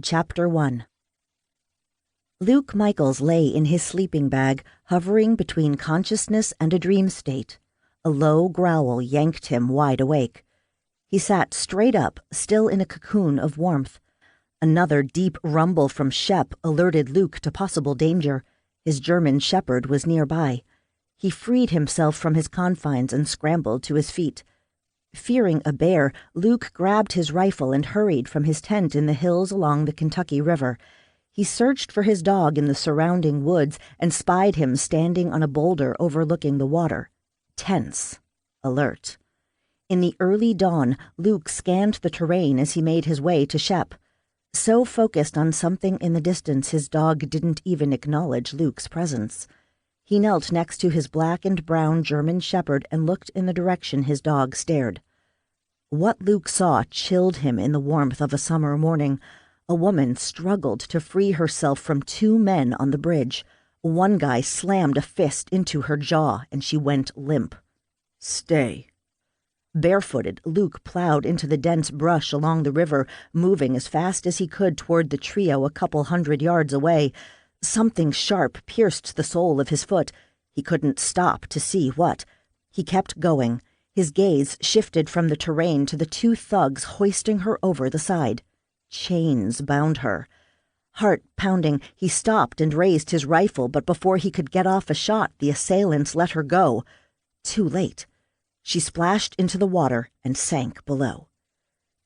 Chapter 1. Luke Michaels lay in his sleeping bag, hovering between consciousness and a dream state. A low growl yanked him wide awake. He sat straight up, still in a cocoon of warmth. Another deep rumble from Shep alerted Luke to possible danger. His German shepherd was nearby. He freed himself from his confines and scrambled to his feet. Fearing a bear, Luke grabbed his rifle and hurried from his tent in the hills along the Kentucky River. He searched for his dog in the surrounding woods and spied him standing on a boulder overlooking the water. Tense. Alert. In the early dawn, Luke scanned the terrain as he made his way to Shep. So focused on something in the distance, his dog didn't even acknowledge Luke's presence. He knelt next to his black and brown German shepherd and looked in the direction his dog stared. What Luke saw chilled him in the warmth of a summer morning. A woman struggled to free herself from two men on the bridge. One guy slammed a fist into her jaw and she went limp. "Stay." Barefooted, Luke plowed into the dense brush along the river, moving as fast as he could toward the trio a couple 100 yards away. Something sharp pierced the sole of his foot. He couldn't stop to see what. He kept going. His gaze shifted from the terrain to the two thugs hoisting her over the side. Chains bound her. Heart pounding, he stopped and raised his rifle, but before he could get off a shot, the assailants let her go. Too late. She splashed into the water and sank below.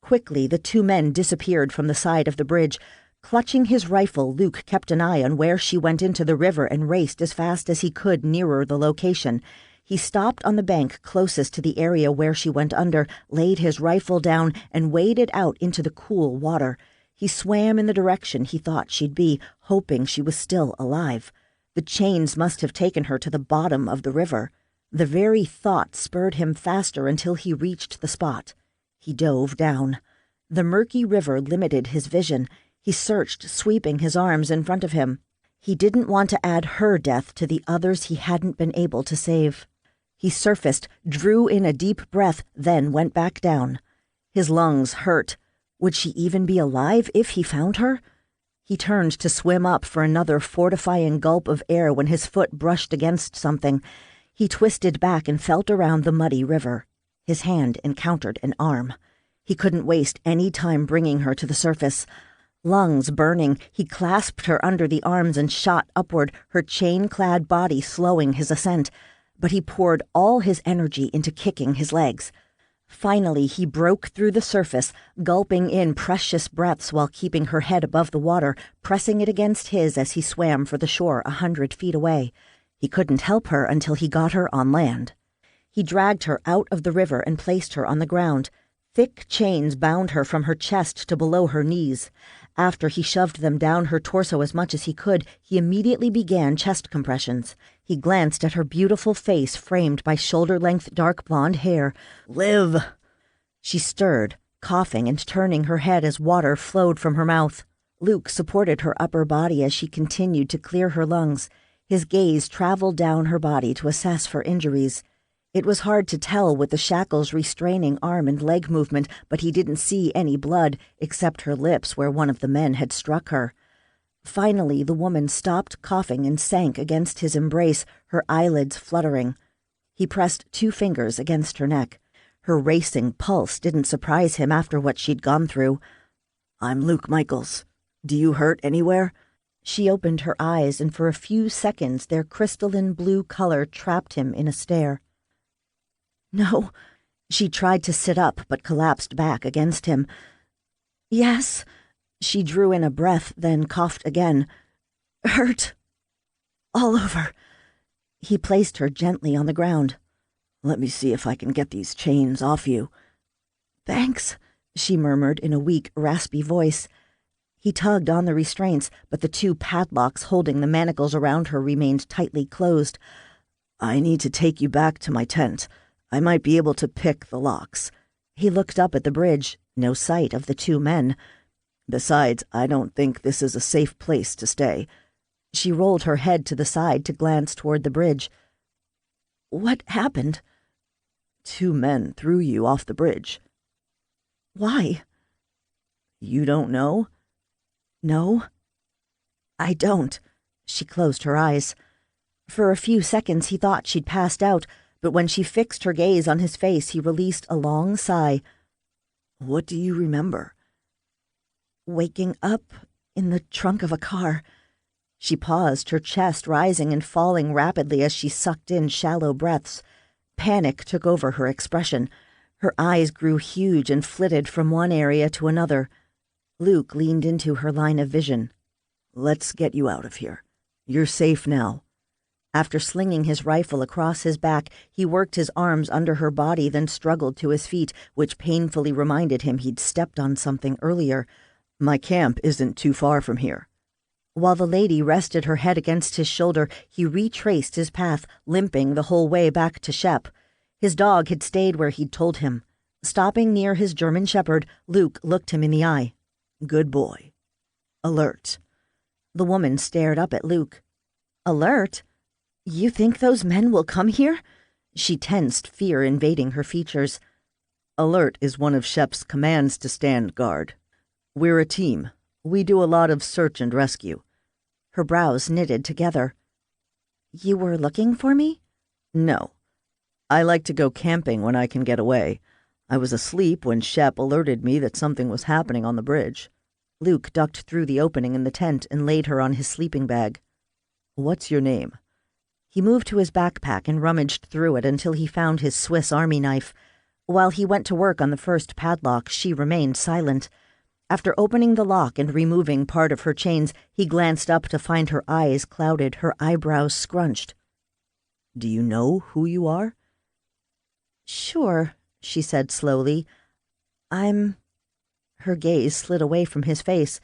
Quickly, the two men disappeared from the side of the bridge. Clutching his rifle, Luke kept an eye on where she went into the river and raced as fast as he could nearer the location. He stopped on the bank closest to the area where she went under, laid his rifle down, and waded out into the cool water. He swam in the direction he thought she'd be, hoping she was still alive. The chains must have taken her to the bottom of the river. The very thought spurred him faster until he reached the spot. He dove down. The murky river limited his vision. He searched, sweeping his arms in front of him. He didn't want to add her death to the others he hadn't been able to save. He surfaced, drew in a deep breath, then went back down. His lungs hurt. Would she even be alive if he found her? He turned to swim up for another fortifying gulp of air when his foot brushed against something. He twisted back and felt around the muddy river. His hand encountered an arm. He couldn't waste any time bringing her to the surface. Lungs burning, he clasped her under the arms and shot upward, her chain-clad body slowing his ascent. But he poured all his energy into kicking his legs. Finally, he broke through the surface, gulping in precious breaths while keeping her head above the water, pressing it against his as he swam for the shore 100 feet away. He couldn't help her until he got her on land. He dragged her out of the river and placed her on the ground. Thick chains bound her from her chest to below her knees. After he shoved them down her torso as much as he could, he immediately began chest compressions. He glanced at her beautiful face framed by shoulder-length dark blonde hair. "Live!" She stirred, coughing and turning her head as water flowed from her mouth. Luke supported her upper body as she continued to clear her lungs. His gaze traveled down her body to assess for injuries. It was hard to tell with the shackles restraining arm and leg movement, but he didn't see any blood, except her lips where one of the men had struck her. Finally, the woman stopped coughing and sank against his embrace, her eyelids fluttering. He pressed 2 fingers against her neck. Her racing pulse didn't surprise him after what she'd gone through. "I'm Luke Michaels. Do you hurt anywhere?" She opened her eyes, and for a few seconds their crystalline blue color trapped him in a stare. "No." She tried to sit up, but collapsed back against him. "Yes." She drew in a breath, then coughed again. "Hurt. All over." He placed her gently on the ground. "Let me see if I can get these chains off you." "Thanks," she murmured in a weak, raspy voice. He tugged on the restraints, but the 2 padlocks holding the manacles around her remained tightly closed. "I need to take you back to my tent. I might be able to pick the locks." He looked up at the bridge, no sight of the 2 men. "Besides, I don't think this is a safe place to stay." She rolled her head to the side to glance toward the bridge. "What happened?" "2 men threw you off the bridge." "Why?" "You don't know?" No, I don't. She closed her eyes. For a few seconds he thought she'd passed out, but when she fixed her gaze on his face, he released a long sigh. What do you remember? Waking up in the trunk of a car. She paused, her chest rising and falling rapidly as she sucked in shallow breaths. Panic took over her expression. Her eyes grew huge and flitted from one area to another. Luke leaned into her line of vision. Let's get you out of here. You're safe now. After slinging his rifle across his back, he worked his arms under her body, then struggled to his feet, which painfully reminded him he'd stepped on something earlier. My camp isn't too far from here. While the lady rested her head against his shoulder, he retraced his path, limping the whole way back to Shep. His dog had stayed where he'd told him. Stopping near his German shepherd, Luke looked him in the eye. Good boy. Alert. The woman stared up at Luke. Alert? You think those men will come here? She tensed, fear invading her features. Alert is one of Shep's commands to stand guard. We're a team. We do a lot of search and rescue. Her brows knitted together. You were looking for me? No. I like to go camping when I can get away. I was asleep when Shep alerted me that something was happening on the bridge. Luke ducked through the opening in the tent and laid her on his sleeping bag. What's your name? He moved to his backpack and rummaged through it until he found his Swiss Army knife. While he went to work on the first padlock, she remained silent. After opening the lock and removing part of her chains, he glanced up to find her eyes clouded, her eyebrows scrunched. Do you know who you are? Sure, she said slowly. Her gaze slid away from his face.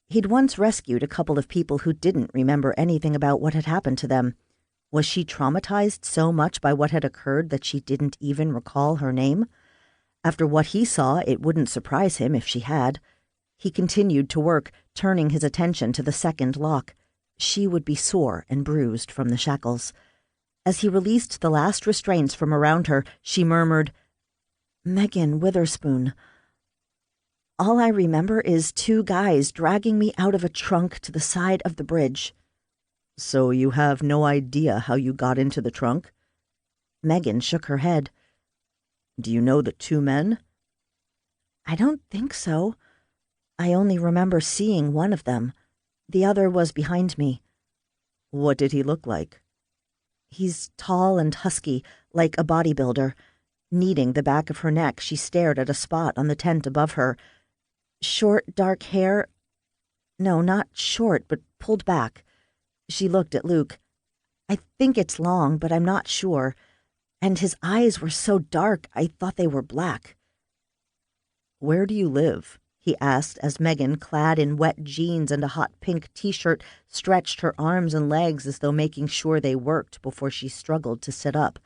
He'd once rescued a couple of people who didn't remember anything about what had happened to them. Was she traumatized so much by what had occurred that she didn't even recall her name? After what he saw, it wouldn't surprise him if she had. He continued to work, turning his attention to the second lock. She would be sore and bruised from the shackles. As he released the last restraints from around her, she murmured, Megan Witherspoon. All I remember is 2 guys dragging me out of a trunk to the side of the bridge. So you have no idea how you got into the trunk? Megan shook her head. Do you know the 2 men? I don't think so. I only remember seeing one of them. The other was behind me. What did he look like? He's tall and husky, like a bodybuilder. Kneading the back of her neck, she stared at a spot on the tent above her. Short, dark hair. No, not short, but pulled back. She looked at Luke. I think it's long, but I'm not sure. And his eyes were so dark, I thought they were black. Where do you live? He asked as Megan, clad in wet jeans and a hot pink t-shirt, stretched her arms and legs as though making sure they worked before she struggled to sit up.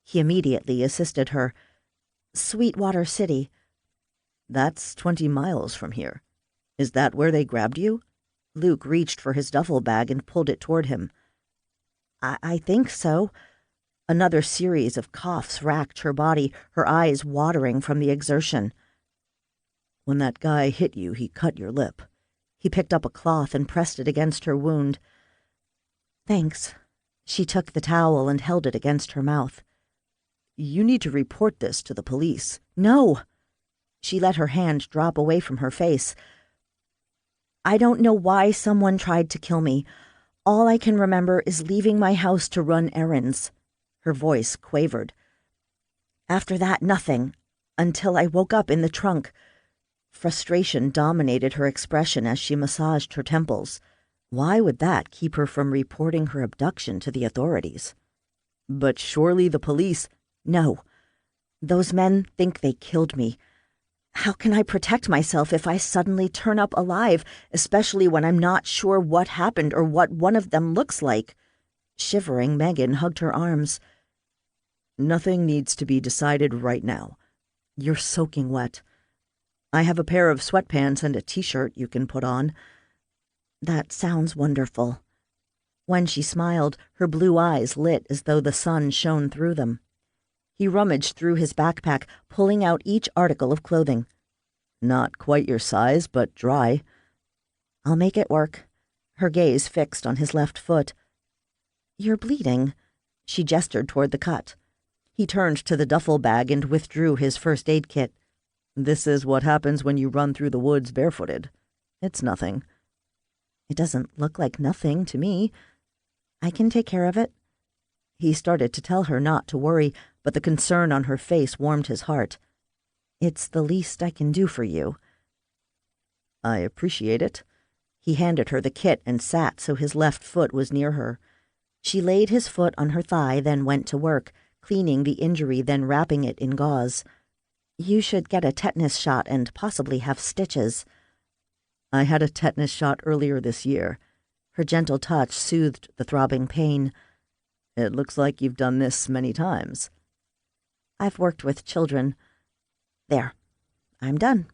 He immediately assisted her. Sweetwater City. That's 20 miles from here. Is that where they grabbed you? Luke reached for his duffel bag and pulled it toward him. I think so. Another series of coughs racked her body, her eyes watering from the exertion. When that guy hit you, he cut your lip. He picked up a cloth and pressed it against her wound. Thanks. She took the towel and held it against her mouth. You need to report this to the police. No! She let her hand drop away from her face. I don't know why someone tried to kill me. All I can remember is leaving my house to run errands. Her voice quavered. After that, nothing. Until I woke up in the trunk. Frustration dominated her expression as she massaged her temples. Why would that keep her from reporting her abduction to the authorities? But surely the police... No. Those men think they killed me. How can I protect myself if I suddenly turn up alive, especially when I'm not sure what happened or what one of them looks like? Shivering, Megan hugged her arms. Nothing needs to be decided right now. You're soaking wet. I have a pair of sweatpants and a t-shirt you can put on. That sounds wonderful. When she smiled, her blue eyes lit as though the sun shone through them. He rummaged through his backpack, pulling out each article of clothing. Not quite your size, but dry. I'll make it work. Her gaze fixed on his left foot. You're bleeding. She gestured toward the cut. He turned to the duffel bag and withdrew his first aid kit. This is what happens when you run through the woods barefooted. It's nothing. It doesn't look like nothing to me. I can take care of it. He started to tell her not to worry, but the concern on her face warmed his heart. It's the least I can do for you. I appreciate it. He handed her the kit and sat so his left foot was near her. She laid his foot on her thigh, then went to work, cleaning the injury, then wrapping it in gauze. You should get a tetanus shot and possibly have stitches. I had a tetanus shot earlier this year. Her gentle touch soothed the throbbing pain. It looks like you've done this many times. I've worked with children. There. I'm done.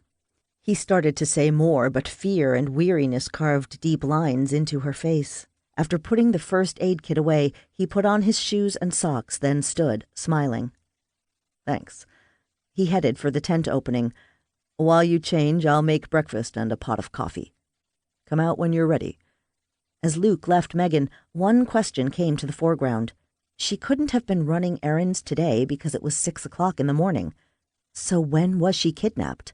He started to say more, but fear and weariness carved deep lines into her face. After putting the first aid kit away, he put on his shoes and socks, then stood, smiling. Thanks. He headed for the tent opening. While you change, I'll make breakfast and a pot of coffee. Come out when you're ready. As Luke left Megan, one question came to the foreground. She couldn't have been running errands today because it was 6 o'clock in the morning. So when was she kidnapped?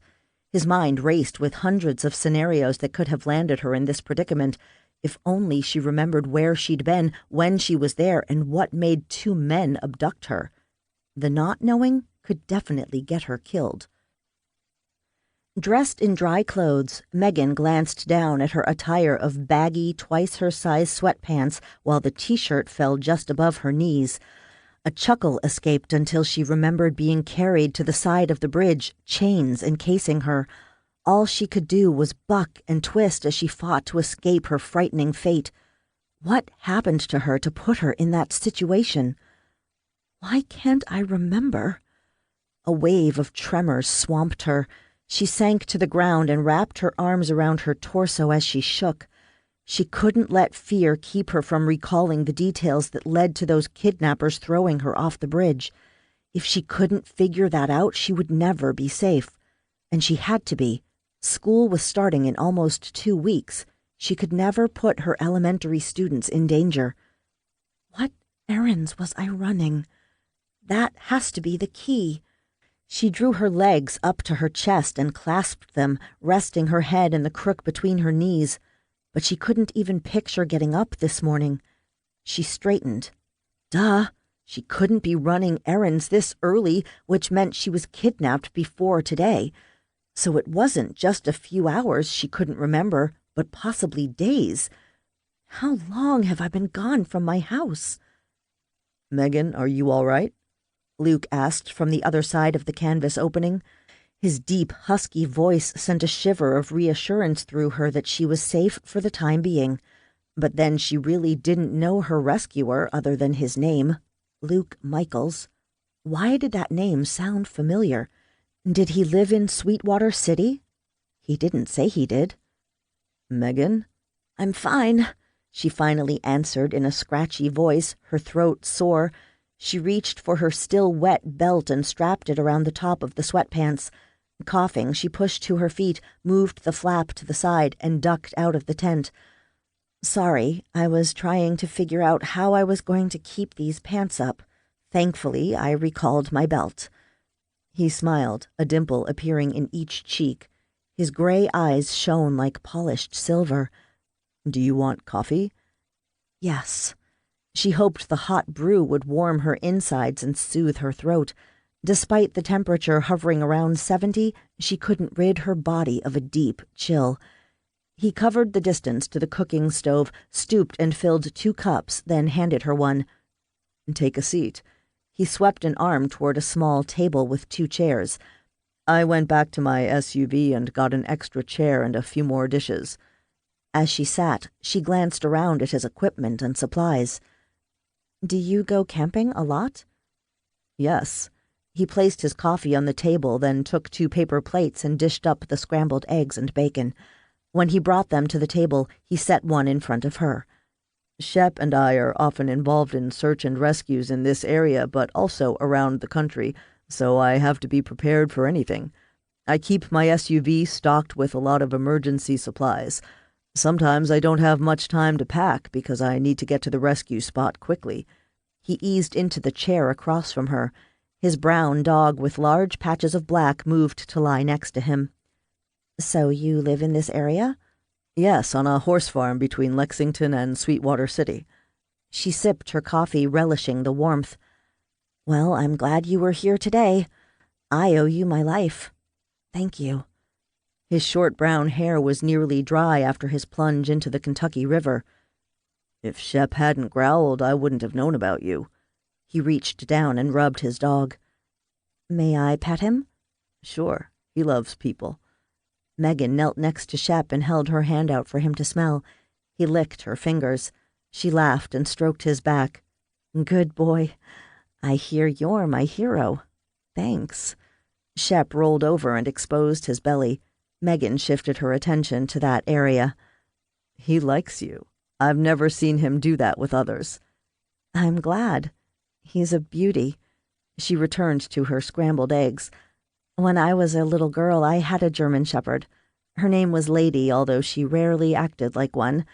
His mind raced with hundreds of scenarios that could have landed her in this predicament. If only she remembered where she'd been, when she was there, and what made 2 men abduct her. The not knowing could definitely get her killed. Dressed in dry clothes, Megan glanced down at her attire of baggy, twice-her-size sweatpants while the t-shirt fell just above her knees. A chuckle escaped until she remembered being carried to the side of the bridge, chains encasing her. All she could do was buck and twist as she fought to escape her frightening fate. What happened to her to put her in that situation? Why can't I remember? A wave of tremors swamped her. She sank to the ground and wrapped her arms around her torso as she shook. She couldn't let fear keep her from recalling the details that led to those kidnappers throwing her off the bridge. If she couldn't figure that out, she would never be safe. And she had to be. School was starting in almost 2 weeks. She could never put her elementary students in danger. What errands was I running? That has to be the key. She drew her legs up to her chest and clasped them, resting her head in the crook between her knees. But she couldn't even picture getting up this morning. She straightened. Duh, she couldn't be running errands this early, which meant she was kidnapped before today. So it wasn't just a few hours she couldn't remember, but possibly days. How long have I been gone from my house? Megan, are you all right? Luke asked from the other side of the canvas opening. His deep, husky voice sent a shiver of reassurance through her that she was safe for the time being. But then she really didn't know her rescuer other than his name, Luke Michaels. Why did that name sound familiar? Did he live in Sweetwater City? He didn't say he did. Megan? I'm fine, she finally answered in a scratchy voice, her throat sore. She reached for her still wet belt and strapped it around the top of the sweatpants. Coughing, she pushed to her feet, moved the flap to the side, and ducked out of the tent. Sorry, I was trying to figure out how I was going to keep these pants up. Thankfully, I recalled my belt. He smiled, a dimple appearing in each cheek. His gray eyes shone like polished silver. Do you want coffee? Yes. She hoped the hot brew would warm her insides and soothe her throat. Despite the temperature hovering around 70, she couldn't rid her body of a deep chill. He covered the distance to the cooking stove, stooped and filled 2 cups, then handed her one. Take a seat. He swept an arm toward a small table with 2 chairs. I went back to my SUV and got an extra chair and a few more dishes. As she sat, she glanced around at his equipment and supplies. Do you go camping a lot? Yes. He placed his coffee on the table, then took 2 paper plates and dished up the scrambled eggs and bacon. When he brought them to the table, he set one in front of her. Shep and I are often involved in search and rescues in this area, but also around the country, so I have to be prepared for anything. I keep my SUV stocked with a lot of emergency supplies. Sometimes I don't have much time to pack because I need to get to the rescue spot quickly. He eased into the chair across from her. His brown dog with large patches of black moved to lie next to him. So you live in this area? Yes, on a horse farm between Lexington and Sweetwater City. She sipped her coffee, relishing the warmth. Well, I'm glad you were here today. I owe you my life. Thank you. His short brown hair was nearly dry after his plunge into the Kentucky River. If Shep hadn't growled, I wouldn't have known about you. He reached down and rubbed his dog. May I pet him? Sure, he loves people. Megan knelt next to Shep and held her hand out for him to smell. He licked her fingers. She laughed and stroked his back. Good boy. I hear you're my hero. Thanks. Shep rolled over and exposed his belly. Megan shifted her attention to that area. He likes you. I've never seen him do that with others. I'm glad. He's a beauty. She returned to her scrambled eggs. When I was a little girl, I had a German Shepherd. Her name was Lady, although she rarely acted like one.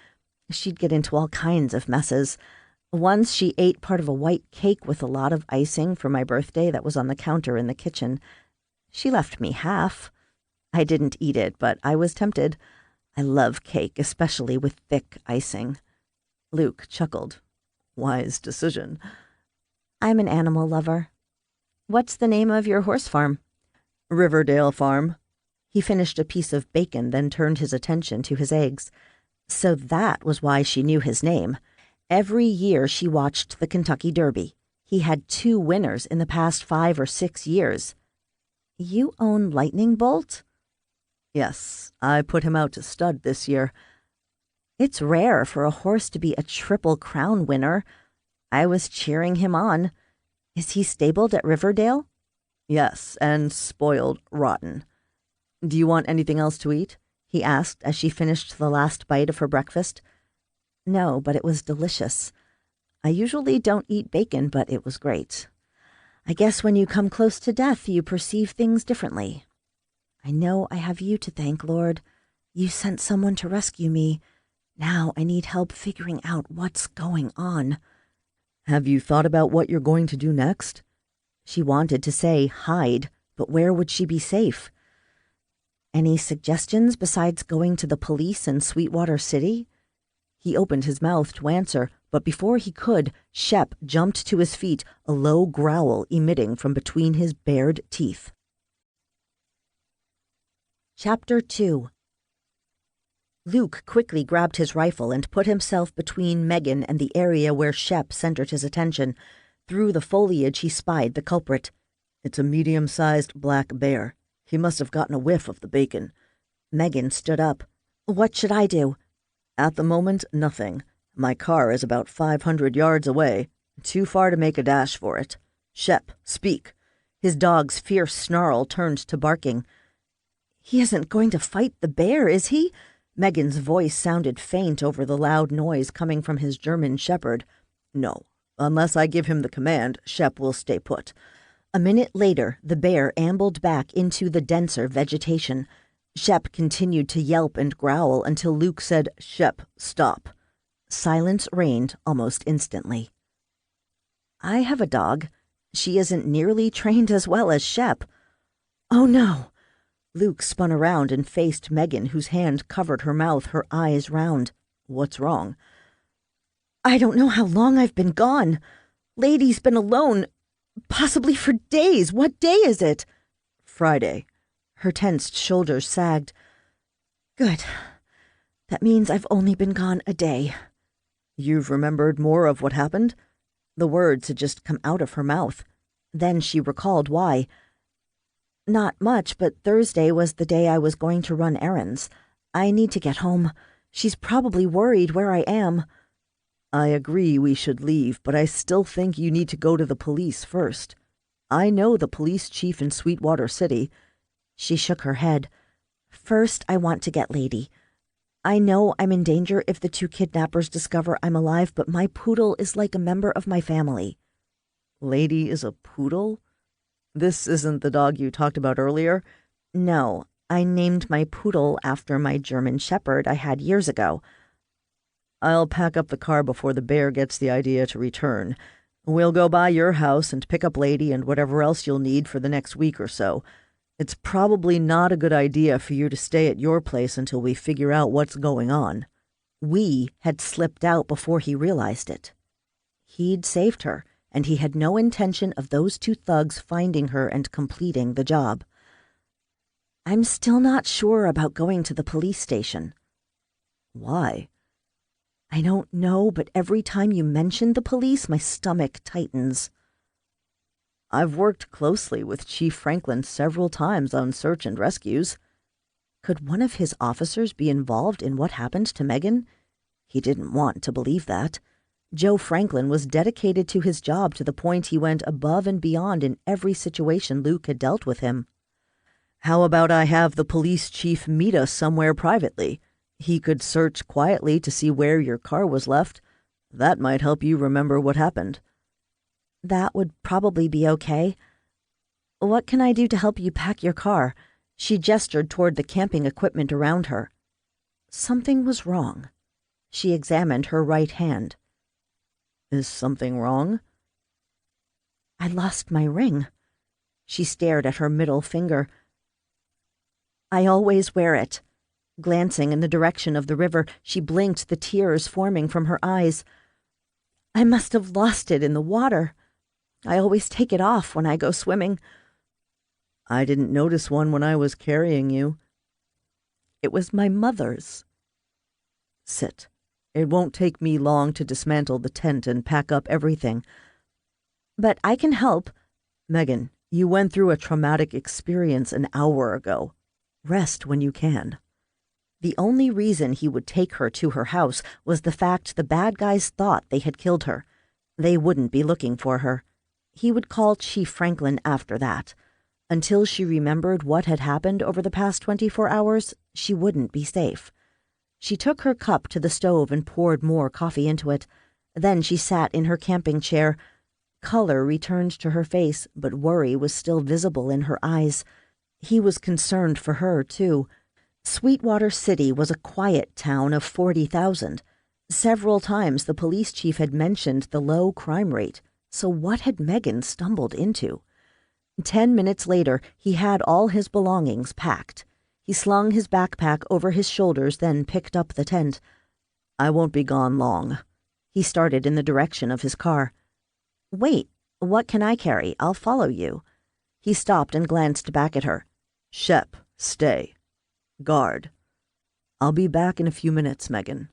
She'd get into all kinds of messes. Once she ate part of a white cake with a lot of icing for my birthday that was on the counter in the kitchen. She left me half. I didn't eat it, but I was tempted. I love cake, especially with thick icing. Luke chuckled. Wise decision. I'm an animal lover. What's the name of your horse farm? Riverdale Farm. He finished a piece of bacon, then turned his attention to his eggs. So that was why she knew his name. Every year she watched the Kentucky Derby. He had 2 winners in the past 5 or 6 years. You own Lightning Bolt? Yes, I put him out to stud this year. It's rare for a horse to be a Triple Crown winner. I was cheering him on. Is he stabled at Riverdale? Yes, and spoiled rotten. Do you want anything else to eat? He asked as she finished the last bite of her breakfast. No, but it was delicious. I usually don't eat bacon, but it was great. I guess when you come close to death, you perceive things differently. I know I have you to thank, Lord. You sent someone to rescue me. Now I need help figuring out what's going on. Have you thought about what you're going to do next? She wanted to say hide, but where would she be safe? Any suggestions besides going to the police in Sweetwater City? He opened his mouth to answer, but before he could, Shep jumped to his feet, a low growl emitting from between his bared teeth. Chapter 2. Luke quickly grabbed his rifle and put himself between Megan and the area where Shep centered his attention. Through the foliage he spied the culprit. It's a medium-sized black bear. He must have gotten a whiff of the bacon. Megan stood up. What should I do? At the moment, nothing. My car is about 500 yards away. Too far to make a dash for it. Shep, speak. His dog's fierce snarl turned to barking. He isn't going to fight the bear, is he? Megan's voice sounded faint over the loud noise coming from his German Shepherd. No. Unless I give him the command, Shep will stay put. A minute later, the bear ambled back into the denser vegetation. Shep continued to yelp and growl until Luke said, Shep, stop. Silence reigned almost instantly. I have a dog. She isn't nearly trained as well as Shep. Oh no! Luke spun around and faced Megan, whose hand covered her mouth, her eyes round. What's wrong? I don't know how long I've been gone. Lady's been alone, possibly for days. What day is it? Friday. Her tensed shoulders sagged. Good. That means I've only been gone a day. You've remembered more of what happened? The words had just come out of her mouth. Then she recalled why. Not much, but Thursday was the day I was going to run errands. I need to get home. She's probably worried where I am. I agree we should leave, but I still think you need to go to the police first. I know the police chief in Sweetwater City. She shook her head. First, I want to get Lady. I know I'm in danger if the 2 kidnappers discover I'm alive, but my poodle is like a member of my family. Lady is a poodle? This isn't the dog you talked about earlier? No, I named my poodle after my German shepherd I had years ago. I'll pack up the car before the bear gets the idea to return. We'll go by your house and pick up Lady and whatever else you'll need for the next week or so. It's probably not a good idea for you to stay at your place until we figure out what's going on." We had slipped out before he realized it. He'd saved her, and he had no intention of those two thugs finding her and completing the job. "I'm still not sure about going to the police station." "Why?" "I don't know, but every time you mention the police, my stomach tightens." "I've worked closely with Chief Franklin several times on search and rescues." Could one of his officers be involved in what happened to Megan? He didn't want to believe that. Joe Franklin was dedicated to his job to the point he went above and beyond in every situation Luke had dealt with him. "How about I have the police chief meet us somewhere privately? He could search quietly to see where your car was left. That might help you remember what happened." "That would probably be okay. What can I do to help you pack your car?" She gestured toward the camping equipment around her. Something was wrong. She examined her right hand. "Is something wrong?" "I lost my ring." She stared at her middle finger. "I always wear it." Glancing in the direction of the river, she blinked, the tears forming from her eyes. "I must have lost it in the water. I always take it off when I go swimming." "I didn't notice one when I was carrying you." "It was my mother's." "Sit. It won't take me long to dismantle the tent and pack up everything." "But I can help." "Megan, you went through a traumatic experience an hour ago. Rest when you can." The only reason he would take her to her house was the fact the bad guys thought they had killed her. They wouldn't be looking for her. He would call Chief Franklin after that. Until she remembered what had happened over the past 24 hours, she wouldn't be safe. She took her cup to the stove and poured more coffee into it. Then she sat in her camping chair. Color returned to her face, but worry was still visible in her eyes. He was concerned for her, too. Sweetwater City was a quiet town of 40,000. Several times the police chief had mentioned the low crime rate. So what had Megan stumbled into? 10 minutes later, he had all his belongings packed. He slung his backpack over his shoulders, then picked up the tent. "I won't be gone long." He started in the direction of his car. "Wait, what can I carry? I'll follow you." He stopped and glanced back at her. "Shep, stay. Guard. I'll be back in a few minutes, Megan."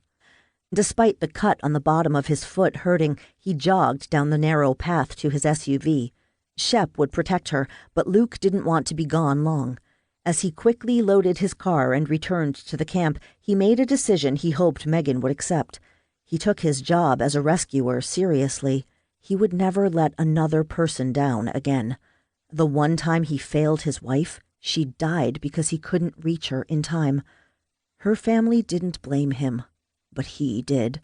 Despite the cut on the bottom of his foot hurting, he jogged down the narrow path to his SUV. Shep would protect her, but Luke didn't want to be gone long. As he quickly loaded his car and returned to the camp, he made a decision he hoped Megan would accept. He took his job as a rescuer seriously. He would never let another person down again. The one time he failed his wife, she died because he couldn't reach her in time. Her family didn't blame him, but he did.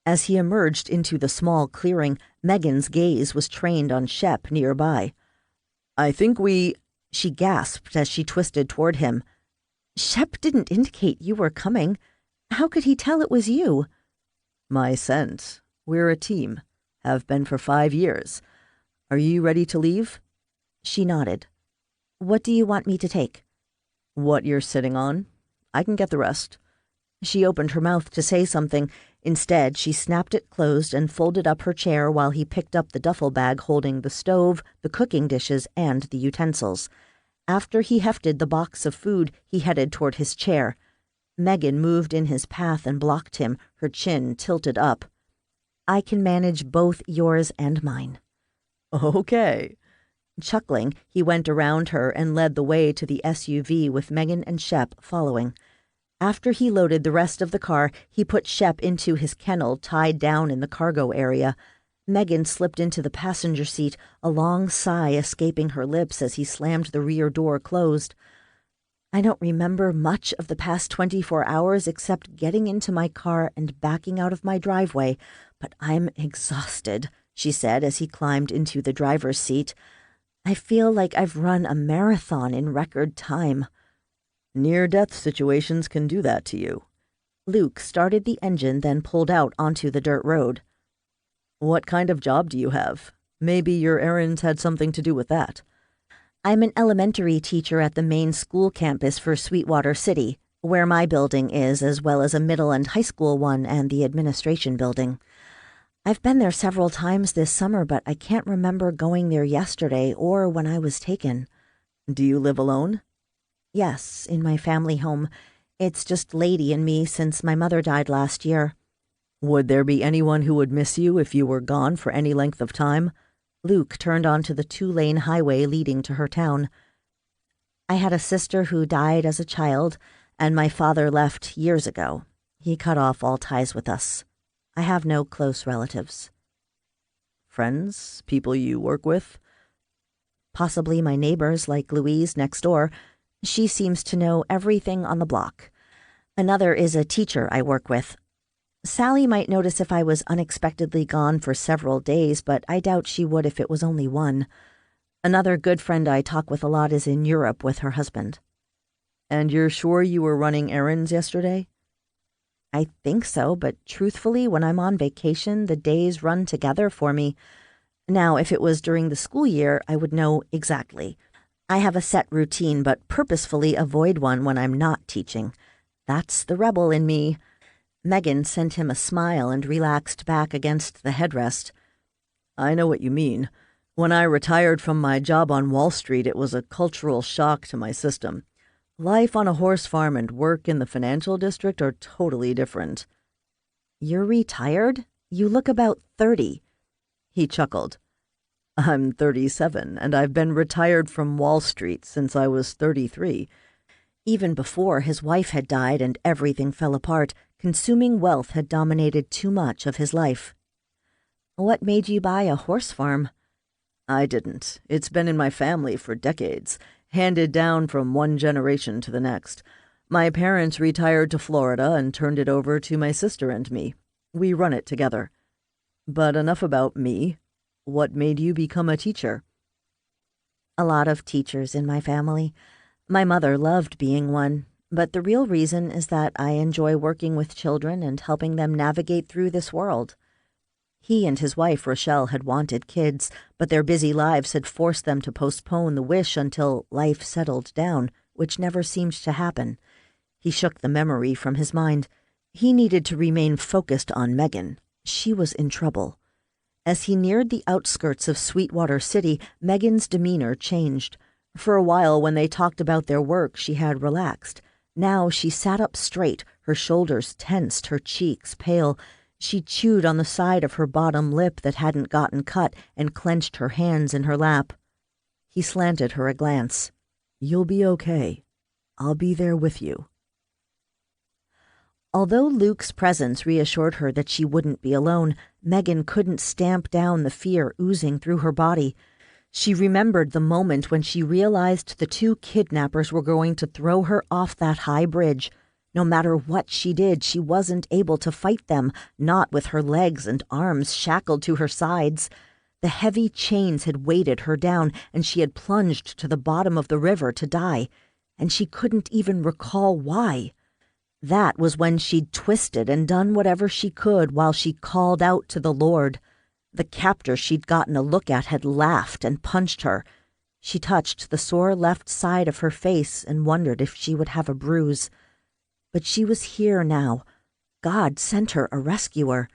As he emerged into the small clearing, Megan's gaze was trained on Shep nearby. "I think we—" she gasped as she twisted toward him. "Shep didn't indicate you were coming. How could he tell it was you?" "My sense. We're a team. Have been for 5 years. Are you ready to leave?" She nodded. "What do you want me to take?" "What you're sitting on. I can get the rest." She opened her mouth to say something. Instead, she snapped it closed and folded up her chair while he picked up the duffel bag holding the stove, the cooking dishes, and the utensils. After he hefted the box of food, he headed toward his chair. Megan moved in his path and blocked him, her chin tilted up. "I can manage both yours and mine." "Okay." Chuckling, he went around her and led the way to the SUV with Megan and Shep following. After he loaded the rest of the car, he put Shep into his kennel tied down in the cargo area. Megan slipped into the passenger seat, a long sigh escaping her lips as he slammed the rear door closed. "I don't remember much of the past 24 hours except getting into my car and backing out of my driveway, but I'm exhausted," she said as he climbed into the driver's seat. "I feel like I've run a marathon in record time." Near-death situations can do that to you. Luke started the engine, then pulled out onto the dirt road. What kind of job do you have? Maybe your errands had something to do with that. I'm an elementary teacher at the main school campus for Sweetwater City, where my building is, as well as a middle and high school one and the administration building. I've been there several times this summer, but I can't remember going there yesterday or when I was taken. Do you live alone? Yes, in my family home. It's just Lady and me since my mother died last year. Would there be anyone who would miss you if you were gone for any length of time? Luke turned onto the 2-lane highway leading to her town. I had a sister who died as a child, and my father left years ago. He cut off all ties with us. I have no close relatives. Friends? People you work with? Possibly my neighbors, like Louise next door. She seems to know everything on the block. Another is a teacher I work with. Sally might notice if I was unexpectedly gone for several days, but I doubt she would if it was only one. Another good friend I talk with a lot is in Europe with her husband. And you're sure you were running errands yesterday? I think so, but truthfully, when I'm on vacation, the days run together for me. Now, if it was during the school year, I would know exactly. I have a set routine, but purposefully avoid one when I'm not teaching. That's the rebel in me. Megan sent him a smile and relaxed back against the headrest. I know what you mean. When I retired from my job on Wall Street, it was a cultural shock to my system. Life on a horse farm and work in the financial district are totally different. You're retired? You look about 30. He chuckled. I'm 37, and I've been retired from Wall Street since I was 33. Even before his wife had died and everything fell apart, consuming wealth had dominated too much of his life. What made you buy a horse farm? I didn't. It's been in my family for decades, handed down from one generation to the next. My parents retired to Florida and turned it over to my sister and me. We run it together. But enough about me. What made you become a teacher? A lot of teachers in my family. My mother loved being one, but the real reason is that I enjoy working with children and helping them navigate through this world. He and his wife, Rochelle, had wanted kids, but their busy lives had forced them to postpone the wish until life settled down, which never seemed to happen. He shook the memory from his mind. He needed to remain focused on Megan. She was in trouble. As he neared the outskirts of Sweetwater City, Megan's demeanor changed. For a while, when they talked about their work, she had relaxed. Now she sat up straight, her shoulders tensed, her cheeks pale. She chewed on the side of her bottom lip that hadn't gotten cut and clenched her hands in her lap. He slanted her a glance. You'll be okay. I'll be there with you. Although Luke's presence reassured her that she wouldn't be alone, Megan couldn't stamp down the fear oozing through her body. She remembered the moment when she realized the 2 kidnappers were going to throw her off that high bridge. No matter what she did, she wasn't able to fight them, not with her legs and arms shackled to her sides. The heavy chains had weighted her down, and she had plunged to the bottom of the river to die. And she couldn't even recall why. That was when she'd twisted and done whatever she could while she called out to the Lord. The captor she'd gotten a look at had laughed and punched her. She touched the sore left side of her face and wondered if she would have a bruise. But she was here now. God sent her a rescuer.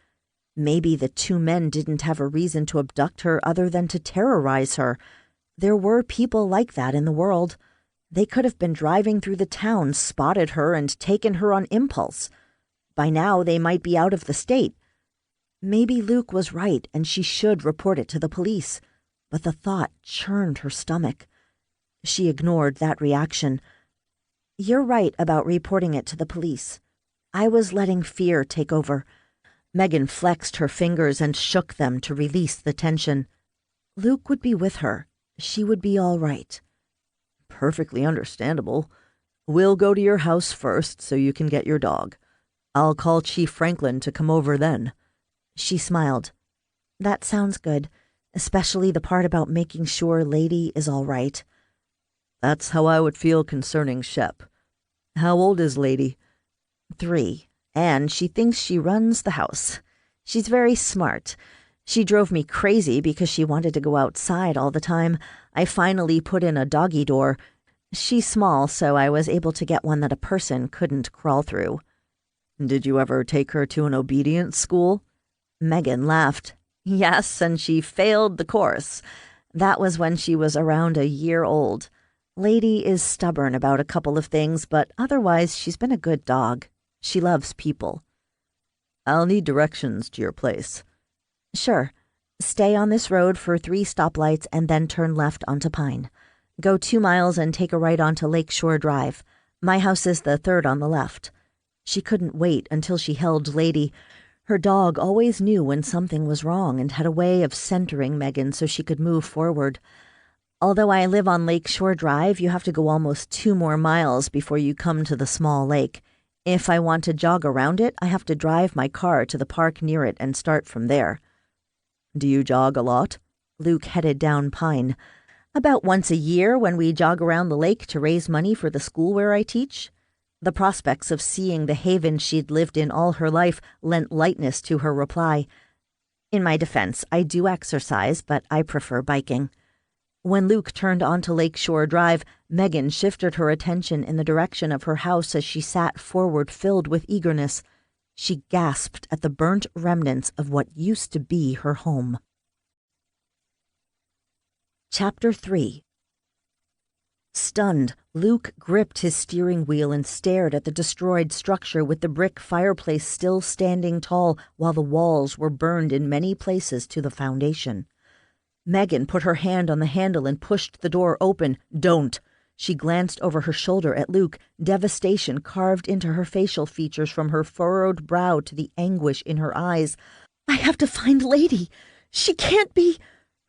Maybe the 2 men didn't have a reason to abduct her other than to terrorize her. There were people like that in the world. They could have been driving through the town, spotted her, and taken her on impulse. By now, they might be out of the state. Maybe Luke was right, and she should report it to the police. But the thought churned her stomach. She ignored that reaction. You're right about reporting it to the police. I was letting fear take over. Megan flexed her fingers and shook them to release the tension. Luke would be with her. She would be all right. Perfectly understandable. We'll go to your house first so you can get your dog. I'll call Chief Franklin to come over then. She smiled. That sounds good, especially the part about making sure Lady is all right. That's how I would feel concerning Shep. How old is Lady? 3, and she thinks she runs the house. She's very smart. She drove me crazy because she wanted to go outside all the time. I finally put in a doggy door. She's small, so I was able to get one that a person couldn't crawl through. Did you ever take her to an obedience school? Megan laughed. Yes, and she failed the course. That was when she was around a year old. Lady is stubborn about a couple of things, but otherwise she's been a good dog. She loves people. I'll need directions to your place. Sure. Stay on this road for 3 stoplights and then turn left onto Pine. Go 2 miles and take a right onto Lakeshore Drive. My house is the 3rd on the left. She couldn't wait until she held Lady. Her dog always knew when something was wrong and had a way of centering Megan so she could move forward. Although I live on Lakeshore Drive, you have to go almost 2 more miles before you come to the small lake. If I want to jog around it, I have to drive my car to the park near it and start from there. Do you jog a lot? Luke headed down Pine. About once a year when we jog around the lake to raise money for the school where I teach. The prospects of seeing the haven she'd lived in all her life lent lightness to her reply. In my defense, I do exercise, but I prefer biking. When Luke turned onto Lakeshore Drive, Megan shifted her attention in the direction of her house as she sat forward filled with eagerness. She gasped at the burnt remnants of what used to be her home. Chapter 3. Stunned, Luke gripped his steering wheel and stared at the destroyed structure with the brick fireplace still standing tall while the walls were burned in many places to the foundation. Megan put her hand on the handle and pushed the door open. Don't! She glanced over her shoulder at Luke, devastation carved into her facial features from her furrowed brow to the anguish in her eyes. I have to find Lady. She can't be...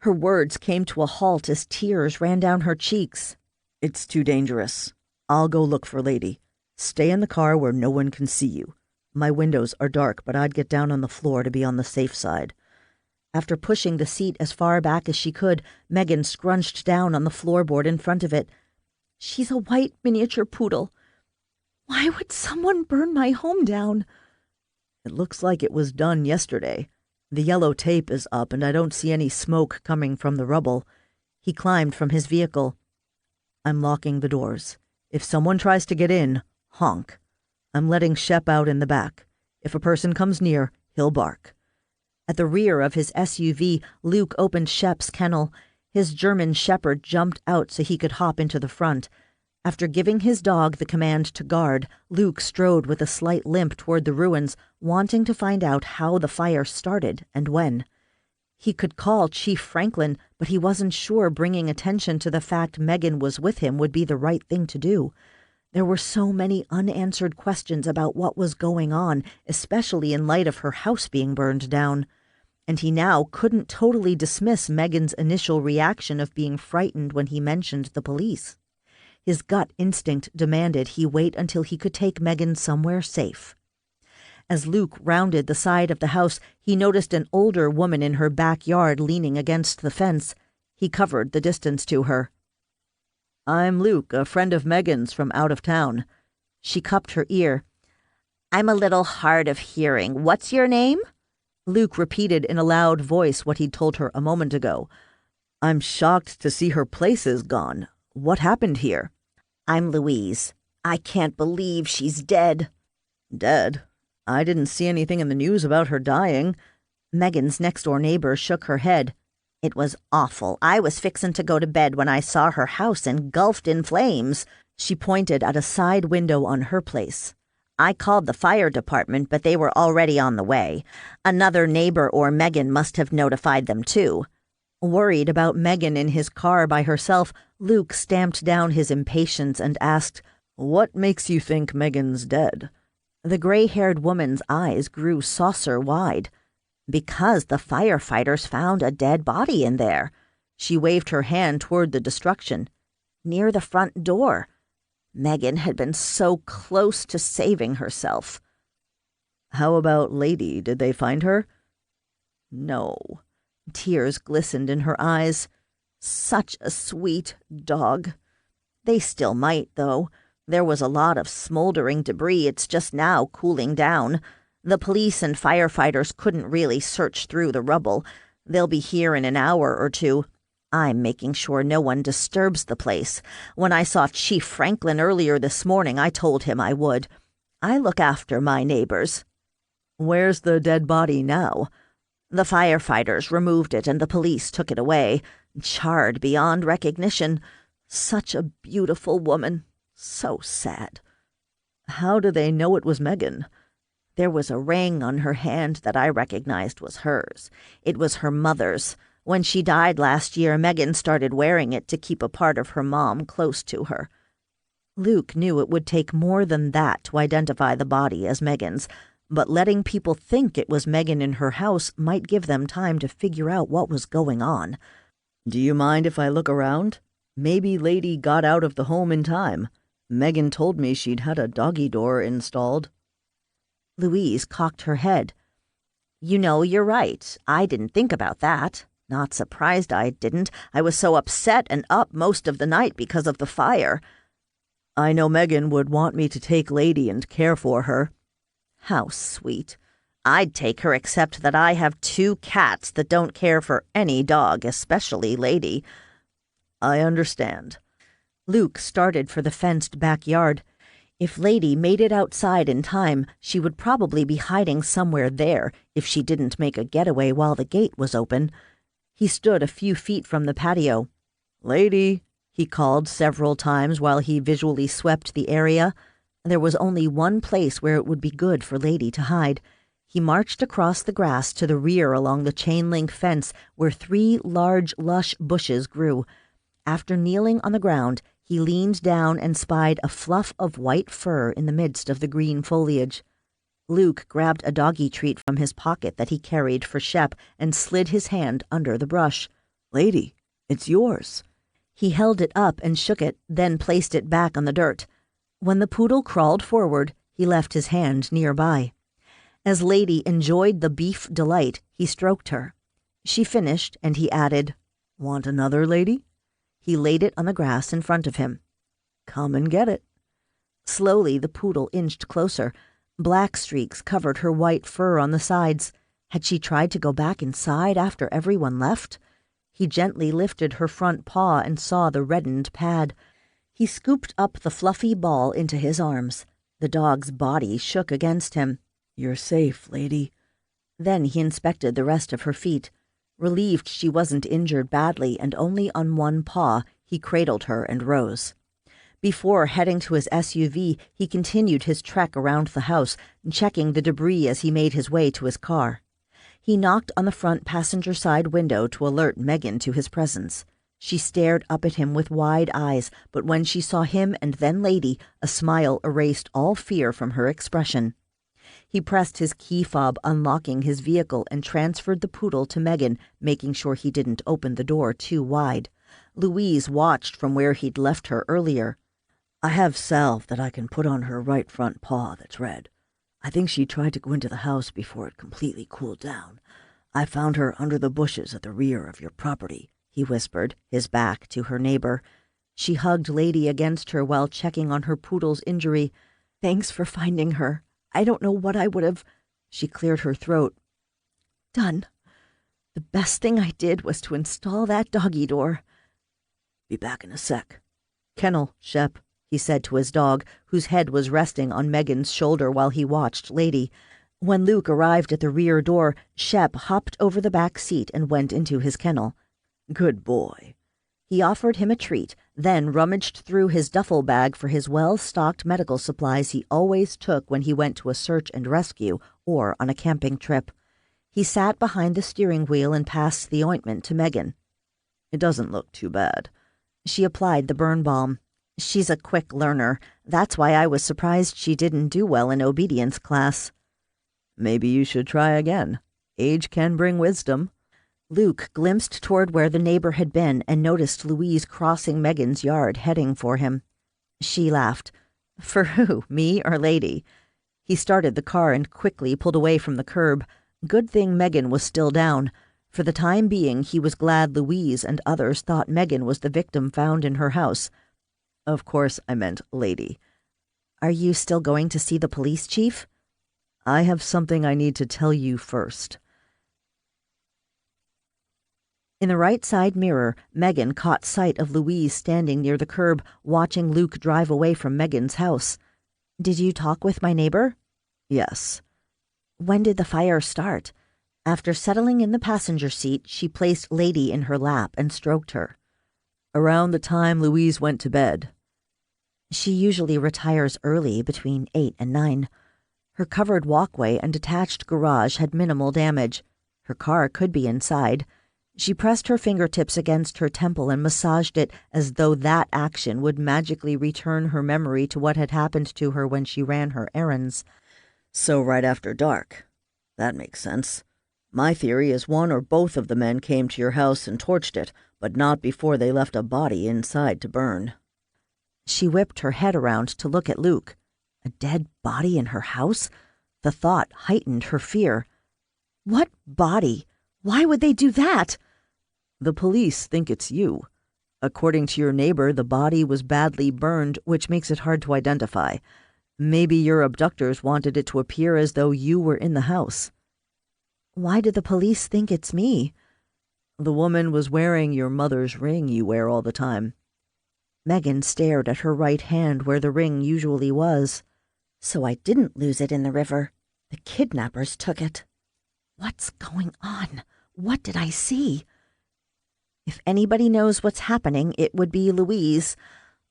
Her words came to a halt as tears ran down her cheeks. It's too dangerous. I'll go look for Lady. Stay in the car where no one can see you. My windows are dark, but I'd get down on the floor to be on the safe side. After pushing the seat as far back as she could, Megan scrunched down on the floorboard in front of it. She's a white miniature poodle. Why would someone burn my home down? It looks like it was done yesterday. The yellow tape is up, and I don't see any smoke coming from the rubble. He climbed from his vehicle. I'm locking the doors. If someone tries to get in, honk. I'm letting Shep out in the back. If a person comes near, he'll bark. At the rear of his SUV, Luke opened Shep's kennel. His German shepherd jumped out so he could hop into the front. After giving his dog the command to guard, Luke strode with a slight limp toward the ruins, wanting to find out how the fire started and when. He could call Chief Franklin, but he wasn't sure bringing attention to the fact Megan was with him would be the right thing to do. There were so many unanswered questions about what was going on, especially in light of her house being burned down. And he now couldn't totally dismiss Megan's initial reaction of being frightened when he mentioned the police. His gut instinct demanded he wait until he could take Megan somewhere safe. As Luke rounded the side of the house, he noticed an older woman in her backyard leaning against the fence. He covered the distance to her. I'm Luke, a friend of Megan's from out of town. She cupped her ear. I'm a little hard of hearing. What's your name? Luke repeated in a loud voice what he'd told her a moment ago. I'm shocked to see her place is gone. What happened here? I'm Louise. I can't believe she's dead. Dead? I didn't see anything in the news about her dying. Megan's next-door neighbor shook her head. It was awful. I was fixin' to go to bed when I saw her house engulfed in flames. She pointed at a side window on her place. I called the fire department, but they were already on the way. Another neighbor or Megan must have notified them too. Worried about Megan in his car by herself, Luke stamped down his impatience and asked, What makes you think Megan's dead? The gray-haired woman's eyes grew saucer-wide. Because the firefighters found a dead body in there. She waved her hand toward the destruction. Near the front door. Megan had been so close to saving herself. How about Lady? Did they find her? No. Tears glistened in her eyes. Such a sweet dog. They still might, though. There was a lot of smoldering debris. It's just now cooling down. The police and firefighters couldn't really search through the rubble. They'll be here in an hour or two. I'm making sure no one disturbs the place. When I saw Chief Franklin earlier this morning, I told him I would. I look after my neighbors." "Where's the dead body now?" "The firefighters removed it and the police took it away, charred beyond recognition. Such a beautiful woman. So sad." "How do they know it was Megan?" "There was a ring on her hand that I recognized was hers. It was her mother's. When she died last year, Megan started wearing it to keep a part of her mom close to her." Luke knew it would take more than that to identify the body as Megan's, but letting people think it was Megan in her house might give them time to figure out what was going on. "Do you mind if I look around? Maybe Lady got out of the home in time. Megan told me she'd had a doggy door installed." Louise cocked her head. "You know, you're right. I didn't think about that. Not surprised I didn't. I was so upset and up most of the night because of the fire." "I know Megan would want me to take Lady and care for her." "How sweet. I'd take her, except that I have 2 cats that don't care for any dog, especially Lady." "I understand." Luke started for the fenced backyard. If Lady made it outside in time, she would probably be hiding somewhere there if she didn't make a getaway while the gate was open. He stood a few feet from the patio. "Lady," he called several times while he visually swept the area. There was only one place where it would be good for Lady to hide. He marched across the grass to the rear along the chain-link fence where 3 large, lush bushes grew. After kneeling on the ground, he leaned down and spied a fluff of white fur in the midst of the green foliage. Luke grabbed a doggy treat from his pocket that he carried for Shep and slid his hand under the brush. "Lady, it's yours." He held it up and shook it, then placed it back on the dirt. When the poodle crawled forward, he left his hand nearby. As Lady enjoyed the beef delight, he stroked her. She finished, and he added, "Want another, Lady?" He laid it on the grass in front of him. "Come and get it." Slowly, the poodle inched closer. Black streaks covered her white fur on the sides. Had she tried to go back inside after everyone left? He gently lifted her front paw and saw the reddened pad. He scooped up the fluffy ball into his arms. The dog's body shook against him. "You're safe, Lady." Then he inspected the rest of her feet. Relieved she wasn't injured badly and only on one paw, he cradled her and rose. Before heading to his SUV, he continued his trek around the house, checking the debris as he made his way to his car. He knocked on the front passenger side window to alert Megan to his presence. She stared up at him with wide eyes, but when she saw him and then Lady, a smile erased all fear from her expression. He pressed his key fob, unlocking his vehicle, and transferred the poodle to Megan, making sure he didn't open the door too wide. Louise watched from where he'd left her earlier. "I have salve that I can put on her right front paw that's red. I think she tried to go into the house before it completely cooled down. I found her under the bushes at the rear of your property," he whispered, his back to her neighbor. She hugged Lady against her while checking on her poodle's injury. "Thanks for finding her. I don't know what I would have—" She cleared her throat. "Done. The best thing I did was to install that doggy door." "Be back in a sec." "Kennel, Shep," he said to his dog, whose head was resting on Megan's shoulder while he watched Lady. When Luke arrived at the rear door, Shep hopped over the back seat and went into his kennel. "Good boy." He offered him a treat, then rummaged through his duffel bag for his well-stocked medical supplies he always took when he went to a search and rescue or on a camping trip. He sat behind the steering wheel and passed the ointment to Megan. "It doesn't look too bad." She applied the burn balm. "She's a quick learner. That's why I was surprised she didn't do well in obedience class." "Maybe you should try again. Age can bring wisdom." Luke glimpsed toward where the neighbor had been and noticed Louise crossing Megan's yard, heading for him. She laughed. "For who, me or Lady?" He started the car and quickly pulled away from the curb. Good thing Megan was still down. For the time being, he was glad Louise and others thought Megan was the victim found in her house. "Of course I meant Lady. Are you still going to see the police chief? I have something I need to tell you first. In the right side mirror, Megan caught sight of Louise standing near the curb, watching Luke drive away from Megan's house. Did you talk with my neighbor? Yes. When did the fire start? After settling in the passenger seat, she placed Lady in her lap and stroked her. Around the time Louise went to bed. She usually retires early, between 8 and 9. Her covered walkway and detached garage had minimal damage. Her car could be inside. She pressed her fingertips against her temple and massaged it as though that action would magically return her memory to what had happened to her when she ran her errands. So right after dark. That makes sense. My theory is one or both of the men came to your house and torched it, but not before they left a body inside to burn. She whipped her head around to look at Luke. A dead body in her house? The thought heightened her fear. What body? Why would they do that? The police think it's you. According to your neighbor, the body was badly burned, which makes it hard to identify. Maybe your abductors wanted it to appear as though you were in the house. Why do the police think it's me? The woman was wearing your mother's ring you wear all the time. Megan stared at her right hand where the ring usually was. So I didn't lose it in the river. The kidnappers took it. What's going on? What did I see? If anybody knows what's happening, it would be Louise.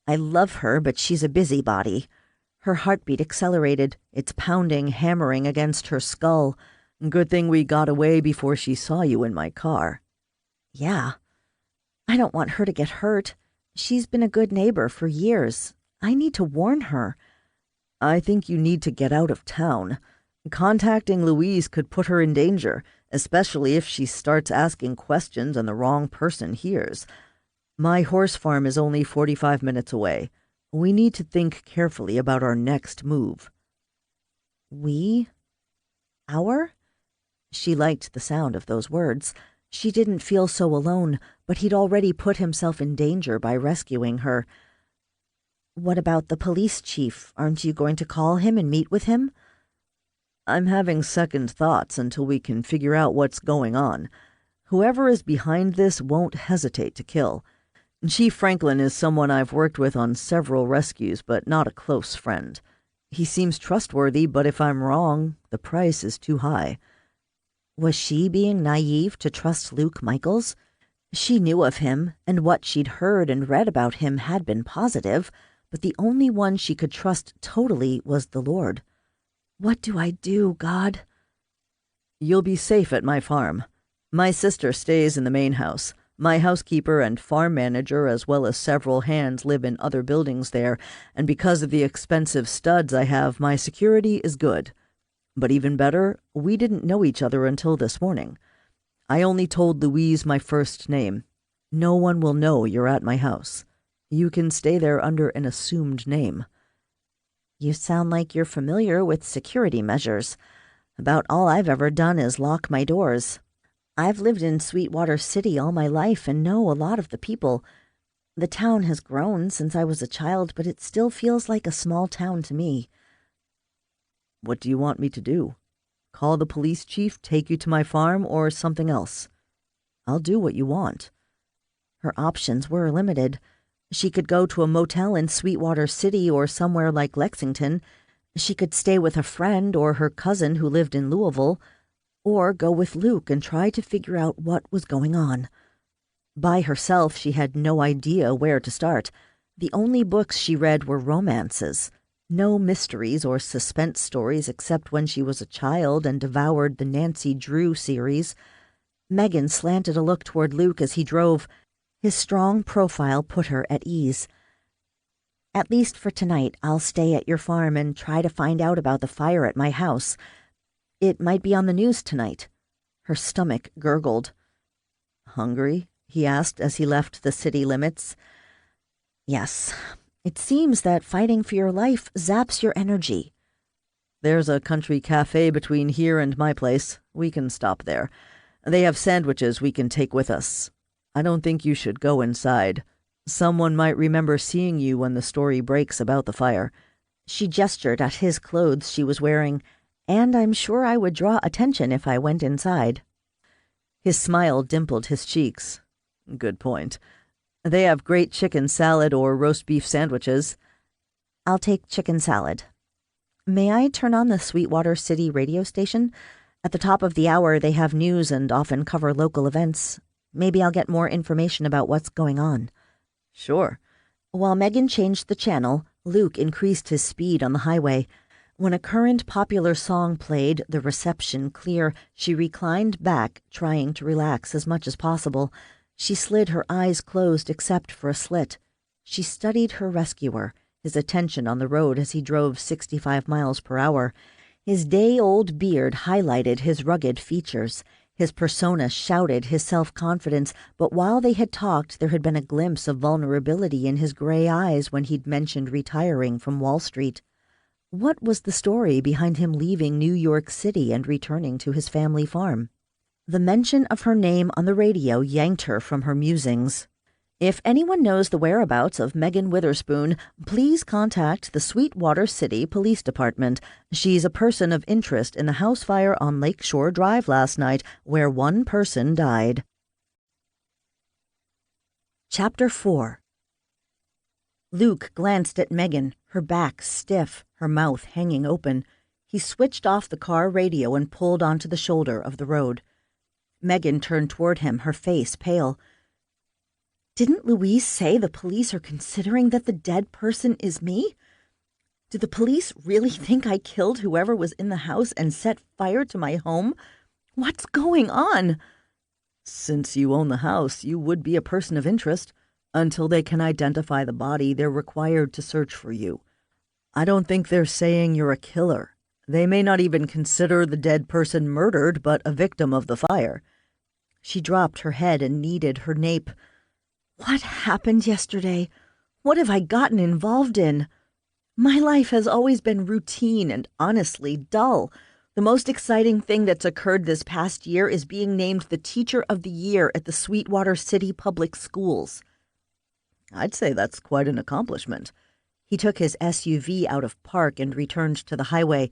I love her, but she's a busybody. Her heartbeat accelerated, its pounding hammering against her skull. Good thing we got away before she saw you in my car. Yeah. I don't want her to get hurt. She's been a good neighbor for years. I need to warn her. I think you need to get out of town. Contacting Louise could put her in danger, especially if she starts asking questions and the wrong person hears. My horse farm is only 45 minutes away. We need to think carefully about our next move. We? Our? She liked the sound of those words. She didn't feel so alone, but he'd already put himself in danger by rescuing her. What about the police chief? Aren't you going to call him and meet with him? I'm having second thoughts until we can figure out what's going on. Whoever is behind this won't hesitate to kill. Chief Franklin is someone I've worked with on several rescues, but not a close friend. He seems trustworthy, but if I'm wrong, the price is too high. Was she being naive to trust Luke Michaels? She knew of him, and what she'd heard and read about him had been positive, but the only one she could trust totally was the Lord. What do I do, God? You'll be safe at my farm. My sister stays in the main house. My housekeeper and farm manager, as well as several hands, live in other buildings there, and because of the expensive studs I have, my security is good. But even better, we didn't know each other until this morning. I only told Louise my first name. No one will know you're at my house. You can stay there under an assumed name. You sound like you're familiar with security measures. About all I've ever done is lock my doors. I've lived in Sweetwater City all my life and know a lot of the people. The town has grown since I was a child, but it still feels like a small town to me. What do you want me to do? Call the police chief, take you to my farm, or something else? I'll do what you want. Her options were limited. She could go to a motel in Sweetwater City or somewhere like Lexington. She could stay with a friend or her cousin who lived in Louisville, or go with Luke and try to figure out what was going on. By herself, she had no idea where to start. The only books she read were romances. No mysteries or suspense stories except when she was a child and devoured the Nancy Drew series. Megan slanted a look toward Luke as he drove. His strong profile put her at ease. At least for tonight, I'll stay at your farm and try to find out about the fire at my house. It might be on the news tonight. Her stomach gurgled. Hungry? He asked as he left the city limits. Yes. It seems that fighting for your life zaps your energy. There's a country cafe between here and my place. We can stop there. They have sandwiches we can take with us. I don't think you should go inside. Someone might remember seeing you when the story breaks about the fire. She gestured at his clothes she was wearing, and I'm sure I would draw attention if I went inside. His smile dimpled his cheeks. Good point. They have great chicken salad or roast beef sandwiches. I'll take chicken salad. May I turn on the Sweetwater City radio station? At the top of the hour, they have news and often cover local events. Maybe I'll get more information about what's going on. Sure. While Megan changed the channel, Luke increased his speed on the highway. When a current popular song played, the reception clear, she reclined back, trying to relax as much as possible. She slid her eyes closed except for a slit. She studied her rescuer, his attention on the road as he drove 65 miles per hour. His day-old beard highlighted his rugged features. His persona shouted his self-confidence, but while they had talked, there had been a glimpse of vulnerability in his gray eyes when he'd mentioned retiring from Wall Street. What was the story behind him leaving New York City and returning to his family farm? The mention of her name on the radio yanked her from her musings. If anyone knows the whereabouts of Megan Witherspoon, please contact the Sweetwater City Police Department. She's a person of interest in the house fire on Lakeshore Drive last night, where one person died. Chapter 4. Luke glanced at Megan, her back stiff, her mouth hanging open. He switched off the car radio and pulled onto the shoulder of the road. Megan turned toward him, her face pale. Didn't Louise say the police are considering that the dead person is me? Do the police really think I killed whoever was in the house and set fire to my home? What's going on? Since you own the house, you would be a person of interest. Until they can identify the body, they're required to search for you. I don't think they're saying you're a killer. They may not even consider the dead person murdered, but a victim of the fire. She dropped her head and kneaded her nape. What happened yesterday? What have I gotten involved in? My life has always been routine and honestly dull. The most exciting thing that's occurred this past year is being named the Teacher of the Year at the Sweetwater City Public Schools. I'd say that's quite an accomplishment. He took his SUV out of park and returned to the highway.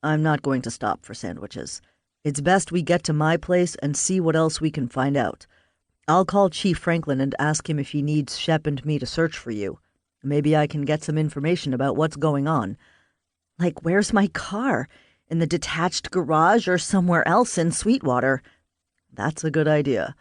I'm not going to stop for sandwiches. It's best we get to my place and see what else we can find out. I'll call Chief Franklin and ask him if he needs Shep and me to search for you. Maybe I can get some information about what's going on. Like, where's my car? In the detached garage or somewhere else in Sweetwater? That's a good idea.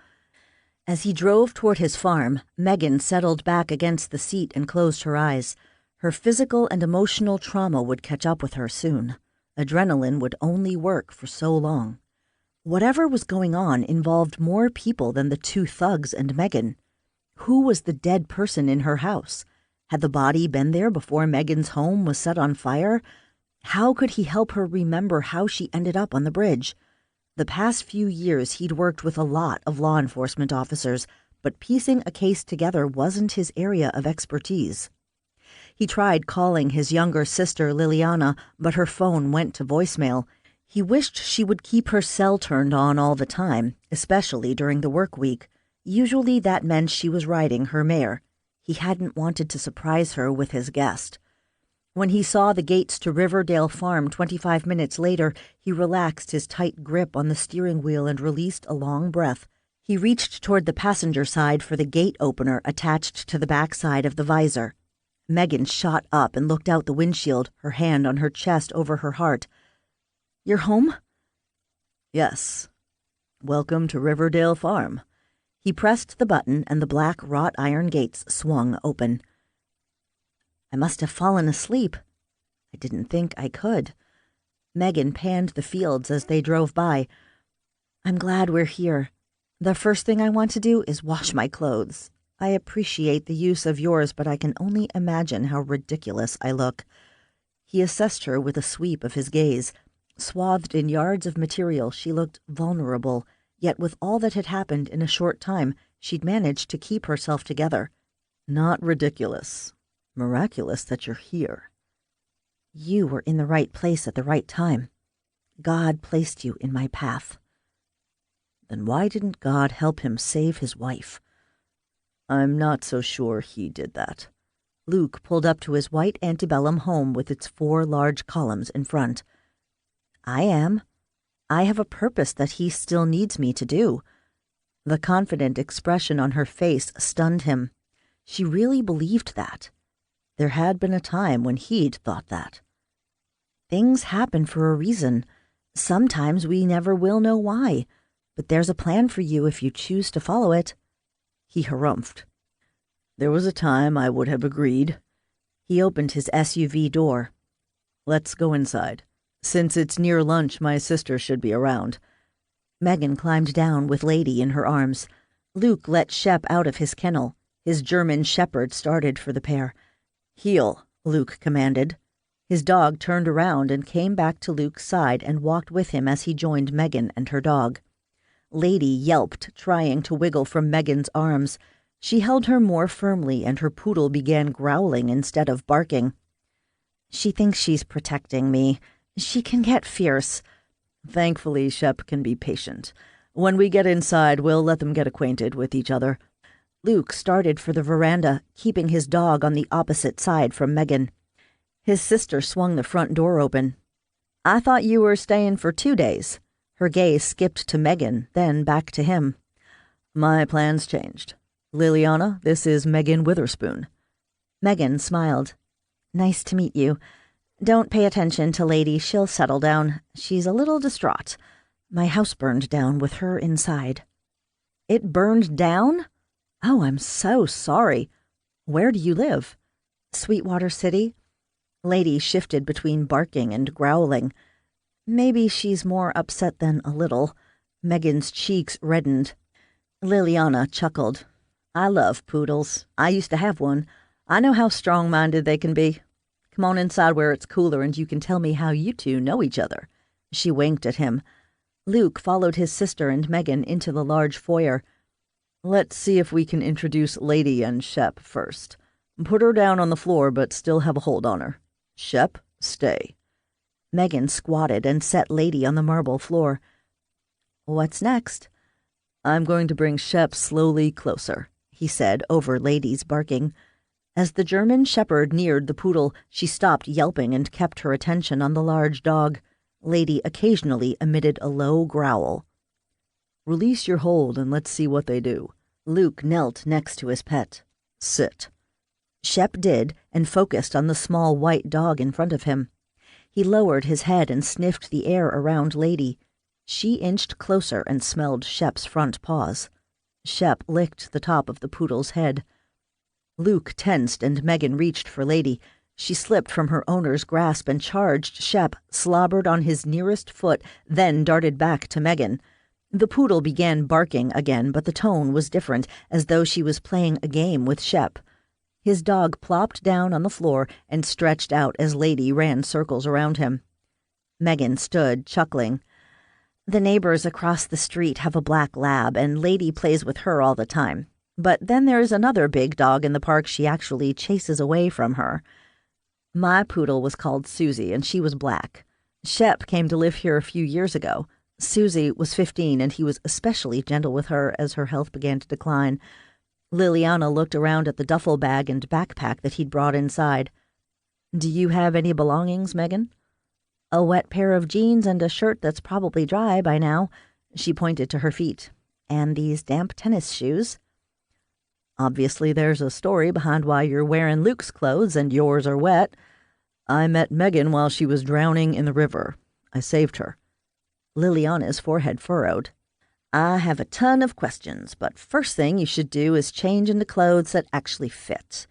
As he drove toward his farm, Megan settled back against the seat and closed her eyes. Her physical and emotional trauma would catch up with her soon. Adrenaline would only work for so long. Whatever was going on involved more people than the two thugs and Megan. Who was the dead person in her house? Had the body been there before Megan's home was set on fire? How could he help her remember how she ended up on the bridge? The past few years he'd worked with a lot of law enforcement officers, but piecing a case together wasn't his area of expertise. He tried calling his younger sister Liliana, but her phone went to voicemail. He wished she would keep her cell turned on all the time, especially during the work week. Usually that meant she was riding her mare. He hadn't wanted to surprise her with his guest. When he saw the gates to Riverdale Farm 25 minutes later, he relaxed his tight grip on the steering wheel and released a long breath. He reached toward the passenger side for the gate opener attached to the backside of the visor. Megan shot up and looked out the windshield, her hand on her chest over her heart. "You're home?" "Yes. Welcome to Riverdale Farm." He pressed the button and the black wrought iron gates swung open. I must have fallen asleep. I didn't think I could. Megan panned the fields as they drove by. I'm glad we're here. The first thing I want to do is wash my clothes. I appreciate the use of yours, but I can only imagine how ridiculous I look. He assessed her with a sweep of his gaze. Swathed in yards of material, she looked vulnerable, yet with all that had happened in a short time, she'd managed to keep herself together. Not ridiculous. Miraculous that you're here. You were in the right place at the right time. God placed you in my path. Then why didn't God help him save his wife? I'm not so sure he did that. Luke pulled up to his white antebellum home with its 4 large columns in front. I am. I have a purpose that he still needs me to do. The confident expression on her face stunned him. She really believed that. There had been a time when he'd thought that. Things happen for a reason. Sometimes we never will know why, but there's a plan for you if you choose to follow it. He harumphed. There was a time I would have agreed. He opened his SUV door. Let's go inside. Since it's near lunch, my sister should be around. Megan climbed down with Lady in her arms. Luke let Shep out of his kennel. His German shepherd started for the pair. Heel, Luke commanded. His dog turned around and came back to Luke's side and walked with him as he joined Megan and her dog. Lady yelped, trying to wiggle from Megan's arms. She held her more firmly, and her poodle began growling instead of barking. She thinks she's protecting me. She can get fierce. Thankfully, Shep can be patient. When we get inside, we'll let them get acquainted with each other. Luke started for the veranda, keeping his dog on the opposite side from Megan. His sister swung the front door open. I thought you were staying for 2 days. Her gaze skipped to Megan, then back to him. My plans changed. Liliana, this is Megan Witherspoon. Megan smiled. Nice to meet you. Don't pay attention to Lady. She'll settle down. She's a little distraught. My house burned down with her inside. It burned down? Oh, I'm so sorry. Where do you live? Sweetwater City. Lady shifted between barking and growling. Maybe she's more upset than a little. Megan's cheeks reddened. Liliana chuckled. I love poodles. I used to have one. I know how strong-minded they can be. Come on inside where it's cooler and you can tell me how you two know each other. She winked at him. Luke followed his sister and Megan into the large foyer. Let's see if we can introduce Lady and Shep first. Put her down on the floor, but still have a hold on her. Shep, stay. Megan squatted and set Lady on the marble floor. What's next? I'm going to bring Shep slowly closer, he said over Lady's barking. As the German shepherd neared the poodle, she stopped yelping and kept her attention on the large dog. Lady occasionally emitted a low growl. Release your hold and let's see what they do. Luke knelt next to his pet. Sit. Shep did and focused on the small white dog in front of him. He lowered his head and sniffed the air around Lady. She inched closer and smelled Shep's front paws. Shep licked the top of the poodle's head. Luke tensed and Megan reached for Lady. She slipped from her owner's grasp and charged Shep, slobbered on his nearest foot, then darted back to Megan. The poodle began barking again, but the tone was different, as though she was playing a game with Shep. His dog plopped down on the floor and stretched out as Lady ran circles around him. Megan stood, chuckling. The neighbors across the street have a black lab, and Lady plays with her all the time. But then there's another big dog in the park she actually chases away from her. My poodle was called Susie, and she was black. Shep came to live here a few years ago. Susie was 15, and he was especially gentle with her as her health began to decline. Liliana looked around at the duffel bag and backpack that he'd brought inside. Do you have any belongings, Megan? A wet pair of jeans and a shirt that's probably dry by now. She pointed to her feet. And these damp tennis shoes. Obviously there's a story behind why you're wearing Luke's clothes and yours are wet. I met Megan while she was drowning in the river. I saved her. Liliana's forehead furrowed. I have a ton of questions, but first thing you should do is change into clothes that actually fit.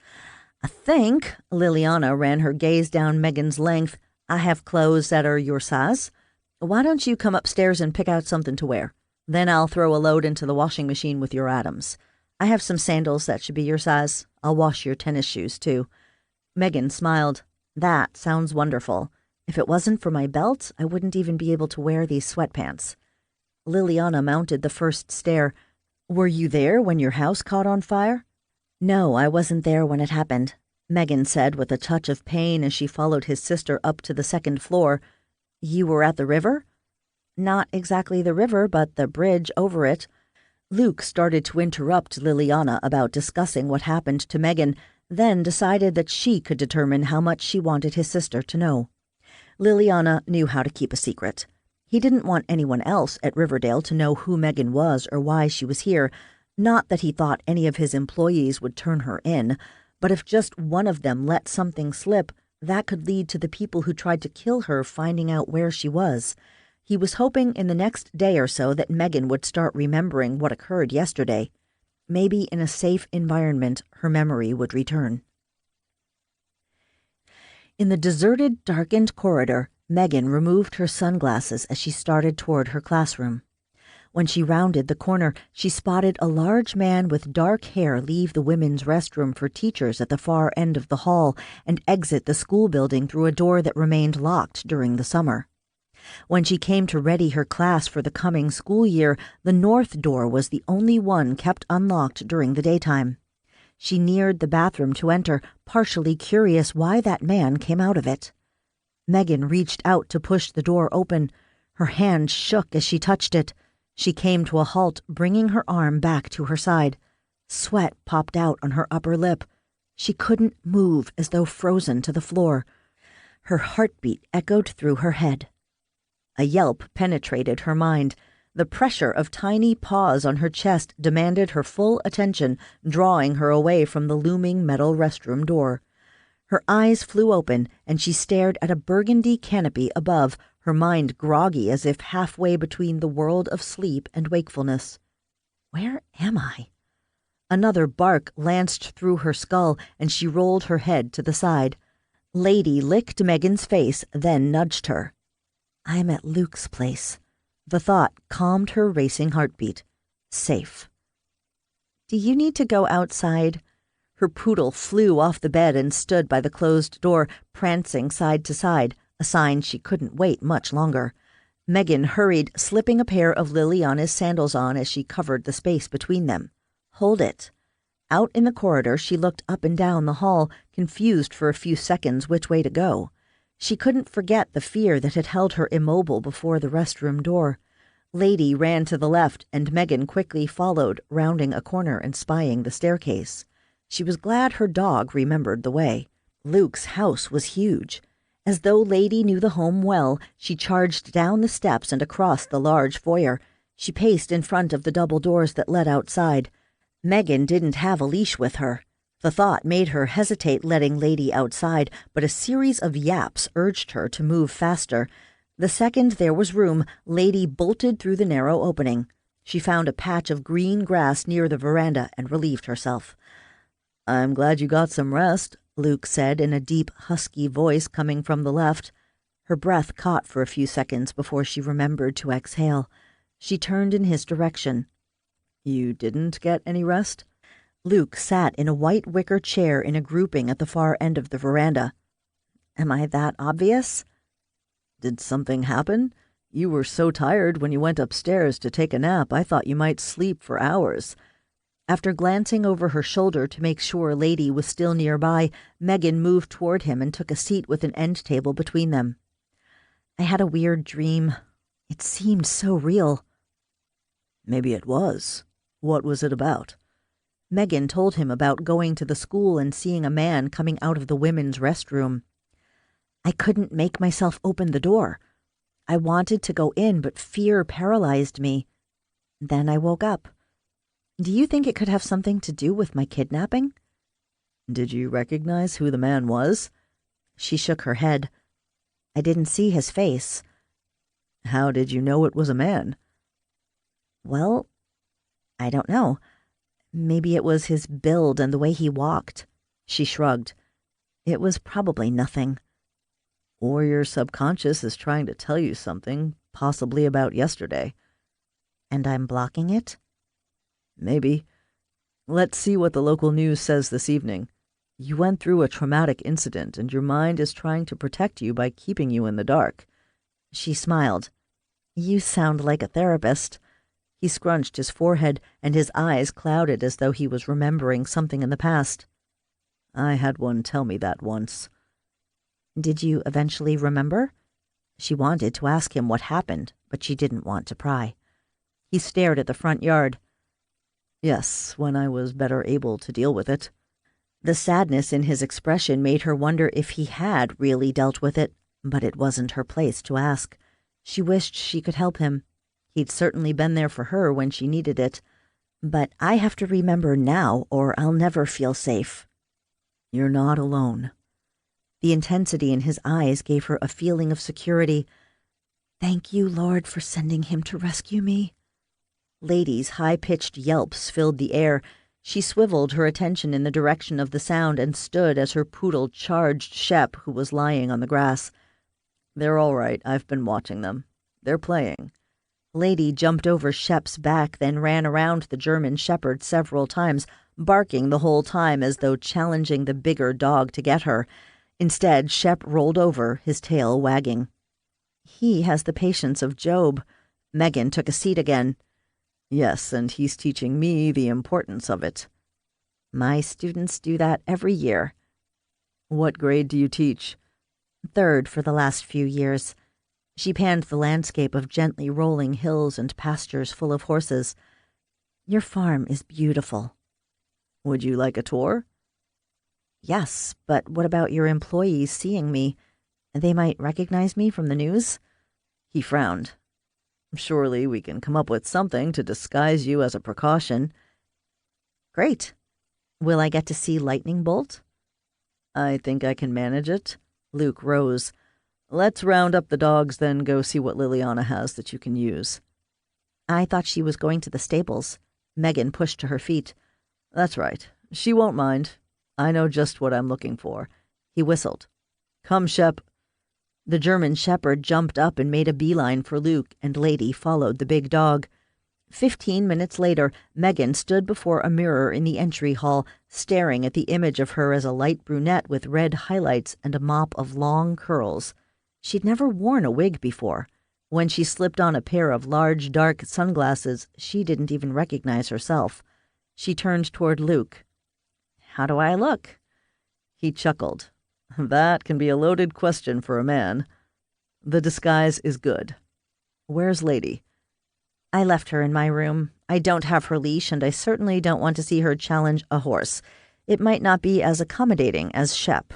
I think, Liliana ran her gaze down Megan's length, I have clothes that are your size. Why don't you come upstairs and pick out something to wear? Then I'll throw a load into the washing machine with your items. I have some sandals that should be your size. I'll wash your tennis shoes, too. Megan smiled. That sounds wonderful. If it wasn't for my belt, I wouldn't even be able to wear these sweatpants. Liliana mounted the first stair. Were you there when your house caught on fire? No, I wasn't there when it happened, Megan said with a touch of pain as she followed his sister up to the second floor. You were at the river? Not exactly the river, but the bridge over it. Luke started to interrupt Liliana about discussing what happened to Megan. then decided that she could determine how much she wanted his sister to know. Liliana knew how to keep a secret. He didn't want anyone else at Riverdale to know who Megan was or why she was here. Not that he thought any of his employees would turn her in, but if just one of them let something slip, that could lead to the people who tried to kill her finding out where she was. He was hoping in the next day or so that Megan would start remembering what occurred yesterday. Maybe in a safe environment, her memory would return. In the deserted, darkened corridor, Megan removed her sunglasses as she started toward her classroom. When she rounded the corner, she spotted a large man with dark hair leave the women's restroom for teachers at the far end of the hall and exit the school building through a door that remained locked during the summer. When she came to ready her class for the coming school year, the north door was the only one kept unlocked during the daytime. She neared the bathroom to enter, partially curious why that man came out of it. Megan reached out to push the door open. Her hand shook as she touched it. She came to a halt, bringing her arm back to her side. Sweat popped out on her upper lip. She couldn't move, as though frozen to the floor. Her heartbeat echoed through her head. A yelp penetrated her mind. The pressure of tiny paws on her chest demanded her full attention, drawing her away from the looming metal restroom door. Her eyes flew open, and she stared at a burgundy canopy above, her mind groggy as if halfway between the world of sleep and wakefulness. Where am I? Another bark lanced through her skull, and she rolled her head to the side. Lady licked Megan's face, then nudged her. I'm at Luke's place. The thought calmed her racing heartbeat. Safe. Do you need to go outside? Her poodle flew off the bed and stood by the closed door, prancing side to side, a sign she couldn't wait much longer. Megan hurried, slipping a pair of Liliana's sandals on as she covered the space between them. Hold it. Out in the corridor, she looked up and down the hall, confused for a few seconds which way to go. She couldn't forget the fear that had held her immobile before the restroom door. Lady ran to the left, and Megan quickly followed, rounding a corner and spying the staircase. She was glad her dog remembered the way. Luke's house was huge. As though Lady knew the home well, she charged down the steps and across the large foyer. She paced in front of the double doors that led outside. Megan didn't have a leash with her. The thought made her hesitate letting Lady outside, but a series of yaps urged her to move faster. The second there was room, Lady bolted through the narrow opening. She found a patch of green grass near the veranda and relieved herself. I'm glad you got some rest, Luke said in a deep, husky voice coming from the left. Her breath caught for a few seconds before she remembered to exhale. She turned in his direction. You didn't get any rest? Luke sat in a white wicker chair in a grouping at the far end of the veranda. Am I that obvious? Did something happen? You were so tired when you went upstairs to take a nap, I thought you might sleep for hours. After glancing over her shoulder to make sure Lady was still nearby, Megan moved toward him and took a seat with an end table between them. I had a weird dream. It seemed so real. Maybe it was. What was it about? Megan told him about going to the school and seeing a man coming out of the women's restroom. I couldn't make myself open the door. I wanted to go in, but fear paralyzed me. Then I woke up. Do you think it could have something to do with my kidnapping? Did you recognize who the man was? She shook her head. I didn't see his face. How did you know it was a man? Well, I don't know. Maybe it was his build and the way he walked. She shrugged. It was probably nothing. Or your subconscious is trying to tell you something, possibly about yesterday. And I'm blocking it? Maybe. Let's see what the local news says this evening. You went through a traumatic incident, and your mind is trying to protect you by keeping you in the dark. She smiled. You sound like a therapist. He scrunched his forehead, and his eyes clouded as though he was remembering something in the past. I had one tell me that once. Did you eventually remember? She wanted to ask him what happened, but she didn't want to pry. He stared at the front yard. Yes, when I was better able to deal with it. The sadness in his expression made her wonder if he had really dealt with it, but it wasn't her place to ask. She wished she could help him. He'd certainly been there for her when she needed it. But I have to remember now, or I'll never feel safe. You're not alone. The intensity in his eyes gave her a feeling of security. Thank you, Lord, for sending him to rescue me. Lady's high-pitched yelps filled the air. She swiveled her attention in the direction of the sound and stood as her poodle charged Shep, who was lying on the grass. They're all right. I've been watching them. They're playing. Lady jumped over Shep's back, then ran around the German shepherd several times, barking the whole time as though challenging the bigger dog to get her. Instead, Shep rolled over, his tail wagging. He has the patience of Job. Megan took a seat again. Yes, and he's teaching me the importance of it. My students do that every year. What grade do you teach? 3rd for the last few years. She panned the landscape of gently rolling hills and pastures full of horses. Your farm is beautiful. Would you like a tour? Yes, but what about your employees seeing me? They might recognize me from the news? He frowned. Surely we can come up with something to disguise you as a precaution. Great. Will I get to see Lightning Bolt? I think I can manage it. Luke rose. Let's round up the dogs, then go see what Liliana has that you can use. I thought she was going to the stables. Megan pushed to her feet. That's right. She won't mind. I know just what I'm looking for. He whistled. Come, Shep. The German shepherd jumped up and made a beeline for Luke, and Lady followed the big dog. 15 minutes later, Megan stood before a mirror in the entry hall, staring at the image of her as a light brunette with red highlights and a mop of long curls. She'd never worn a wig before. When she slipped on a pair of large, dark sunglasses, she didn't even recognize herself. She turned toward Luke. How do I look? He chuckled. That can be a loaded question for a man. The disguise is good. Where's Lady? I left her in my room. I don't have her leash, and I certainly don't want to see her challenge a horse. It might not be as accommodating as Shep.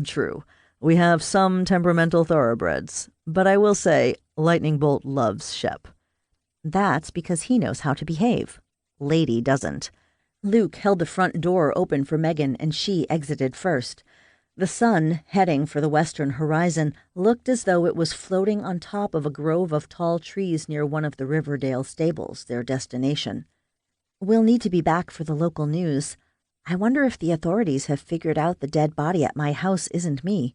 True. We have some temperamental thoroughbreds, but I will say Lightning Bolt loves Shep. That's because he knows how to behave. Lady doesn't. Luke held the front door open for Megan, and she exited first. The sun, heading for the western horizon, looked as though it was floating on top of a grove of tall trees near one of the Riverdale stables, their destination. We'll need to be back for the local news. I wonder if the authorities have figured out the dead body at my house isn't me.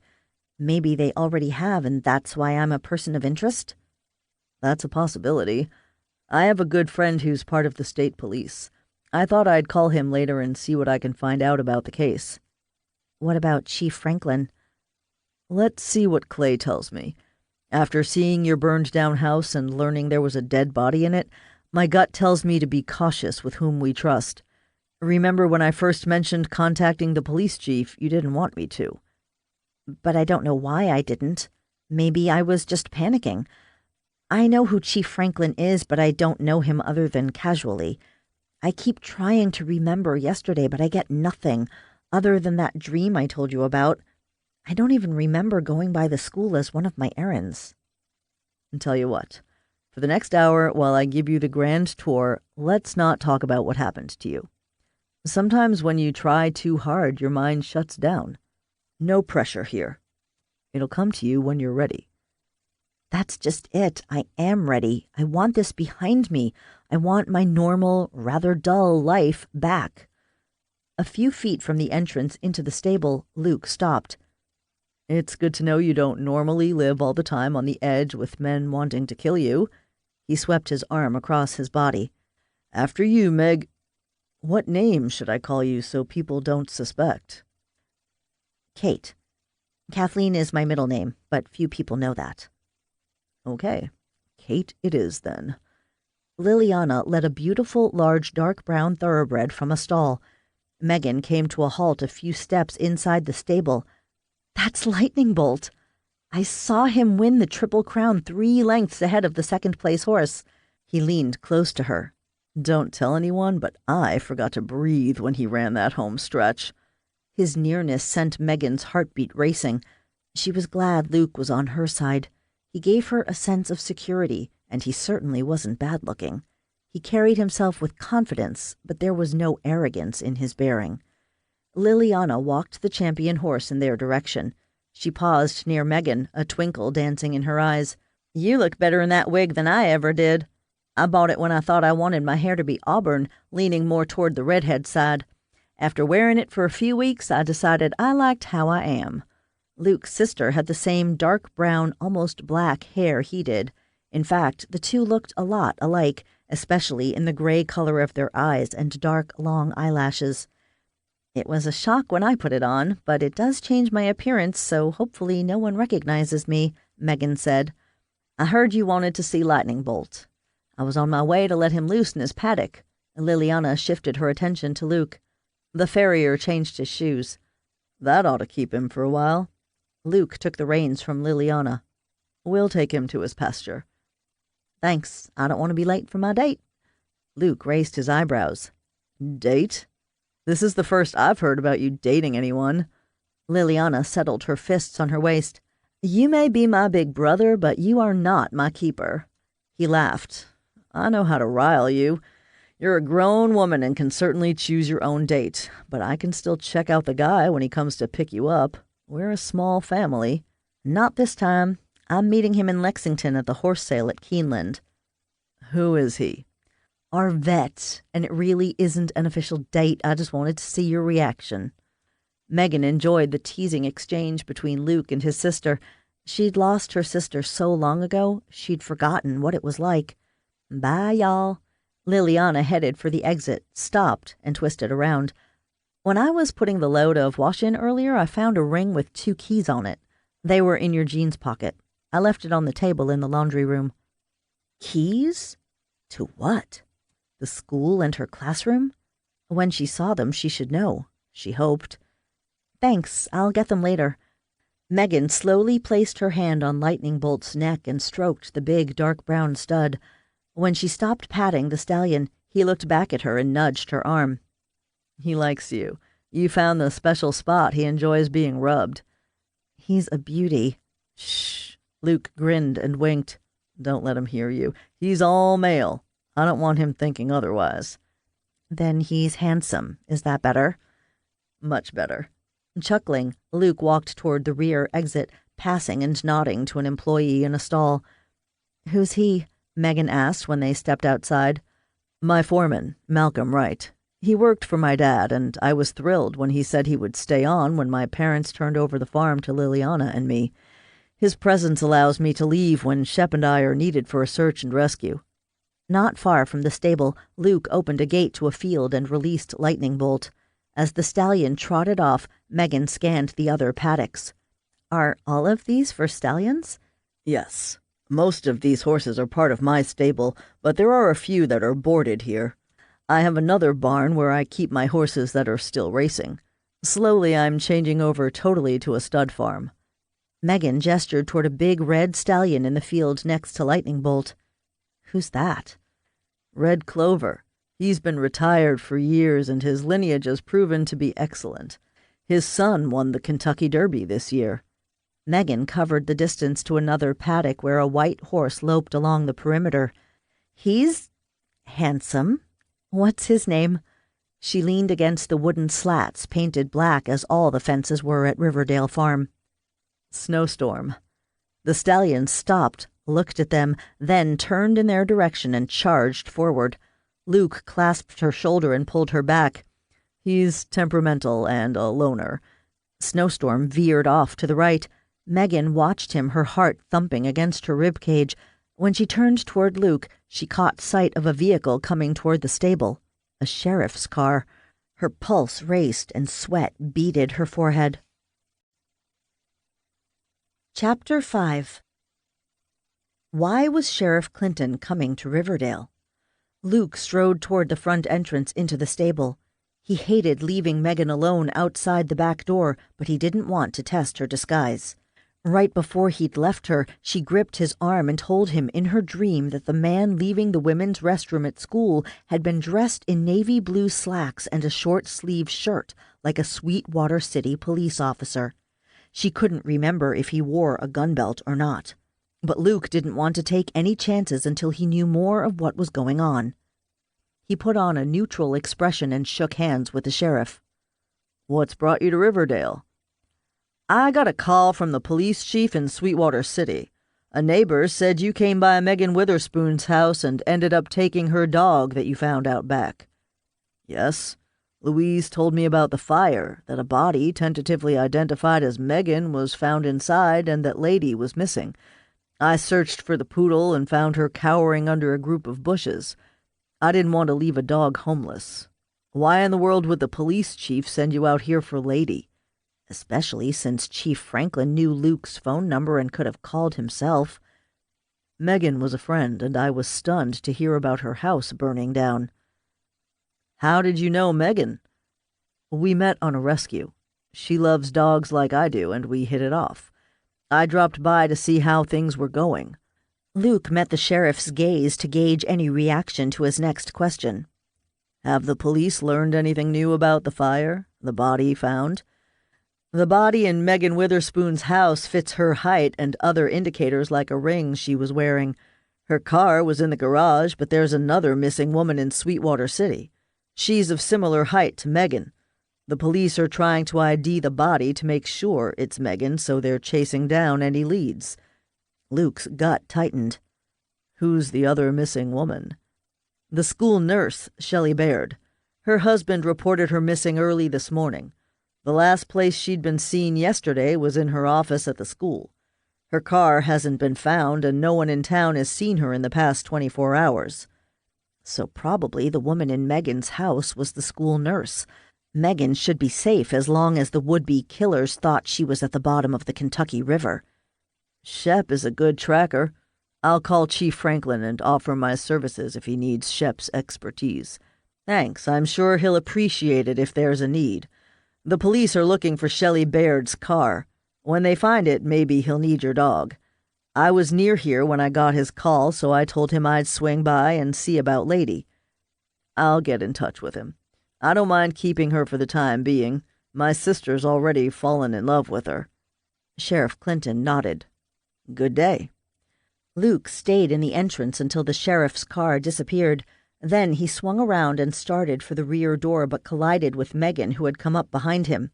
Maybe they already have, and that's why I'm a person of interest? That's a possibility. I have a good friend who's part of the state police. I thought I'd call him later and see what I can find out about the case. What about Chief Franklin? Let's see what Clay tells me. After seeing your burned-down house and learning there was a dead body in it, my gut tells me to be cautious with whom we trust. Remember when I first mentioned contacting the police chief, you didn't want me to. But I don't know why I didn't. Maybe I was just panicking. I know who Chief Franklin is, but I don't know him other than casually. I keep trying to remember yesterday, but I get nothing. Other than that dream I told you about. I don't even remember going by the school as one of my errands. And tell you what, for the next hour, while I give you the grand tour, let's not talk about what happened to you. Sometimes when you try too hard, your mind shuts down. No pressure here. It'll come to you when you're ready. That's just it. I am ready. I want this behind me. I want my normal, rather dull life back. A few feet from the entrance into the stable, Luke stopped. It's good to know you don't normally live all the time on the edge with men wanting to kill you. He swept his arm across his body. After you, Meg. What name should I call you so people don't suspect? Kate. Kathleen is my middle name, but few people know that. Okay. Kate it is, then. Liliana led a beautiful, large, dark brown thoroughbred from a stall. Megan came to a halt a few steps inside the stable. That's Lightning Bolt. I saw him win the Triple Crown 3 lengths ahead of the second-place horse. He leaned close to her. Don't tell anyone, but I forgot to breathe when he ran that home stretch. His nearness sent Megan's heartbeat racing. She was glad Luke was on her side. He gave her a sense of security, and he certainly wasn't bad-looking. He carried himself with confidence, but there was no arrogance in his bearing. Liliana walked the champion horse in their direction. She paused near Megan, a twinkle dancing in her eyes. "You look better in that wig than I ever did. I bought it when I thought I wanted my hair to be auburn, leaning more toward the redhead side. After wearing it for a few weeks, I decided I liked how I am." Luke's sister had the same dark brown, almost black hair he did. In fact, the two looked a lot alike, especially in the gray color of their eyes and dark, long eyelashes. "It was a shock when I put it on, but it does change my appearance, so hopefully no one recognizes me," Megan said. "I heard you wanted to see Lightning Bolt. I was on my way to let him loose in his paddock." Liliana shifted her attention to Luke. The farrier changed his shoes. "That ought to keep him for a while." Luke took the reins from Liliana. "We'll take him to his pasture." "Thanks. I don't want to be late for my date." Luke raised his eyebrows. "Date? This is the first I've heard about you dating anyone." Liliana settled her fists on her waist. "You may be my big brother, but you are not my keeper." He laughed. "I know how to rile you. You're a grown woman and can certainly choose your own date, but I can still check out the guy when he comes to pick you up. We're a small family." "Not this time. I'm meeting him in Lexington at the horse sale at Keeneland." "Who is he?" "Our vet, and it really isn't an official date. I just wanted to see your reaction." Megan enjoyed the teasing exchange between Luke and his sister. She'd lost her sister so long ago, she'd forgotten what it was like. "Bye, y'all." Liliana headed for the exit, stopped, and twisted around. "When I was putting the load of wash in earlier, I found a ring with 2 keys on it. They were in your jeans pocket. I left it on the table in the laundry room." "Keys? To what? The school and her classroom?" When she saw them, she should know, she hoped. "Thanks, I'll get them later." Megan slowly placed her hand on Lightning Bolt's neck and stroked the big dark brown stud. When she stopped patting the stallion, he looked back at her and nudged her arm. "He likes you. You found the special spot he enjoys being rubbed." "He's a beauty." "Shh." Luke grinned and winked. "Don't let him hear you. He's all male. I don't want him thinking otherwise." "Then he's handsome. Is that better?" "Much better." Chuckling, Luke walked toward the rear exit, passing and nodding to an employee in a stall. "Who's he?" Megan asked when they stepped outside. "My foreman, Malcolm Wright. He worked for my dad, and I was thrilled when he said he would stay on when my parents turned over the farm to Liliana and me. His presence allows me to leave when Shep and I are needed for a search and rescue." Not far from the stable, Luke opened a gate to a field and released Lightning Bolt. As the stallion trotted off, Megan scanned the other paddocks. "Are all of these for stallions?" "Yes. Most of these horses are part of my stable, but there are a few that are boarded here. I have another barn where I keep my horses that are still racing. Slowly I'm changing over totally to a stud farm." Megan gestured toward a big red stallion in the field next to Lightning Bolt. "Who's that?" "Red Clover. He's been retired for years, and his lineage has proven to be excellent. His son won the Kentucky Derby this year." Megan covered the distance to another paddock where a white horse loped along the perimeter. "He's handsome. What's his name?" She leaned against the wooden slats painted black as all the fences were at Riverdale Farm. "Snowstorm." The stallion stopped, looked at them, then turned in their direction and charged forward. Luke clasped her shoulder and pulled her back. "He's temperamental and a loner." Snowstorm veered off to the right. Megan watched him, her heart thumping against her ribcage. When she turned toward Luke, she caught sight of a vehicle coming toward the stable. A sheriff's car. Her pulse raced and sweat beaded her forehead. Chapter 5. Why was Sheriff Clinton coming to Riverdale? Luke strode toward the front entrance into the stable. He hated leaving Megan alone outside the back door, but he didn't want to test her disguise. Right before he'd left her, she gripped his arm and told him in her dream that the man leaving the women's restroom at school had been dressed in navy blue slacks and a short-sleeved shirt, like a Sweetwater City police officer. She couldn't remember if he wore a gun belt or not. But Luke didn't want to take any chances until he knew more of what was going on. He put on a neutral expression and shook hands with the sheriff. "What's brought you to Riverdale?" "I got a call from the police chief in Sweetwater City. A neighbor said you came by Megan Witherspoon's house and ended up taking her dog that you found out back." "Yes. Louise told me about the fire, that a body tentatively identified as Megan was found inside and that Lady was missing. I searched for the poodle and found her cowering under a group of bushes. I didn't want to leave a dog homeless. Why in the world would the police chief send you out here for Lady? Especially since Chief Franklin knew Luke's phone number and could have called himself." "Megan was a friend, and I was stunned to hear about her house burning down." "How did you know Megan?" "We met on a rescue. She loves dogs like I do, and we hit it off. I dropped by to see how things were going." Luke met the sheriff's gaze to gauge any reaction to his next question. "Have the police learned anything new about the fire, the body found?" "The body in Megan Witherspoon's house fits her height and other indicators like a ring she was wearing. Her car was in the garage, but there's another missing woman in Sweetwater City. She's of similar height to Megan. The police are trying to ID the body to make sure it's Megan, so they're chasing down any leads." Luke's gut tightened. "Who's the other missing woman?" "The school nurse, Shelley Baird. Her husband reported her missing early this morning. The last place she'd been seen yesterday was in her office at the school. Her car hasn't been found, and no one in town has seen her in the past 24 hours. So probably the woman in Megan's house was the school nurse. Megan should be safe as long as the would-be killers thought she was at the bottom of the Kentucky River. "Shep is a good tracker. I'll call Chief Franklin and offer my services if he needs Shep's expertise." "Thanks. I'm sure he'll appreciate it if there's a need. The police are looking for Shelley Baird's car. When they find it, maybe he'll need your dog. I was near here when I got his call, so I told him I'd swing by and see about Lady. I'll get in touch with him. I don't mind keeping her for the time being. My sister's already fallen in love with her." Sheriff Clinton nodded. "Good day." Luke stayed in the entrance until the sheriff's car disappeared. Then he swung around and started for the rear door but collided with Megan, who had come up behind him.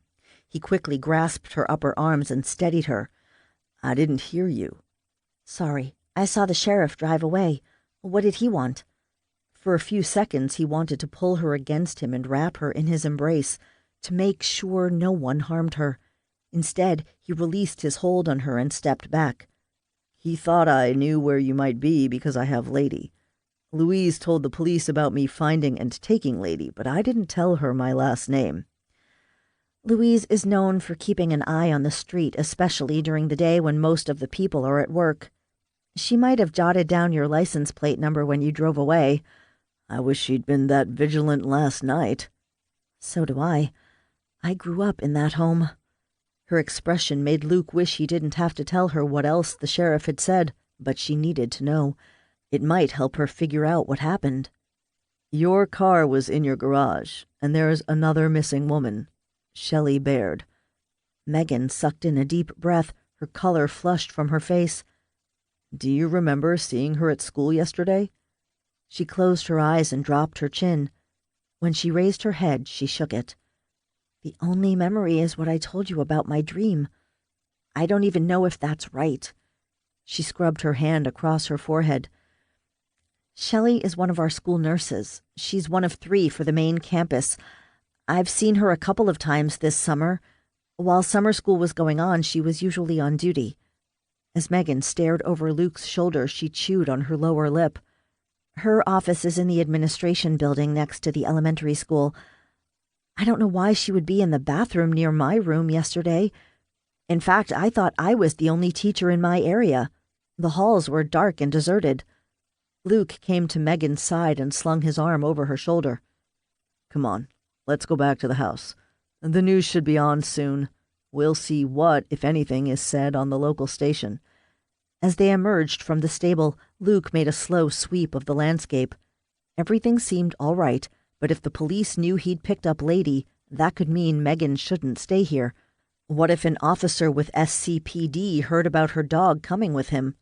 He quickly grasped her upper arms and steadied her. "I didn't hear you." "Sorry. I saw the sheriff drive away. What did he want?" For a few seconds he wanted to pull her against him and wrap her in his embrace, to make sure no one harmed her. Instead, he released his hold on her and stepped back. "He thought I knew where you might be because I have Lady. Louise told the police about me finding and taking Lady, but I didn't tell her my last name." "Louise is known for keeping an eye on the street, especially during the day when most of the people are at work. She might have jotted down your license plate number when you drove away." "I wish she'd been that vigilant last night." "So do I. I grew up in that home." Her expression made Luke wish he didn't have to tell her what else the sheriff had said, but she needed to know. It might help her figure out what happened. "Your car was in your garage, and there's another missing woman, Shelley Baird." Megan sucked in a deep breath, her color flushed from her face. "Do you remember seeing her at school yesterday?" She closed her eyes and dropped her chin. When she raised her head, she shook it. "The only memory is what I told you about my dream. I don't even know if that's right." She scrubbed her hand across her forehead. "Shelley is one of our school nurses. She's one of 3 for the main campus. I've seen her a couple of times this summer. While summer school was going on, she was usually on duty." As Megan stared over Luke's shoulder, she chewed on her lower lip. "Her office is in the administration building next to the elementary school. I don't know why she would be in the bathroom near my room yesterday. In fact, I thought I was the only teacher in my area. The halls were dark and deserted." Luke came to Megan's side and slung his arm over her shoulder. "Come on, let's go back to the house. The news should be on soon. We'll see what, if anything, is said on the local station. As they emerged from the stable, Luke made a slow sweep of the landscape. Everything seemed all right, but if the police knew he'd picked up Lady, that could mean Megan shouldn't stay here. What if an officer with SCPD heard about her dog coming with him?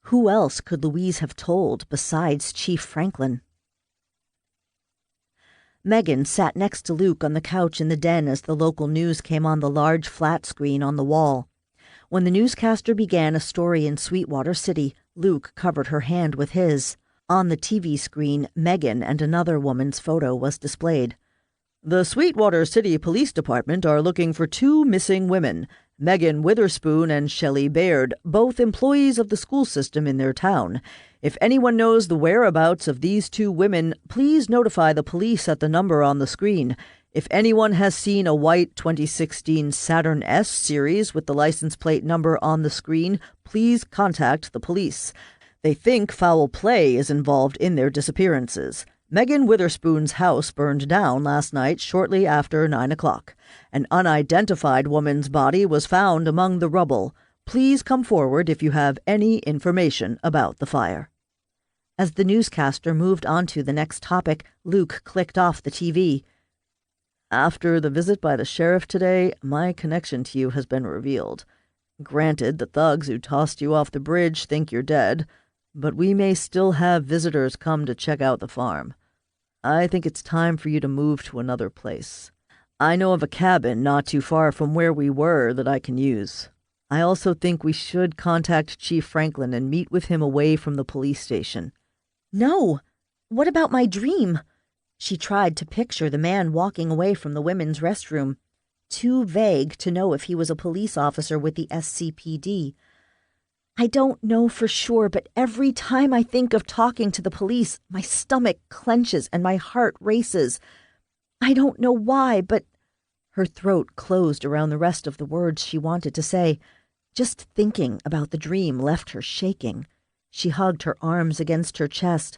Who else could Louise have told besides Chief Franklin? Megan sat next to Luke on the couch in the den as the local news came on the large flat screen on the wall. When the newscaster began a story in Sweetwater City, Luke covered her hand with his. On the TV screen, Megan and another woman's photo was displayed. The Sweetwater City Police Department are looking for 2 missing women, Megan Witherspoon and Shelley Baird, both employees of the school system in their town. If anyone knows the whereabouts of these 2 women, please notify the police at the number on the screen. If anyone has seen a white 2016 Saturn S series with the license plate number on the screen, please contact the police. They think foul play is involved in their disappearances. Megan Witherspoon's house burned down last night shortly after 9 o'clock. An unidentified woman's body was found among the rubble. Please come forward if you have any information about the fire. As the newscaster moved on to the next topic, Luke clicked off the TV. After the visit by the sheriff today, my connection to you has been revealed. Granted, the thugs who tossed you off the bridge think you're dead, but we may still have visitors come to check out the farm. I think it's time for you to move to another place. I know of a cabin not too far from where we were that I can use. I also think we should contact Chief Franklin and meet with him away from the police station. No! What about my dream? She tried to picture the man walking away from the women's restroom. Too vague to know if he was a police officer with the SCPD. I don't know for sure, but every time I think of talking to the police, my stomach clenches and my heart races. I don't know why, but... Her throat closed around the rest of the words she wanted to say. Just thinking about the dream left her shaking. She hugged her arms against her chest.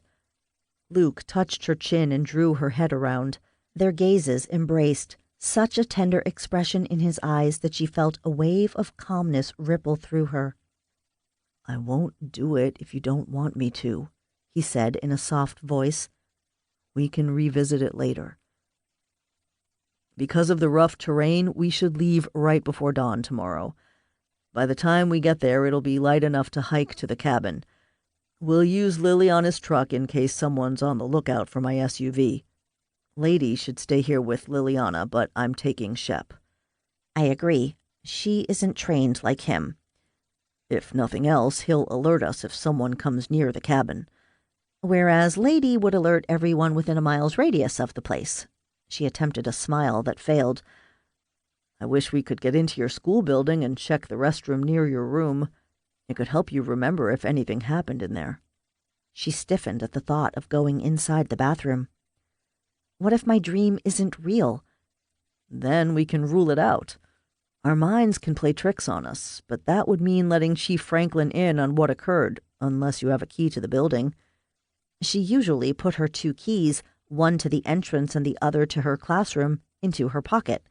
Luke touched her chin and drew her head around. Their gazes embraced, such a tender expression in his eyes that she felt a wave of calmness ripple through her. I won't do it if you don't want me to, he said in a soft voice. We can revisit it later. Because of the rough terrain, we should leave right before dawn tomorrow. By the time we get there, it'll be light enough to hike to the cabin. We'll use Liliana's truck in case someone's on the lookout for my SUV. Lady should stay here with Liliana, but I'm taking Shep. I agree. She isn't trained like him. If nothing else, he'll alert us if someone comes near the cabin. Whereas Lady would alert everyone within a mile's radius of the place. She attempted a smile that failed. I wish we could get into your school building and check the restroom near your room. It could help you remember if anything happened in there. She stiffened at the thought of going inside the bathroom. What if my dream isn't real? Then we can rule it out. Our minds can play tricks on us, but that would mean letting Chief Franklin in on what occurred, unless you have a key to the building. She usually put her 2 keys, one to the entrance and the other to her classroom, into her pocket.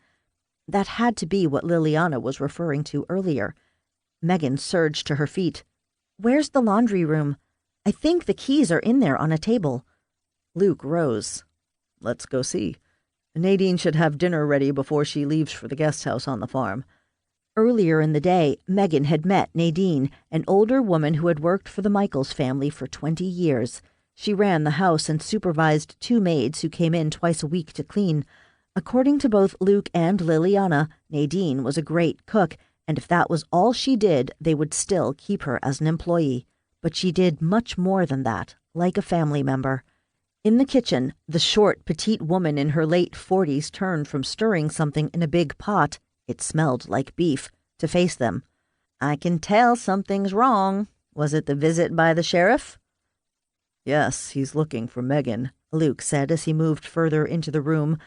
That had to be what Liliana was referring to earlier. Megan surged to her feet. Where's the laundry room? I think the keys are in there on a table. Luke rose. Let's go see. Nadine should have dinner ready before she leaves for the guest house on the farm. Earlier in the day, Megan had met Nadine, an older woman who had worked for the Michaels family for 20 years. She ran the house and supervised 2 maids who came in twice a week to clean. According to both Luke and Liliana, Nadine was a great cook, and if that was all she did, they would still keep her as an employee. But she did much more than that, like a family member. In the kitchen, the short, petite woman in her late 40s turned from stirring something in a big pot, it smelled like beef, to face them. I can tell something's wrong. Was it the visit by the sheriff? Yes, he's looking for Megan, Luke said as he moved further into the room.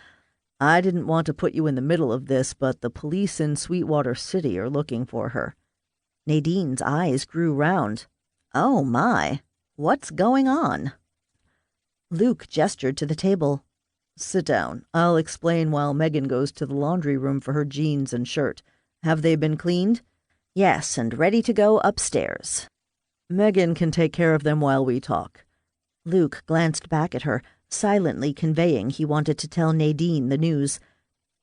I didn't want to put you in the middle of this, but the police in Sweetwater City are looking for her. Nadine's eyes grew round. Oh my, what's going on? Luke gestured to the table. Sit down. I'll explain while Megan goes to the laundry room for her jeans and shirt. Have they been cleaned? Yes, and ready to go upstairs. Megan can take care of them while we talk. Luke glanced back at her, silently conveying he wanted to tell Nadine the news.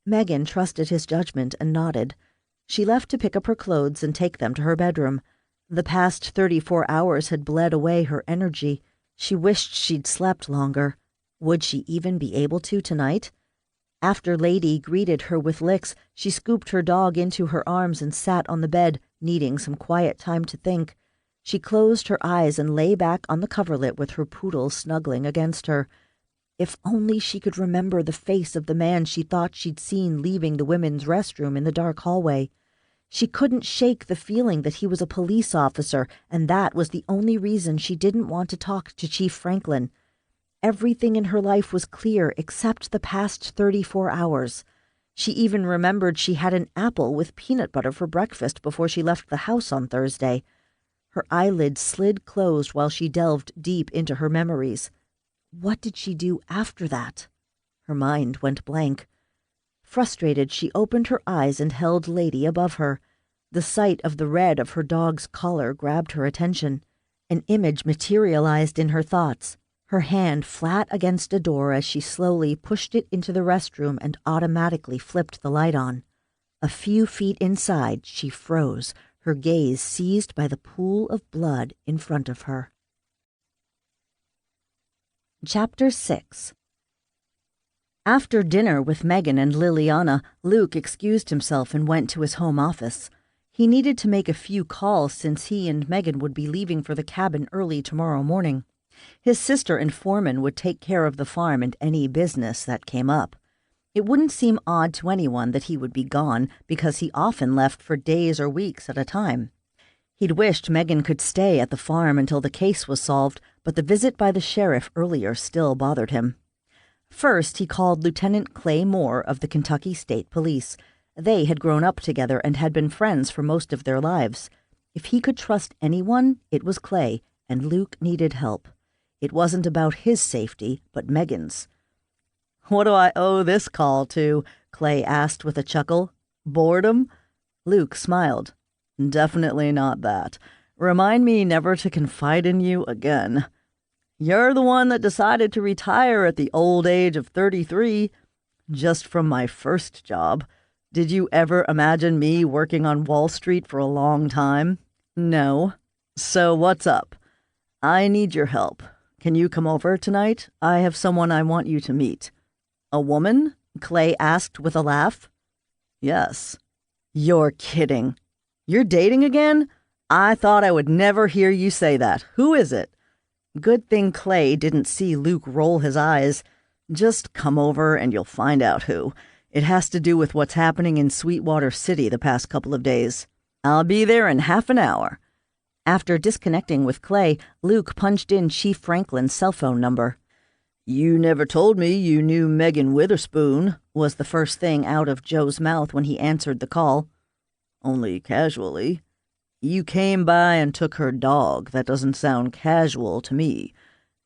Megan trusted his judgment and nodded. She left to pick up her clothes and take them to her bedroom. The past 34 hours had bled away her energy. She wished she'd slept longer. Would she even be able to tonight? After Lady greeted her with licks, she scooped her dog into her arms and sat on the bed, needing some quiet time to think. She closed her eyes and lay back on the coverlet with her poodle snuggling against her. If only she could remember the face of the man she thought she'd seen leaving the women's restroom in the dark hallway. She couldn't shake the feeling that he was a police officer, and that was the only reason she didn't want to talk to Chief Franklin. Everything in her life was clear except the past 34 hours. She even remembered she had an apple with peanut butter for breakfast before she left the house on Thursday. Her eyelids slid closed while she delved deep into her memories. What did she do after that? Her mind went blank. Frustrated, she opened her eyes and held Lady above her. The sight of the red of her dog's collar grabbed her attention. An image materialized in her thoughts, her hand flat against a door as she slowly pushed it into the restroom and automatically flipped the light on. A few feet inside, she froze, her gaze seized by the pool of blood in front of her. Chapter 6. After dinner with Megan and Liliana, Luke excused himself and went to his home office. He needed to make a few calls since he and Megan would be leaving for the cabin early tomorrow morning. His sister and Foreman would take care of the farm and any business that came up. It wouldn't seem odd to anyone that he would be gone because he often left for days or weeks at a time. He'd wished Megan could stay at the farm until the case was solved, but the visit by the sheriff earlier still bothered him. First, he called Lieutenant Clay Moore of the Kentucky State Police. They had grown up together and had been friends for most of their lives. If he could trust anyone, it was Clay, and Luke needed help. It wasn't about his safety, but Megan's. "What do I owe this call to?" Clay asked with a chuckle. "Boredom?" Luke smiled. "Definitely not that. Remind me never to confide in you again. You're the one that decided to retire at the old age of 33, just from my first job. Did you ever imagine me working on Wall Street for a long time? No. So what's up? I need your help. Can you come over tonight? I have someone I want you to meet." "A woman?" Clay asked with a laugh. "Yes." "You're kidding. You're dating again? I thought I would never hear you say that. Who is it?" Good thing Clay didn't see Luke roll his eyes. "Just come over and you'll find out who. It has to do with what's happening in Sweetwater City the past couple of days. I'll be there in half an hour." After disconnecting with Clay, Luke punched in Chief Franklin's cell phone number. "You never told me you knew Megan Witherspoon," was the first thing out of Joe's mouth when he answered the call. "Only casually. You came by and took her dog. That doesn't sound casual to me.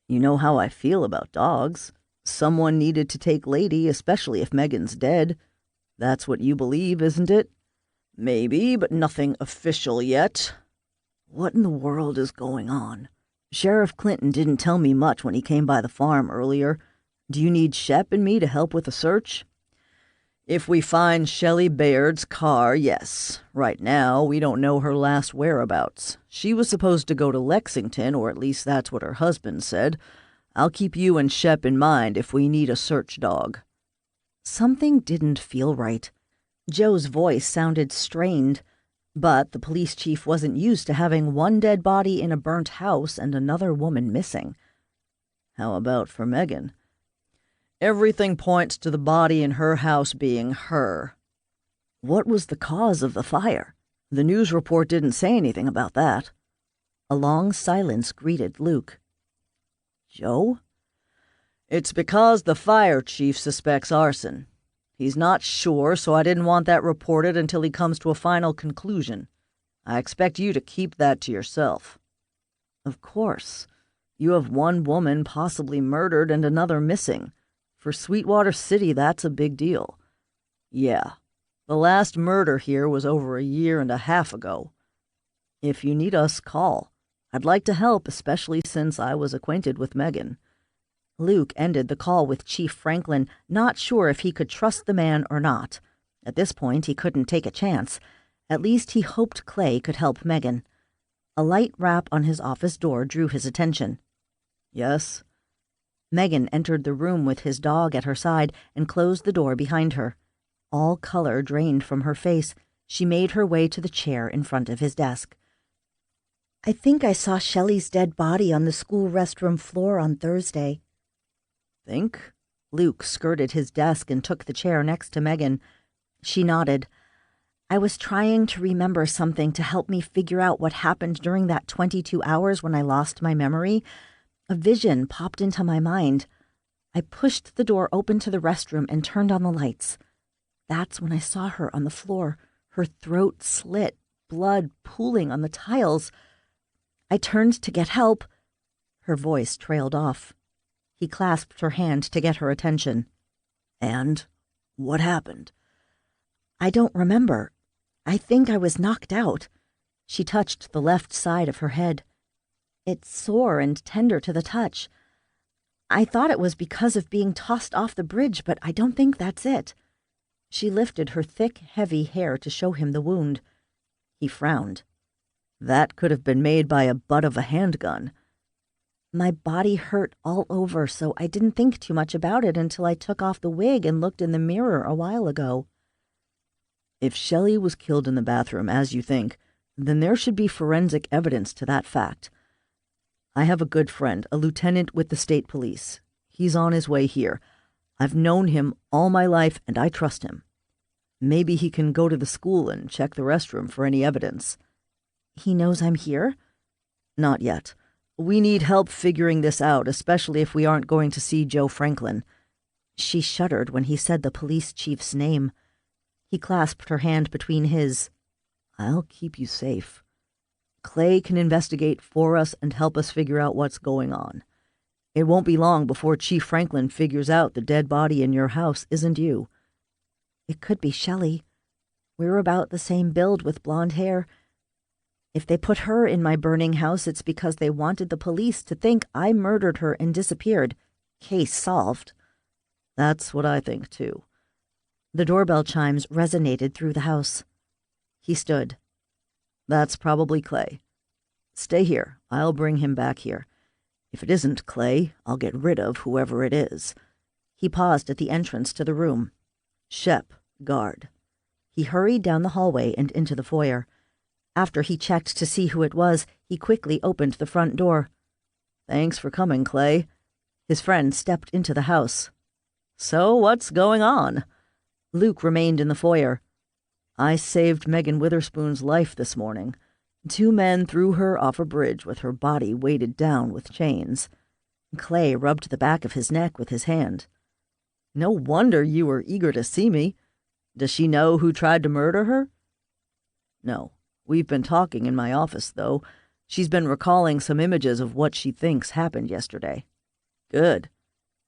You know how I feel about dogs. Someone needed to take Lady, especially if Megan's dead. That's what you believe, isn't it?" "Maybe, but nothing official yet." "What in the world is going on? Sheriff Clinton didn't tell me much when he came by the farm earlier. Do you need Shep and me to help with the search?" "If we find Shelley Baird's car, yes. Right now, we don't know her last whereabouts. She was supposed to go to Lexington, or at least that's what her husband said. I'll keep you and Shep in mind if we need a search dog." Something didn't feel right. Joe's voice sounded strained, but the police chief wasn't used to having one dead body in a burnt house and another woman missing. "How about for Megan?" "Everything points to the body in her house being her." "What was the cause of the fire? The news report didn't say anything about that." A long silence greeted Luke. "Joe?" "It's because the fire chief suspects arson. He's not sure, so I didn't want that reported until he comes to a final conclusion. I expect you to keep that to yourself." "Of course. You have one woman possibly murdered and another missing. For Sweetwater City, that's a big deal." "Yeah. The last murder here was over 1.5 years ago. If you need us, call. I'd like to help, especially since I was acquainted with Megan." Luke ended the call with Chief Franklin, not sure if he could trust the man or not. At this point, he couldn't take a chance. At least he hoped Clay could help Megan. A light rap on his office door drew his attention. "Yes?" Megan entered the room with his dog at her side and closed the door behind her. All color drained from her face, she made her way to the chair in front of his desk. "I think I saw Shelley's dead body on the school restroom floor on Thursday." "Think?" Luke skirted his desk and took the chair next to Megan. She nodded. "I was trying to remember something to help me figure out what happened during that 22 hours when I lost my memory. A vision popped into my mind. I pushed the door open to the restroom and turned on the lights. That's when I saw her on the floor, her throat slit, blood pooling on the tiles. I turned to get help." Her voice trailed off. He clasped her hand to get her attention. "And what happened?" "I don't remember. I think I was knocked out." She touched the left side of her head. "It's sore and tender to the touch. I thought it was because of being tossed off the bridge, but I don't think that's it." She lifted her thick, heavy hair to show him the wound. He frowned. "That could have been made by a butt of a handgun." "My body hurt all over, so I didn't think too much about it until I took off the wig and looked in the mirror a while ago." "If Shelley was killed in the bathroom, as you think, then there should be forensic evidence to that fact. I have a good friend, a lieutenant with the state police. He's on his way here. I've known him all my life, and I trust him. Maybe he can go to the school and check the restroom for any evidence." "He knows I'm here?" "Not yet. We need help figuring this out, especially if we aren't going to see Joe Franklin." She shuddered when he said the police chief's name. He clasped her hand between his. "I'll keep you safe. Clay can investigate for us and help us figure out what's going on. It won't be long before Chief Franklin figures out the dead body in your house isn't you." "It could be Shelley. We're about the same build with blonde hair. If they put her in my burning house, it's because they wanted the police to think I murdered her and disappeared. Case solved." "That's what I think, too." The doorbell chimes resonated through the house. He stood. "That's probably Clay. Stay here. I'll bring him back here. If it isn't Clay, I'll get rid of whoever it is." He paused at the entrance to the room. "Shep, guard." He hurried down the hallway and into the foyer. After he checked to see who it was, he quickly opened the front door. "Thanks for coming, Clay." His friend stepped into the house. "So what's going on?" Luke remained in the foyer. "I saved Megan Witherspoon's life this morning. 2 men threw her off a bridge with her body weighted down with chains." Clay rubbed the back of his neck with his hand. "No wonder you were eager to see me. Does she know who tried to murder her?" "No. We've been talking in my office, though. She's been recalling some images of what she thinks happened yesterday." "Good.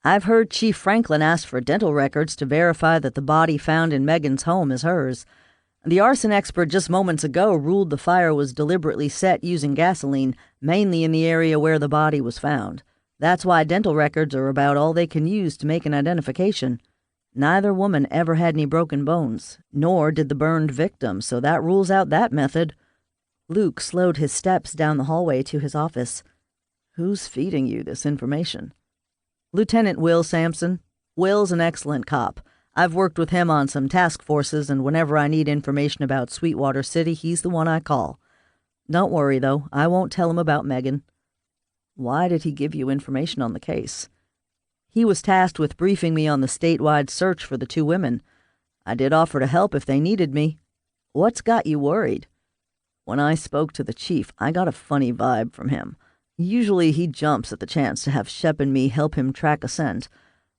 I've heard Chief Franklin ask for dental records to verify that the body found in Megan's home is hers. The arson expert just moments ago ruled the fire was deliberately set using gasoline, mainly in the area where the body was found. That's why dental records are about all they can use to make an identification. Neither woman ever had any broken bones, nor did the burned victim, so that rules out that method." Luke slowed his steps down the hallway to his office. "Who's feeding you this information?" "Lieutenant Will Sampson. Will's an excellent cop. I've worked with him on some task forces, and whenever I need information about Sweetwater City, he's the one I call. Don't worry, though, I won't tell him about Megan." "Why did he give you information on the case?" "He was tasked with briefing me on the statewide search for the 2 women. I did offer to help if they needed me." "What's got you worried?" "When I spoke to the chief, I got a funny vibe from him. Usually he jumps at the chance to have Shep and me help him track a scent.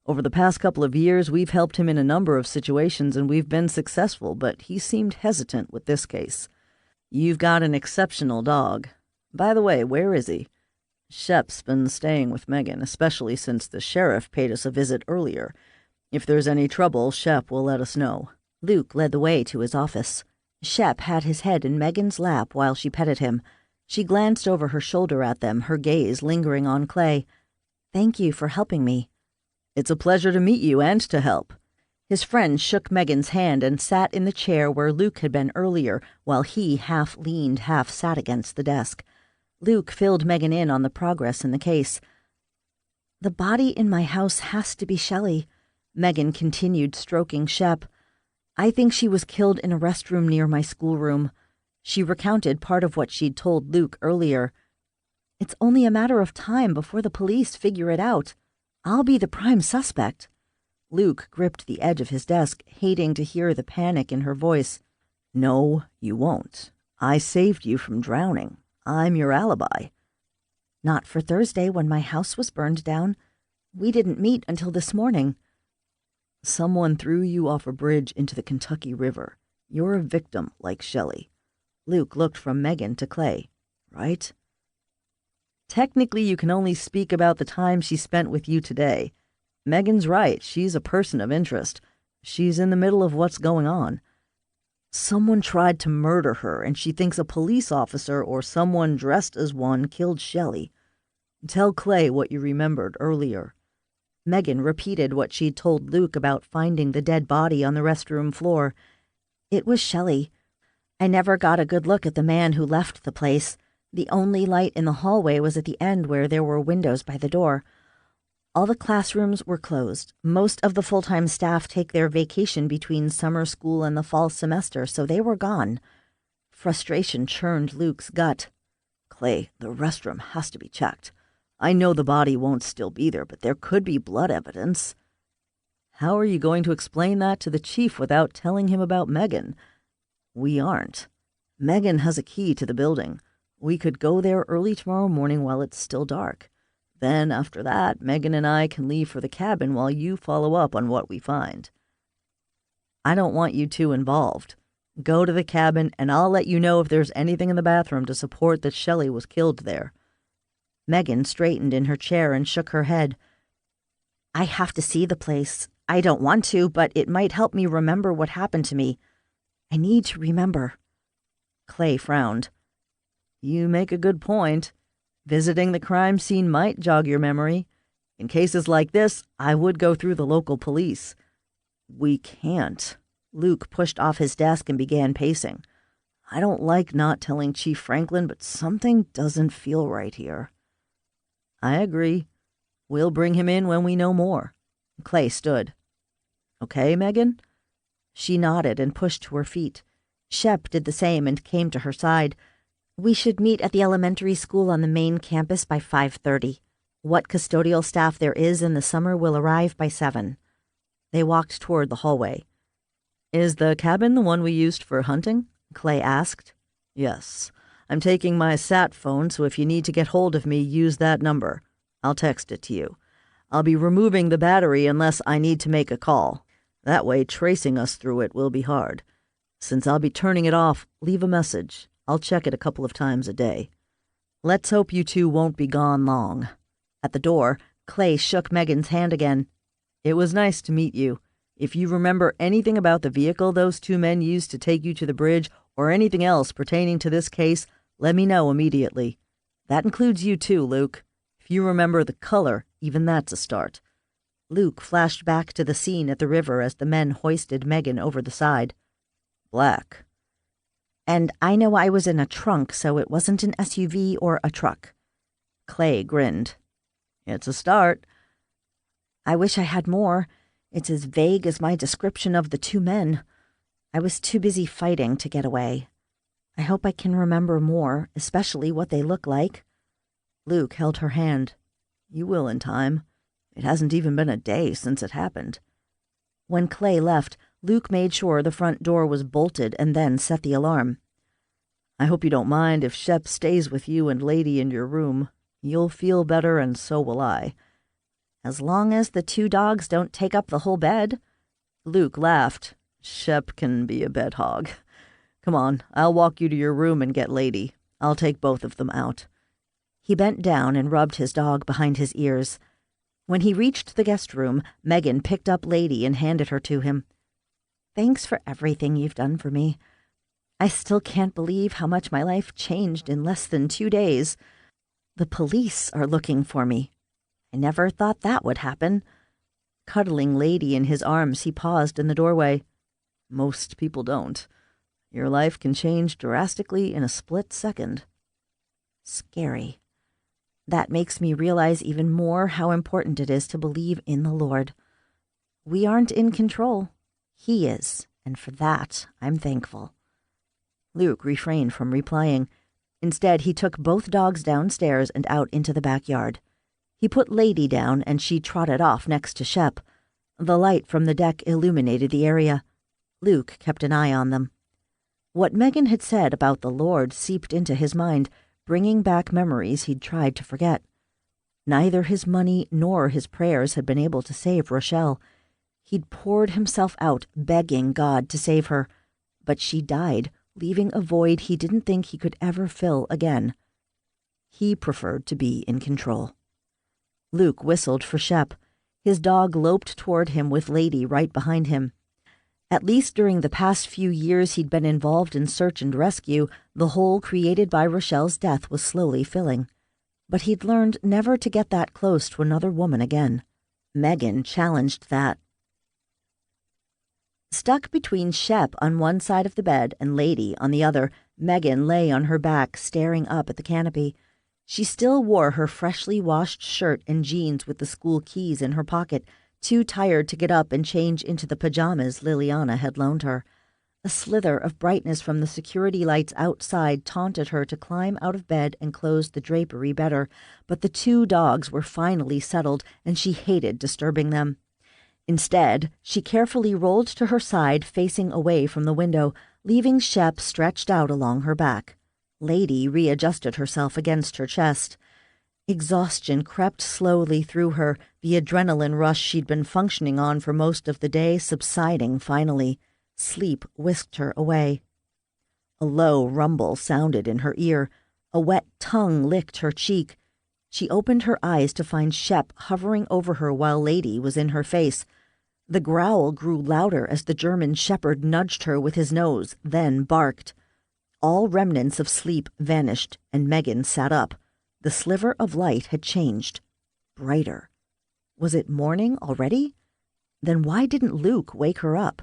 Over the past couple of years, we've helped him in a number of situations and we've been successful, but he seemed hesitant with this case." "You've got an exceptional dog. By the way, where is he?" "Shep's been staying with Megan, especially since the sheriff paid us a visit earlier. If there's any trouble, Shep will let us know." Luke led the way to his office. Shep had his head in Megan's lap while she petted him. She glanced over her shoulder at them, her gaze lingering on Clay. "Thank you for helping me." "It's a pleasure to meet you and to help." His friend shook Megan's hand and sat in the chair where Luke had been earlier, while he half leaned, half sat against the desk. Luke filled Megan in on the progress in the case. "The body in my house has to be Shelley," Megan continued, stroking Shep. "I think she was killed in a restroom near my schoolroom." She recounted part of what she'd told Luke earlier. "It's only a matter of time before the police figure it out. I'll be the prime suspect." Luke gripped the edge of his desk, hating to hear the panic in her voice. "No, you won't. I saved you from drowning. I'm your alibi." "Not for Thursday when my house was burned down. We didn't meet until this morning." "Someone threw you off a bridge into the Kentucky River. You're a victim like Shelley." Luke looked from Megan to Clay. "Right?" "Technically, you can only speak about the time she spent with you today. Megan's right. She's a person of interest. She's in the middle of what's going on. Someone tried to murder her, and she thinks a police officer or someone dressed as one killed Shelley. Tell Clay what you remembered earlier." Megan repeated what she'd told Luke about finding the dead body on the restroom floor. "It was Shelley. I never got a good look at the man who left the place. The only light in the hallway was at the end where there were windows by the door. All the classrooms were closed. Most of the full-time staff take their vacation between summer school and the fall semester, so they were gone." Frustration churned Luke's gut. "Clay, the restroom has to be checked. I know the body won't still be there, but there could be blood evidence." "How are you going to explain that to the chief without telling him about Megan?" "We aren't. Megan has a key to the building. We could go there early tomorrow morning while it's still dark. Then, after that, Megan and I can leave for the cabin while you follow up on what we find." "I don't want you two involved. Go to the cabin, and I'll let you know if there's anything in the bathroom to support that Shelley was killed there." Megan straightened in her chair and shook her head. "I have to see the place. I don't want to, but it might help me remember what happened to me. I need to remember." Clay frowned. "You make a good point. Visiting the crime scene might jog your memory. In cases like this, I would go through the local police." "We can't." Luke pushed off his desk and began pacing. "I don't like not telling Chief Franklin, but something doesn't feel right here." "I agree. We'll bring him in when we know more." Clay stood. "Okay, Megan?" She nodded and pushed to her feet. Shep did the same and came to her side. "We should meet at the elementary school on the main campus by 5:30. What custodial staff there is in the summer will arrive by 7. They walked toward the hallway. "Is the cabin the one we used for hunting?" Clay asked. "Yes. I'm taking my sat phone, so if you need to get hold of me, use that number. I'll text it to you. I'll be removing the battery unless I need to make a call. That way, tracing us through it will be hard. Since I'll be turning it off, leave a message. I'll check it a couple of times a day. Let's hope you two won't be gone long." At the door, Clay shook Megan's hand again. "It was nice to meet you. If you remember anything about the vehicle those two men used to take you to the bridge or anything else pertaining to this case, let me know immediately. That includes you too, Luke. If you remember the color, even that's a start." Luke flashed back to the scene at the river as the men hoisted Megan over the side. "Black." "And I know I was in a trunk, so it wasn't an SUV or a truck." Clay grinned. "It's a start." "I wish I had more. It's as vague as my description of the 2 men. I was too busy fighting to get away. I hope I can remember more, especially what they look like." Luke held her hand. "You will in time. It hasn't even been a day since it happened." When Clay left, Luke made sure the front door was bolted and then set the alarm. "I hope you don't mind if Shep stays with you and Lady in your room. You'll feel better, and so will I." "As long as the 2 dogs don't take up the whole bed." Luke laughed. "Shep can be a bed hog. Come on, I'll walk you to your room and get Lady. I'll take both of them out." He bent down and rubbed his dog behind his ears. When he reached the guest room, Megan picked up Lady and handed her to him. Thanks for everything you've done for me. I still can't believe how much my life changed in less than 2 days. The police are looking for me. I never thought that would happen. Cuddling Lady in his arms, he paused in the doorway. Most people don't. Your life can change drastically in a split second. Scary. That makes me realize even more how important it is to believe in the Lord. We aren't in control. He is, and for that, I'm thankful. Luke refrained from replying. Instead, he took both dogs downstairs and out into the backyard. He put Lady down, and she trotted off next to Shep. The light from the deck illuminated the area. Luke kept an eye on them. What Megan had said about the Lord seeped into his mind, bringing back memories he'd tried to forget. Neither his money nor his prayers had been able to save Rochelle. He'd poured himself out, begging God to save her, but she died, leaving a void he didn't think he could ever fill again. He preferred to be in control. Luke whistled for Shep. His dog loped toward him with Lady right behind him. At least during the past few years he'd been involved in search and rescue, the hole created by Rochelle's death was slowly filling. But he'd learned never to get that close to another woman again. Megan challenged that. Stuck between Shep on one side of the bed and Lady on the other, Megan lay on her back, staring up at the canopy. She still wore her freshly washed shirt and jeans with the school keys in her pocket, too tired to get up and change into the pajamas Liliana had loaned her. A slither of brightness from the security lights outside taunted her to climb out of bed and close the drapery better, but the 2 dogs were finally settled, and she hated disturbing them. Instead, she carefully rolled to her side, facing away from the window, leaving Shep stretched out along her back. Lady readjusted herself against her chest. Exhaustion crept slowly through her, the adrenaline rush she'd been functioning on for most of the day subsiding finally. Sleep whisked her away. A low rumble sounded in her ear. A wet tongue licked her cheek. She opened her eyes to find Shep hovering over her while Lady was in her face. The growl grew louder as the German shepherd nudged her with his nose, then barked. All remnants of sleep vanished, and Megan sat up. The sliver of light had changed. Brighter. Was it morning already? Then why didn't Luke wake her up?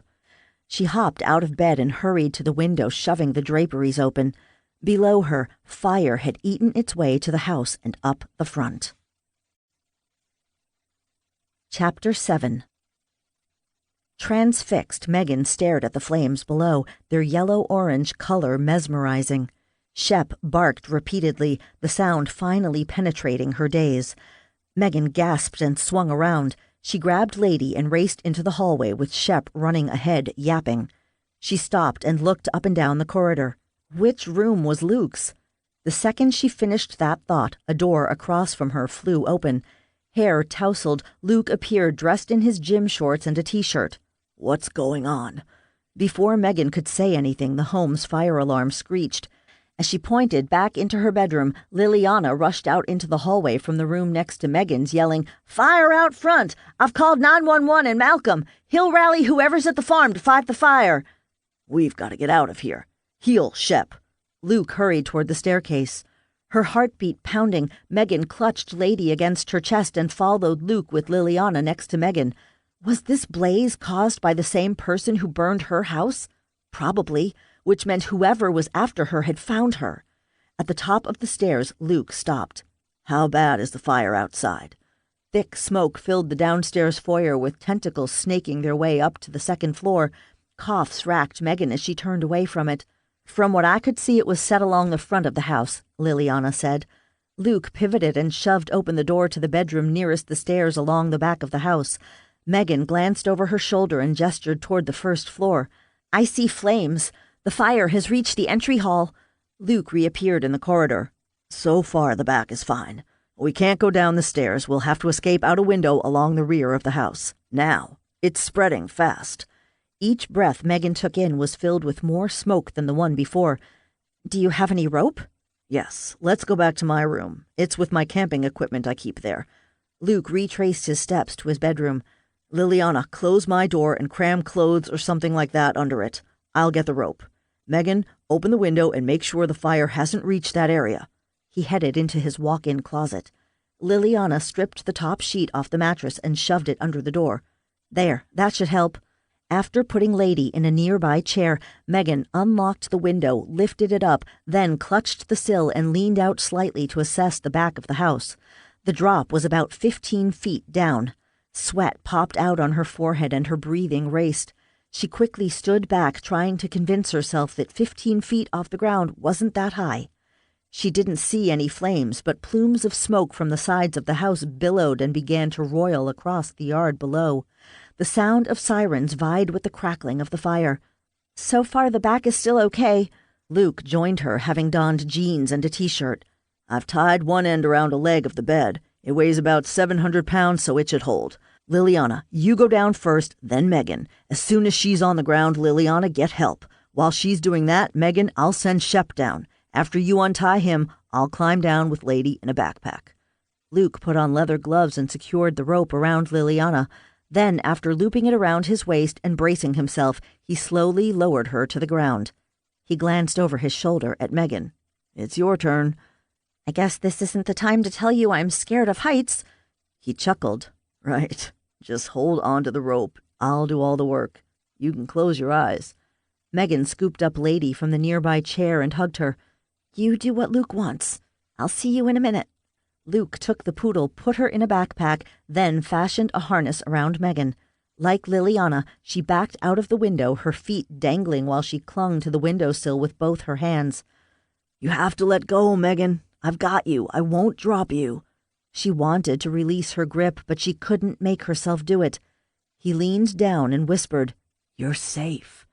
She hopped out of bed and hurried to the window, shoving the draperies open. Below her, fire had eaten its way to the house and up the front. Chapter 7. Transfixed, Megan stared at the flames below, their yellow-orange color mesmerizing. Shep barked repeatedly, the sound finally penetrating her daze. Megan gasped and swung around. She grabbed Lady and raced into the hallway with Shep running ahead, yapping. She stopped and looked up and down the corridor. Which room was Luke's? The second she finished that thought, a door across from her flew open. Hair tousled, Luke appeared dressed in his gym shorts and a t-shirt. What's going on? Before Megan could say anything, the home's fire alarm screeched. As she pointed back into her bedroom, Liliana rushed out into the hallway from the room next to Megan's, yelling, "Fire out front! I've called 911 and Malcolm. He'll rally whoever's at the farm to fight the fire." "We've got to get out of here. Heel, Shep." Luke hurried toward the staircase. Her heartbeat pounding, Megan clutched Lady against her chest and followed Luke with Liliana next to Megan. Was this blaze caused by the same person who burned her house? Probably, which meant whoever was after her had found her. At the top of the stairs, Luke stopped. "How bad is the fire outside?" Thick smoke filled the downstairs foyer with tentacles snaking their way up to the second floor. Coughs racked Megan as she turned away from it. "From what I could see, it was set along the front of the house," Liliana said. Luke pivoted and shoved open the door to the bedroom nearest the stairs along the back of the house. Megan glanced over her shoulder and gestured toward the first floor. "I see flames. The fire has reached the entry hall." Luke reappeared in the corridor. "So far, the back is fine. We can't go down the stairs. We'll have to escape out a window along the rear of the house. Now, it's spreading fast." Each breath Megan took in was filled with more smoke than the one before. "Do you have any rope?" "Yes. Let's go back to my room. It's with my camping equipment I keep there." Luke retraced his steps to his bedroom. Liliana, close my door and cram clothes or something like that under it. I'll get the rope. Megan, open the window and make sure the fire hasn't reached that area." He headed into his walk-in closet. Liliana stripped the top sheet off the mattress and shoved it under the door. "There, that should help." After putting Lady in a nearby chair, Megan unlocked the window, lifted it up, then clutched the sill and leaned out slightly to assess the back of the house. The drop was about 15 feet down. Sweat popped out on her forehead and her breathing raced. She quickly stood back, trying to convince herself that 15 feet off the ground wasn't that high. She didn't see any flames, but plumes of smoke from the sides of the house billowed and began to roil across the yard below. The sound of sirens vied with the crackling of the fire. "So far the back is still okay." Luke joined her, having donned jeans and a t-shirt. "I've tied one end around a leg of the bed. It weighs about 700 pounds, so it should hold. Liliana, you go down first, then Megan. As soon as she's on the ground, Liliana, get help. While she's doing that, Megan, I'll send Shep down. After you untie him, I'll climb down with Lady in a backpack." Luke put on leather gloves and secured the rope around Liliana. Then, after looping it around his waist and bracing himself, he slowly lowered her to the ground. He glanced over his shoulder at Megan. "It's your turn." "I guess this isn't the time to tell you I'm scared of heights." He chuckled. "Right. Just hold on to the rope. I'll do all the work. You can close your eyes." Megan scooped up Lady from the nearby chair and hugged her. "You do what Luke wants. I'll see you in a minute." Luke took the poodle, put her in a backpack, then fashioned a harness around Megan. Like Liliana, she backed out of the window, her feet dangling while she clung to the windowsill with both her hands. "You have to let go, Megan. I've got you. I won't drop you." She wanted to release her grip, but she couldn't make herself do it. He leaned down and whispered, "You're safe."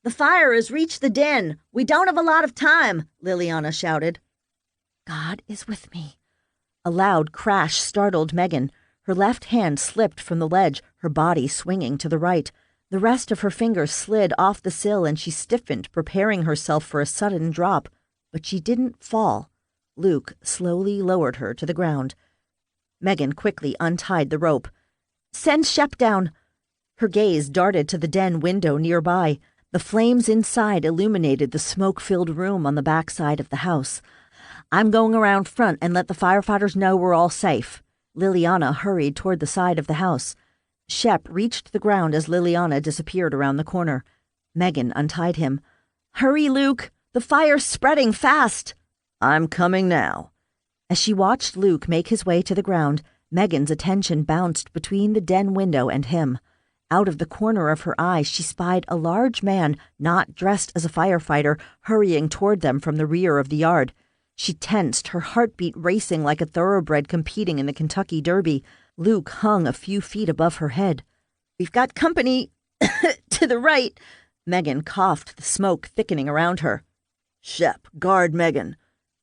"The fire has reached the den. We don't have a lot of time," Liliana shouted. "God is with me." A loud crash startled Megan. Her left hand slipped from the ledge, her body swinging to the right. The rest of her fingers slid off the sill and she stiffened, preparing herself for a sudden drop. But she didn't fall. Luke slowly lowered her to the ground. Megan quickly untied the rope. "Send Shep down." Her gaze darted to the den window nearby. The flames inside illuminated the smoke-filled room on the back side of the house. "I'm going around front and let the firefighters know we're all safe." Liliana hurried toward the side of the house. Shep reached the ground as Liliana disappeared around the corner. Megan untied him. "Hurry, Luke! The fire's spreading fast!" "I'm coming now." As she watched Luke make his way to the ground, Megan's attention bounced between the den window and him. Out of the corner of her eye, she spied a large man, not dressed as a firefighter, hurrying toward them from the rear of the yard. She tensed, her heartbeat racing like a thoroughbred competing in the Kentucky Derby. Luke hung a few feet above her head. "We've got company to the right." Megan coughed, the smoke thickening around her. "Shep, guard Megan."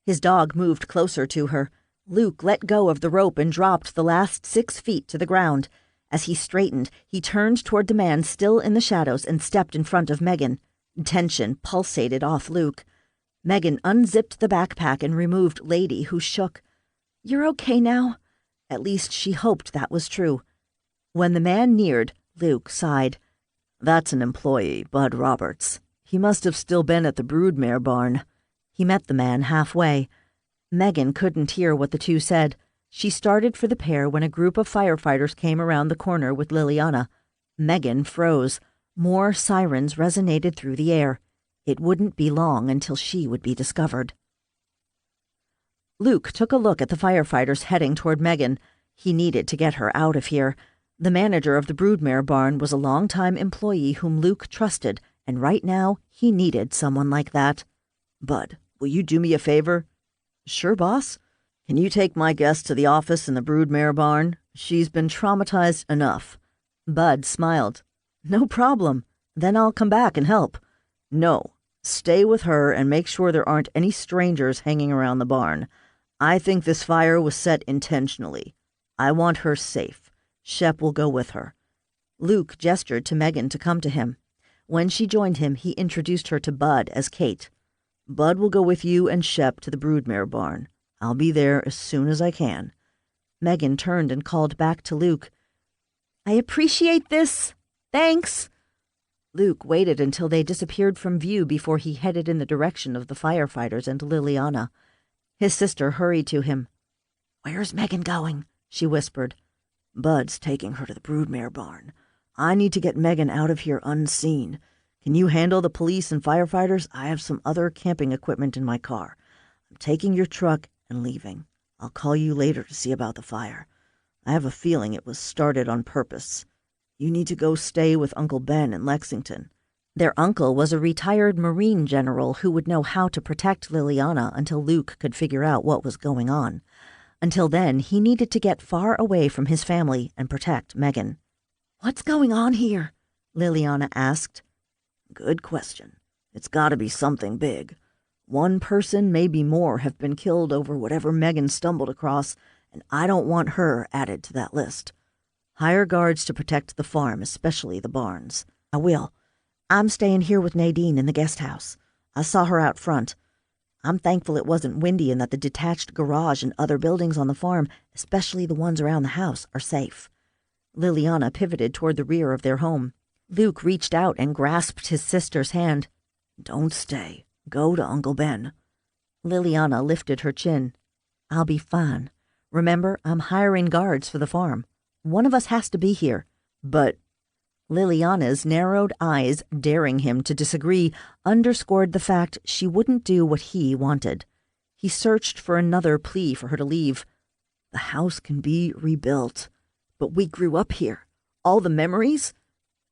His dog moved closer to her. Luke let go of the rope and dropped the last 6 feet to the ground. As he straightened, he turned toward the man still in the shadows and stepped in front of Megan. Tension pulsated off Luke. Megan unzipped the backpack and removed Lady, who shook. "You're okay now?" At least she hoped that was true. When the man neared, Luke sighed. "That's an employee, Bud Roberts. He must have still been at the broodmare barn." He met the man halfway. Megan couldn't hear what the two said. She started for the pair when a group of firefighters came around the corner with Liliana. Megan froze. More sirens resonated through the air. It wouldn't be long until she would be discovered. Luke took a look at the firefighters heading toward Megan. He needed to get her out of here. The manager of the broodmare barn was a longtime employee whom Luke trusted, and right now he needed someone like that. "Bud, will you do me a favor?" "Sure, boss." "Can you take my guest to the office in the broodmare barn? She's been traumatized enough." Bud smiled. "No problem. Then I'll come back and help." "No. Stay with her and make sure there aren't any strangers hanging around the barn. I think this fire was set intentionally. I want her safe. Shep will go with her." Luke gestured to Megan to come to him. When she joined him, he introduced her to Bud as Kate. "Bud will go with you and Shep to the broodmare barn. I'll be there as soon as I can." Megan turned and called back to Luke. I appreciate this. Thanks. Luke waited until they disappeared from view before he headed in the direction of the firefighters and Liliana. His sister hurried to him. "Where's Megan going?" she whispered. "Bud's taking her to the broodmare barn. I need to get Megan out of here unseen. Can you handle the police and firefighters? I have some other camping equipment in my car. I'm taking your truck and leaving. I'll call you later to see about the fire. I have a feeling it was started on purpose. You need to go stay with Uncle Ben in Lexington." Their uncle was a retired Marine general who would know how to protect Liliana until Luke could figure out what was going on. Until then, he needed to get far away from his family and protect Megan. "What's going on here?" Liliana asked. "Good question. It's got to be something big. One person, maybe more, have been killed over whatever Megan stumbled across, and I don't want her added to that list. Hire guards to protect the farm, especially the barns." "I will. I'm staying here with Nadine in the guest house. I saw her out front. I'm thankful it wasn't windy and that the detached garage and other buildings on the farm, especially the ones around the house, are safe." Liliana pivoted toward the rear of their home. Luke reached out and grasped his sister's hand. "Don't stay. Go to Uncle Ben." Liliana lifted her chin. "I'll be fine. Remember, I'm hiring guards for the farm. One of us has to be here." "But—" Liliana's narrowed eyes, daring him to disagree, underscored the fact she wouldn't do what he wanted. He searched for another plea for her to leave. "The house can be rebuilt. But we grew up here. All the memories—"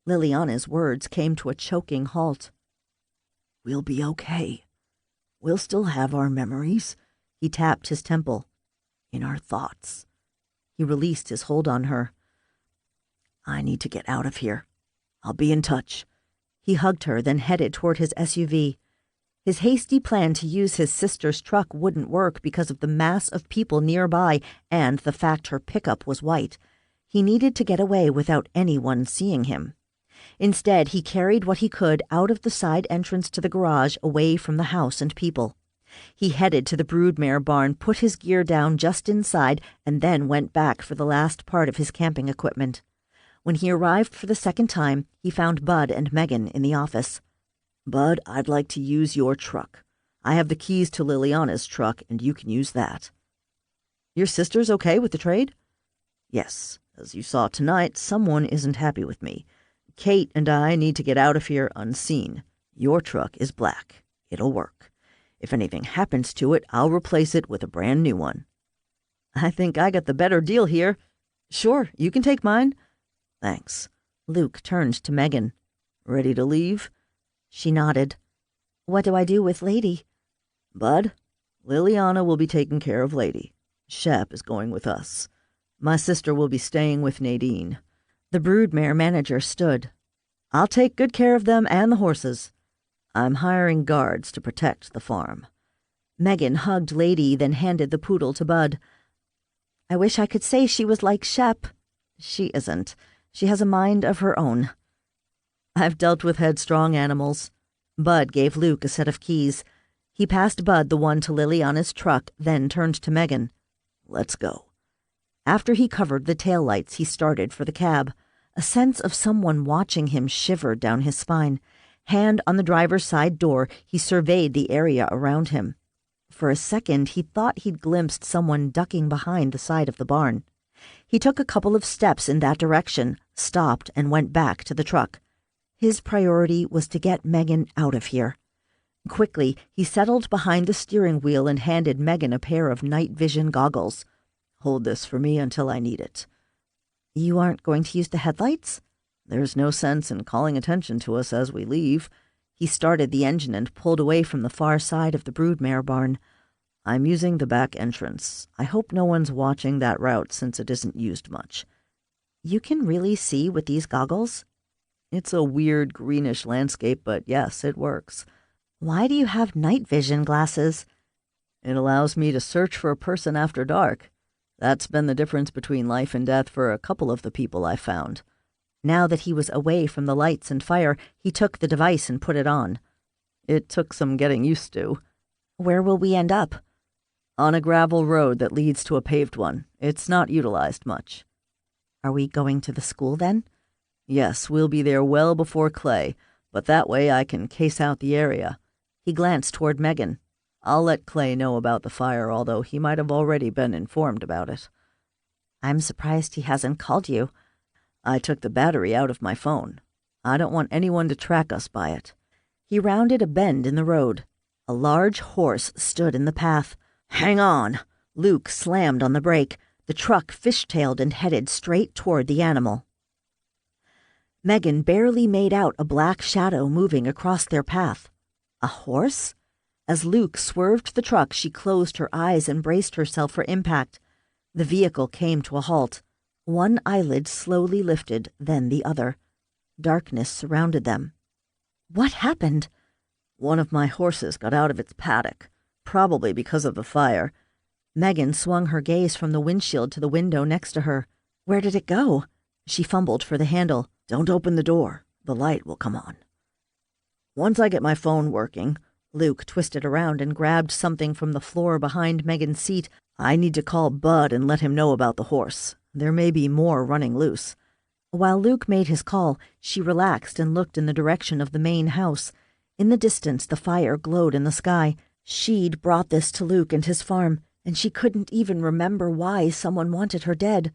Liliana's words came to a choking halt. "We'll be okay. We'll still have our memories." He tapped his temple. "In our thoughts." He released his hold on her. "I need to get out of here. I'll be in touch." He hugged her, then headed toward his SUV. His hasty plan to use his sister's truck wouldn't work because of the mass of people nearby and the fact her pickup was white. He needed to get away without anyone seeing him. Instead, he carried what he could out of the side entrance to the garage away from the house and people. He headed to the broodmare barn, put his gear down just inside, and then went back for the last part of his camping equipment. When he arrived for the second time, he found Bud and Megan in the office. "Bud, I'd like to use your truck. I have the keys to Liliana's truck, and you can use that." "Your sister's okay with the trade?" "Yes. As you saw tonight, someone isn't happy with me. Kate and I need to get out of here unseen. Your truck is black. It'll work. If anything happens to it, I'll replace it with a brand new one." "I think I got the better deal here. Sure, you can take mine." "Thanks." Luke turned to Megan. "Ready to leave?" She nodded. "What do I do with Lady?" "Bud, Liliana will be taking care of Lady. Shep is going with us. My sister will be staying with Nadine." The broodmare manager stood. "I'll take good care of them and the horses." "I'm hiring guards to protect the farm." Megan hugged Lady, then handed the poodle to Bud. "I wish I could say she was like Shep. She isn't. She has a mind of her own." "I've dealt with headstrong animals." Bud gave Luke a set of keys. He passed Bud the one to Liliana's truck, then turned to Megan. "Let's go." After he covered the taillights, he started for the cab. A sense of someone watching him shivered down his spine. Hand on the driver's side door, he surveyed the area around him. For a second, he thought he'd glimpsed someone ducking behind the side of the barn. He took a couple of steps in that direction, stopped, and went back to the truck. His priority was to get Megan out of here. Quickly, he settled behind the steering wheel and handed Megan a pair of night vision goggles. "Hold this for me until I need it." "You aren't going to use the headlights?" "There's no sense in calling attention to us as we leave." He started the engine and pulled away from the far side of the broodmare barn. "I'm using the back entrance. I hope no one's watching that route since it isn't used much." "You can really see with these goggles?" "It's a weird greenish landscape, but yes, it works." "Why do you have night vision glasses?" "It allows me to search for a person after dark. That's been the difference between life and death for a couple of the people I found." Now that he was away from the lights and fire, he took the device and put it on. "It took some getting used to." "Where will we end up?" "On a gravel road that leads to a paved one. It's not utilized much." Are we going to the school then? Yes, we'll be there well before Clay, but that way I can case out the area. He glanced toward Megan. I'll let Clay know about the fire, although he might have already been informed about it. I'm surprised he hasn't called you. I took the battery out of my phone. I don't want anyone to track us by it. He rounded a bend in the road. A large horse stood in the path. Hang on! Luke slammed on the brake. The truck fishtailed and headed straight toward the animal. Megan barely made out a black shadow moving across their path. A horse? As Luke swerved the truck, she closed her eyes and braced herself for impact. The vehicle came to a halt. One eyelid slowly lifted, then the other. Darkness surrounded them. What happened? One of my horses got out of its paddock, probably because of the fire. Megan swung her gaze from the windshield to the window next to her. Where did it go? She fumbled for the handle. Don't open the door. The light will come on. Once I get my phone working, Luke twisted around and grabbed something from the floor behind Megan's seat. I need to call Bud and let him know about the horse. There may be more running loose. While Luke made his call, she relaxed and looked in the direction of the main house. In the distance, the fire glowed in the sky. She'd brought this to Luke and his farm, and she couldn't even remember why someone wanted her dead.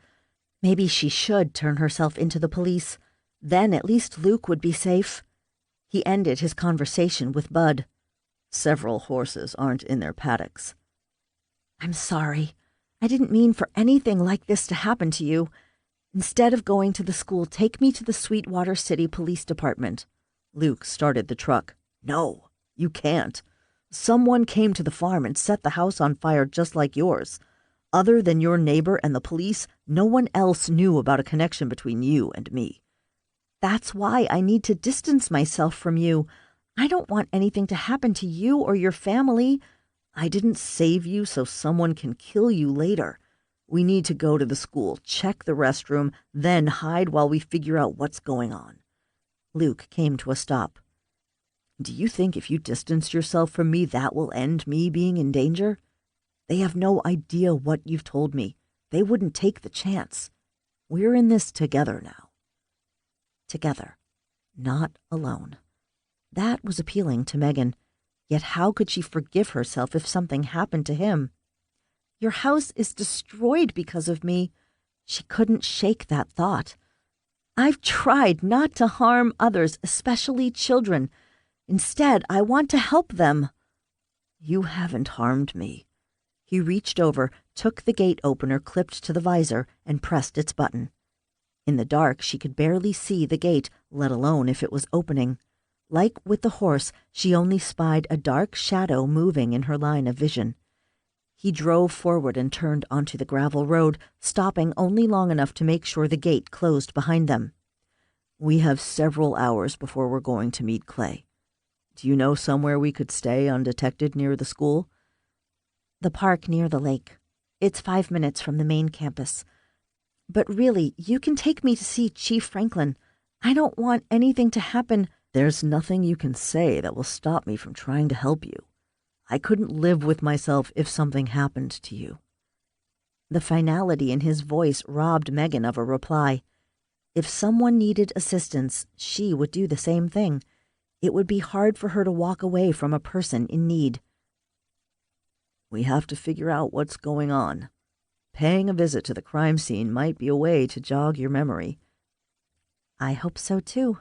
Maybe she should turn herself into the police. Then at least Luke would be safe. He ended his conversation with Bud. Several horses aren't in their paddocks. I'm sorry. I didn't mean for anything like this to happen to you. Instead of going to the school, take me to the Sweetwater City Police Department. Luke started the truck. No, you can't. Someone came to the farm and set the house on fire just like yours. Other than your neighbor and the police, no one else knew about a connection between you and me. That's why I need to distance myself from you. I don't want anything to happen to you or your family. I didn't save you so someone can kill you later. We need to go to the school, check the restroom, then hide while we figure out what's going on. Luke came to a stop. Do you think if you distance yourself from me, that will end me being in danger? They have no idea what you've told me. They wouldn't take the chance. We're in this together now. Together, not alone. That was appealing to Megan. Yet how could she forgive herself if something happened to him? Your house is destroyed because of me. She couldn't shake that thought. I've tried not to harm others, especially children. Instead, I want to help them. You haven't harmed me. He reached over, took the gate opener clipped to the visor, and pressed its button. In the dark, she could barely see the gate, let alone if it was opening. Like with the horse, she only spied a dark shadow moving in her line of vision. He drove forward and turned onto the gravel road, stopping only long enough to make sure the gate closed behind them. We have several hours before we're going to meet Clay. Do you know somewhere we could stay undetected near the school? The park near the lake. It's 5 minutes from the main campus. But really, you can take me to see Chief Franklin. I don't want anything to happen. There's nothing you can say that will stop me from trying to help you. I couldn't live with myself if something happened to you. The finality in his voice robbed Megan of a reply. If someone needed assistance, she would do the same thing. It would be hard for her to walk away from a person in need. We have to figure out what's going on. Paying a visit to the crime scene might be a way to jog your memory. I hope so, too.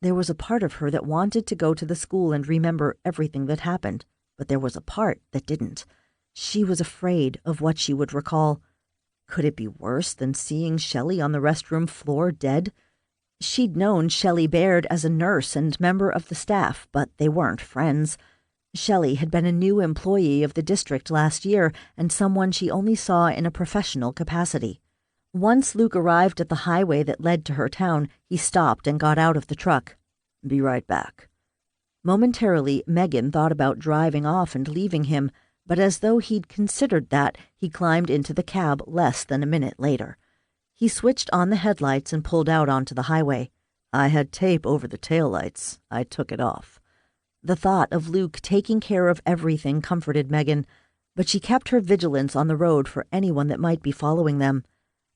There was a part of her that wanted to go to the school and remember everything that happened, but there was a part that didn't. She was afraid of what she would recall. Could it be worse than seeing Shelley on the restroom floor dead? She'd known Shelley Baird as a nurse and member of the staff, but they weren't friends. Shelley had been a new employee of the district last year and someone she only saw in a professional capacity. Once Luke arrived at the highway that led to her town, he stopped and got out of the truck. Be right back. Momentarily, Megan thought about driving off and leaving him, but as though he'd considered that, he climbed into the cab less than a minute later. He switched on the headlights and pulled out onto the highway. I had tape over the taillights. I took it off. The thought of Luke taking care of everything comforted Megan, but she kept her vigilance on the road for anyone that might be following them.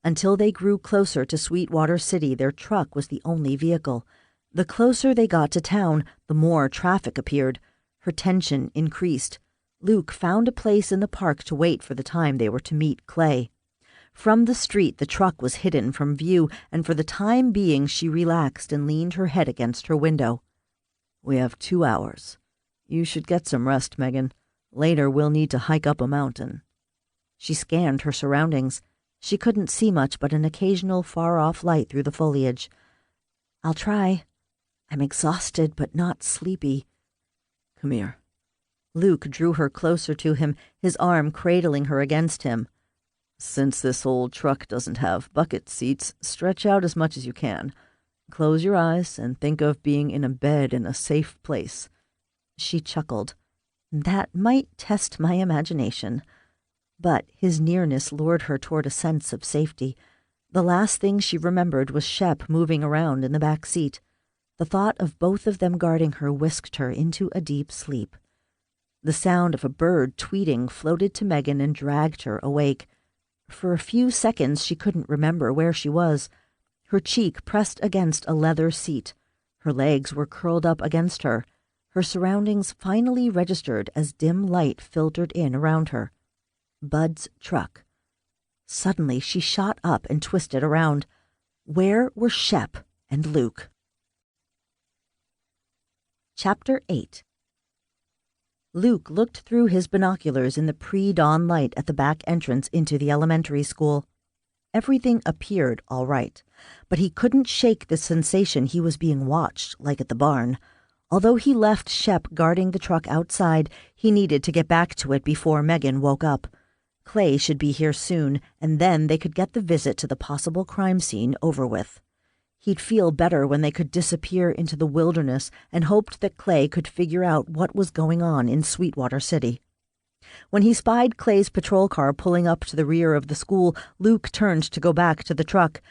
Until they grew closer to Sweetwater City, their truck was the only vehicle. The closer they got to town, the more traffic appeared. Her tension increased. Luke found a place in the park to wait for the time they were to meet Clay. From the street, the truck was hidden from view, and for the time being she relaxed and leaned her head against her window. "We have 2 hours. You should get some rest, Megan. Later we'll need to hike up a mountain." She scanned her surroundings. She couldn't see much but an occasional far-off light through the foliage. "I'll try. I'm exhausted but not sleepy." "Come here." Luke drew her closer to him, his arm cradling her against him. "Since this old truck doesn't have bucket seats, stretch out as much as you can. Close your eyes and think of being in a bed in a safe place." She chuckled. That might test my imagination. But his nearness lured her toward a sense of safety. The last thing she remembered was Shep moving around in the back seat. The thought of both of them guarding her whisked her into a deep sleep. The sound of a bird tweeting floated to Megan and dragged her awake. For a few seconds she couldn't remember where she was. Her cheek pressed against a leather seat. Her legs were curled up against her. Her surroundings finally registered as dim light filtered in around her. Bud's truck. Suddenly she shot up and twisted around. Where were Shep and Luke? Chapter 8. Luke looked through his binoculars in the pre-dawn light at the back entrance into the elementary school. Everything appeared all right, but he couldn't shake the sensation he was being watched, like at the barn. Although he left Shep guarding the truck outside, he needed to get back to it before Megan woke up. Clay should be here soon, and then they could get the visit to the possible crime scene over with. He'd feel better when they could disappear into the wilderness and hoped that Clay could figure out what was going on in Sweetwater City. When he spied Clay's patrol car pulling up to the rear of the school, Luke turned to go back to the truck.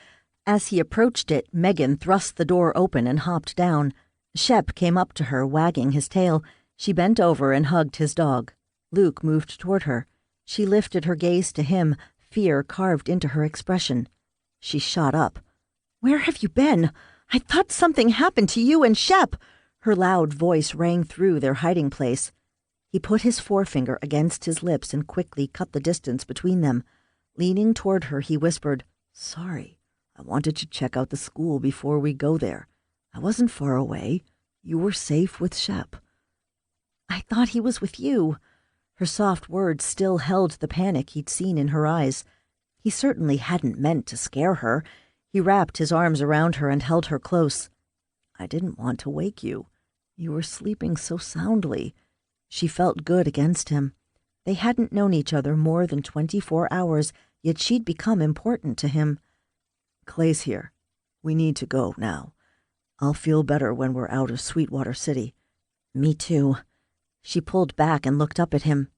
As he approached it, Megan thrust the door open and hopped down. Shep came up to her, wagging his tail. She bent over and hugged his dog. Luke moved toward her. She lifted her gaze to him, fear carved into her expression. She shot up. "Where have you been? I thought something happened to you and Shep." Her loud voice rang through their hiding place. He put his forefinger against his lips and quickly cut the distance between them. Leaning toward her, he whispered, "Sorry, I wanted to check out the school before we go there. I wasn't far away. You were safe with Shep." "I thought he was with you." Her soft words still held the panic he'd seen in her eyes. He certainly hadn't meant to scare her. He wrapped his arms around her and held her close. "I didn't want to wake you. You were sleeping so soundly." She felt good against him. They hadn't known each other more than 24 hours, yet she'd become important to him. "Clay's here. We need to go now. I'll feel better when we're out of Sweetwater City." "Me too." She pulled back and looked up at him.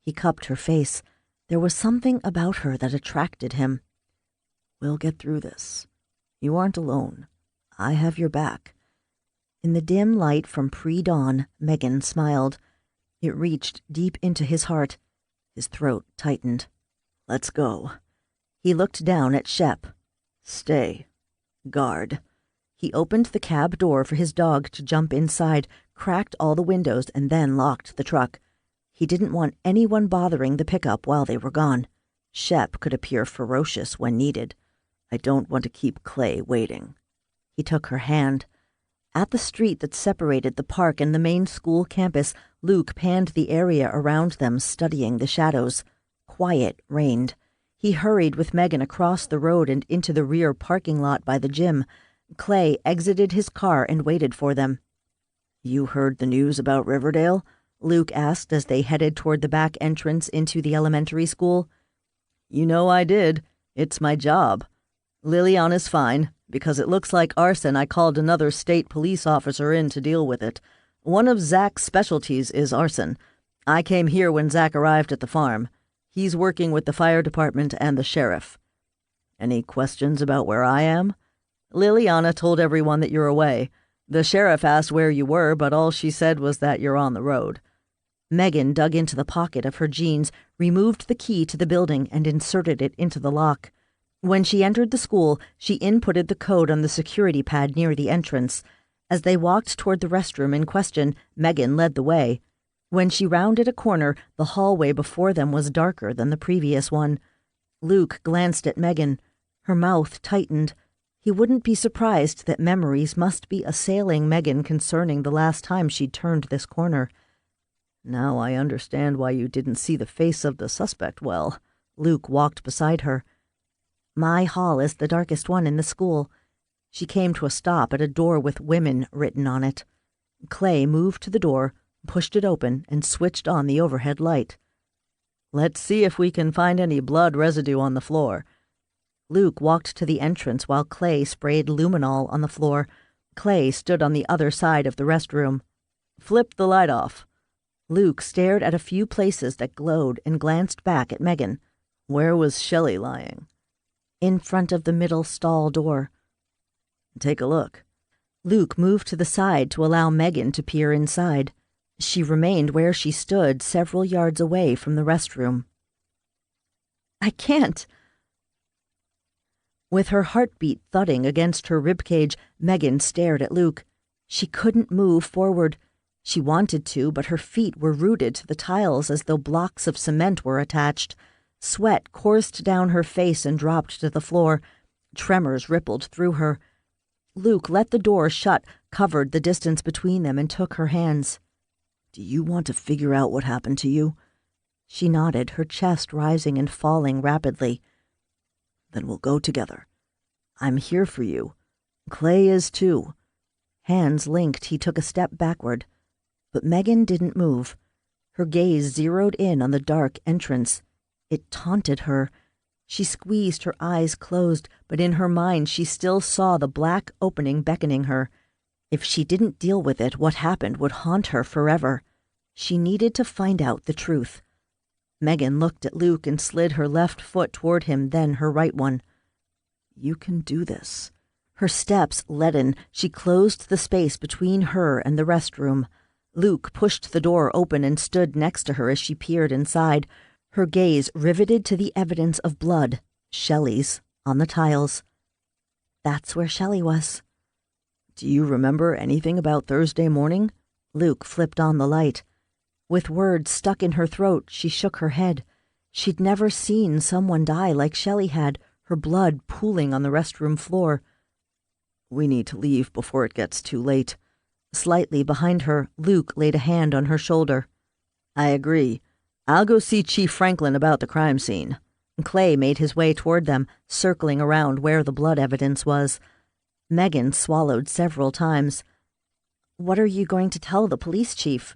He cupped her face. There was something about her that attracted him. "We'll get through this. You aren't alone. I have your back." In the dim light from pre-dawn, Megan smiled. It reached deep into his heart. His throat tightened. "Let's go." He looked down at Shep. "Stay. Guard." He opened the cab door for his dog to jump inside, cracked all the windows, and then locked the truck. He didn't want anyone bothering the pickup while they were gone. Shep could appear ferocious when needed. "I don't want to keep Clay waiting." He took her hand. At the street that separated the park and the main school campus, Luke panned the area around them, studying the shadows. Quiet reigned. He hurried with Megan across the road and into the rear parking lot by the gym. Clay exited his car and waited for them. "You heard the news about Riverdale?" Luke asked as they headed toward the back entrance into the elementary school. "You know I did. It's my job. Liliana's fine. Because it looks like arson, I called another state police officer in to deal with it. One of Zach's specialties is arson. I came here when Zach arrived at the farm. He's working with the fire department and the sheriff." "Any questions about where I am?" "Liliana told everyone that you're away. The sheriff asked where you were, but all she said was that you're on the road." Megan dug into the pocket of her jeans, removed the key to the building, and inserted it into the lock. When she entered the school, she inputted the code on the security pad near the entrance. As they walked toward the restroom in question, Megan led the way. When she rounded a corner, the hallway before them was darker than the previous one. Luke glanced at Megan. Her mouth tightened. He wouldn't be surprised that memories must be assailing Megan concerning the last time she'd turned this corner. Now I understand why you didn't see the face of the suspect well. Luke walked beside her. My hall is the darkest one in the school. She came to a stop at a door with women written on it. Clay moved to the door, pushed it open, and switched on the overhead light. Let's see if we can find any blood residue on the floor. Luke walked to the entrance while Clay sprayed luminol on the floor. Clay stood on the other side of the restroom. Flip the light off. Luke stared at a few places that glowed and glanced back at Megan. Where was Shelley lying? In front of the middle stall door. Take a look. Luke moved to the side to allow Megan to peer inside. She remained where she stood, several yards away from the restroom. I can't. With her heartbeat thudding against her ribcage, Megan stared at Luke. She couldn't move forward. She wanted to, but her feet were rooted to the tiles as though blocks of cement were attached. Sweat coursed down her face and dropped to the floor. Tremors rippled through her. Luke let the door shut, covered the distance between them, and took her hands. Do you want to figure out what happened to you? She nodded, her chest rising and falling rapidly. Then we'll go together. I'm here for you. Clay is too. Hands linked, he took a step backward. But Megan didn't move. Her gaze zeroed in on the dark entrance. It taunted her. She squeezed her eyes closed, but in her mind she still saw the black opening beckoning her. If she didn't deal with it, what happened would haunt her forever. She needed to find out the truth. Megan looked at Luke and slid her left foot toward him, then her right one. You can do this. Her steps leaden, she closed the space between her and the restroom. Luke pushed the door open and stood next to her as she peered inside, her gaze riveted to the evidence of blood, Shelley's, on the tiles. That's where Shelley was. Do you remember anything about Thursday morning? Luke flipped on the light. With words stuck in her throat, she shook her head. She'd never seen someone die like Shelley had, her blood pooling on the restroom floor. We need to leave before it gets too late. Slightly behind her, Luke laid a hand on her shoulder. I agree. I'll go see Chief Franklin about the crime scene. Clay made his way toward them, circling around where the blood evidence was. Megan swallowed several times. What are you going to tell the police chief?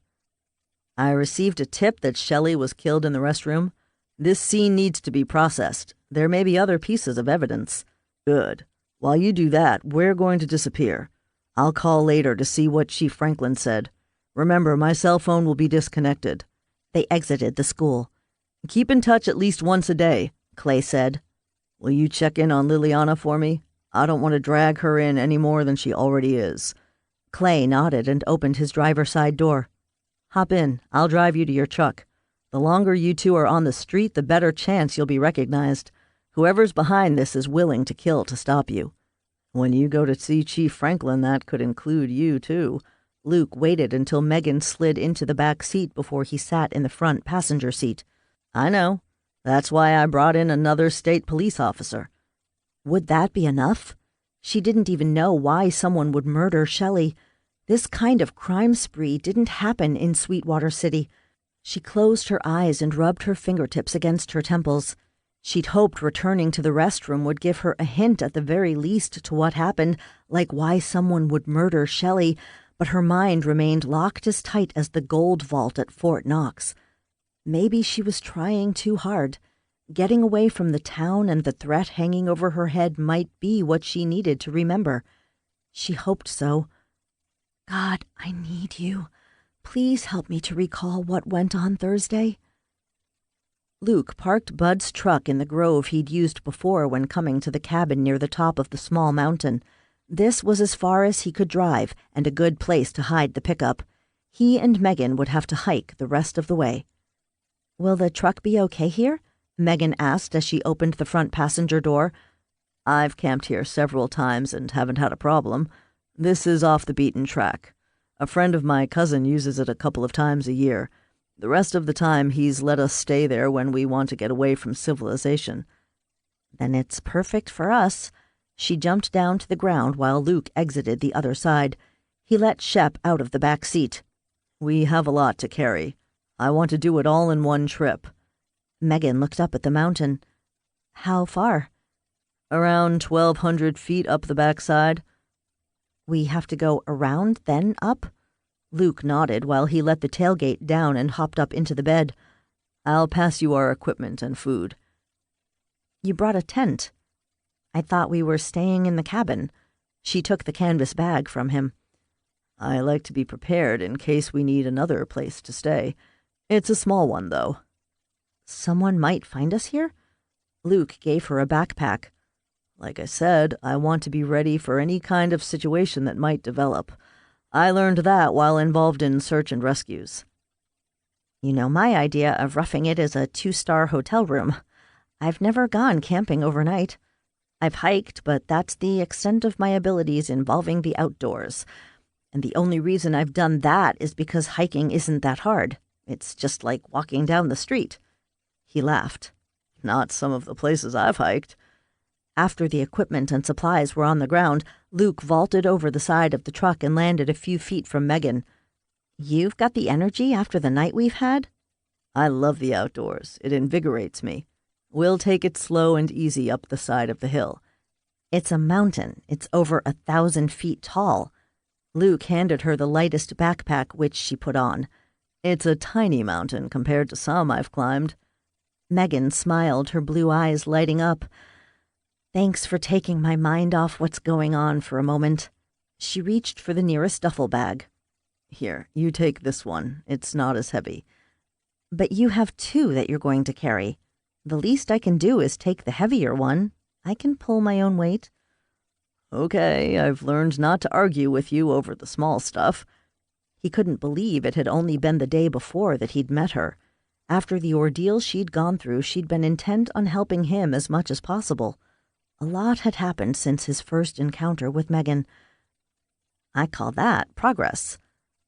I received a tip that Shelley was killed in the restroom. This scene needs to be processed. There may be other pieces of evidence. Good. While you do that, we're going to disappear. I'll call later to see what Chief Franklin said. Remember, my cell phone will be disconnected. They exited the school. Keep in touch at least once a day, Clay said. Will you check in on Liliana for me? I don't want to drag her in any more than she already is. Clay nodded and opened his driver's side door. Hop in. I'll drive you to your truck. The longer you two are on the street, the better chance you'll be recognized. Whoever's behind this is willing to kill to stop you. When you go to see Chief Franklin, that could include you, too. Luke waited until Megan slid into the back seat before he sat in the front passenger seat. I know. That's why I brought in another state police officer. Would that be enough? She didn't even know why someone would murder Shelley. This kind of crime spree didn't happen in Sweetwater City. She closed her eyes and rubbed her fingertips against her temples. She'd hoped returning to the restroom would give her a hint at the very least to what happened, like why someone would murder Shelley, but her mind remained locked as tight as the gold vault at Fort Knox. Maybe she was trying too hard. Getting away from the town and the threat hanging over her head might be what she needed to remember. She hoped so. God, I need you. Please help me to recall what went on Thursday. Luke parked Bud's truck in the grove he'd used before when coming to the cabin near the top of the small mountain. This was as far as he could drive and a good place to hide the pickup. He and Megan would have to hike the rest of the way. Will the truck be okay here? Megan asked as she opened the front passenger door. I've camped here several times and haven't had a problem. This is off the beaten track. A friend of my cousin uses it a couple of times a year. The rest of the time he's let us stay there when we want to get away from civilization. Then it's perfect for us. She jumped down to the ground while Luke exited the other side. He let Shep out of the back seat. We have a lot to carry. I want to do it all in one trip. Megan looked up at the mountain. How far? Around 1,200 feet up the backside. We have to go around, then up? Luke nodded while he let the tailgate down and hopped up into the bed. I'll pass you our equipment and food. You brought a tent. I thought we were staying in the cabin. She took the canvas bag from him. I like to be prepared in case we need another place to stay. It's a small one, though. Someone might find us here? Luke gave her a backpack. Like I said, I want to be ready for any kind of situation that might develop. I learned that while involved in search and rescues. You know, my idea of roughing it is a 2-star hotel room. I've never gone camping overnight. I've hiked, but that's the extent of my abilities involving the outdoors. And the only reason I've done that is because hiking isn't that hard. It's just like walking down the street. He laughed. Not some of the places I've hiked. After the equipment and supplies were on the ground, Luke vaulted over the side of the truck and landed a few feet from Megan. You've got the energy after the night we've had? I love the outdoors. It invigorates me. We'll take it slow and easy up the side of the hill. It's a mountain. It's over 1,000 feet tall. Luke handed her the lightest backpack, which she put on. It's a tiny mountain compared to some I've climbed. Megan smiled, her blue eyes lighting up. Thanks for taking my mind off what's going on for a moment. She reached for the nearest duffel bag. Here, you take this one. It's not as heavy. But you have 2 that you're going to carry. The least I can do is take the heavier one. I can pull my own weight. Okay, I've learned not to argue with you over the small stuff. He couldn't believe it had only been the day before that he'd met her. After the ordeal she'd gone through, she'd been intent on helping him as much as possible. A lot had happened since his first encounter with Megan. I call that progress.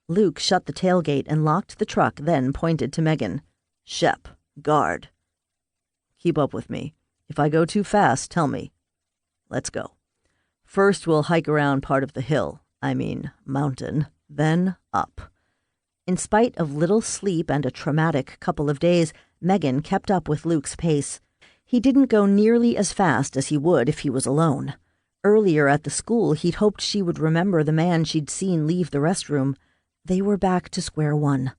Luke shut the tailgate and locked the truck, then pointed to Megan. Shep, guard. Keep up with me. If I go too fast, tell me. Let's go. First, we'll hike around part of the hill, mountain, then up. In spite of little sleep and a traumatic couple of days, Megan kept up with Luke's pace. He didn't go nearly as fast as he would if he was alone. Earlier at the school, he'd hoped she would remember the man she'd seen leave the restroom. They were back to square one.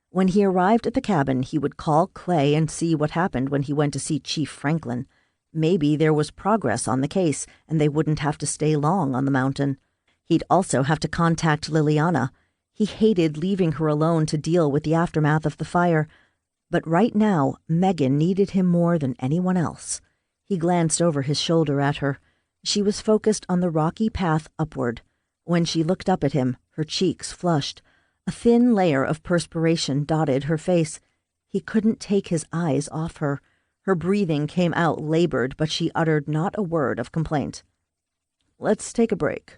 When he arrived at the cabin, he would call Clay and see what happened when he went to see Chief Franklin. Maybe there was progress on the case, and they wouldn't have to stay long on the mountain. He'd also have to contact Liliana. He hated leaving her alone to deal with the aftermath of the fire. But right now, Megan needed him more than anyone else. He glanced over his shoulder at her. She was focused on the rocky path upward. When she looked up at him, her cheeks flushed. A thin layer of perspiration dotted her face. He couldn't take his eyes off her. Her breathing came out labored, but she uttered not a word of complaint. Let's take a break.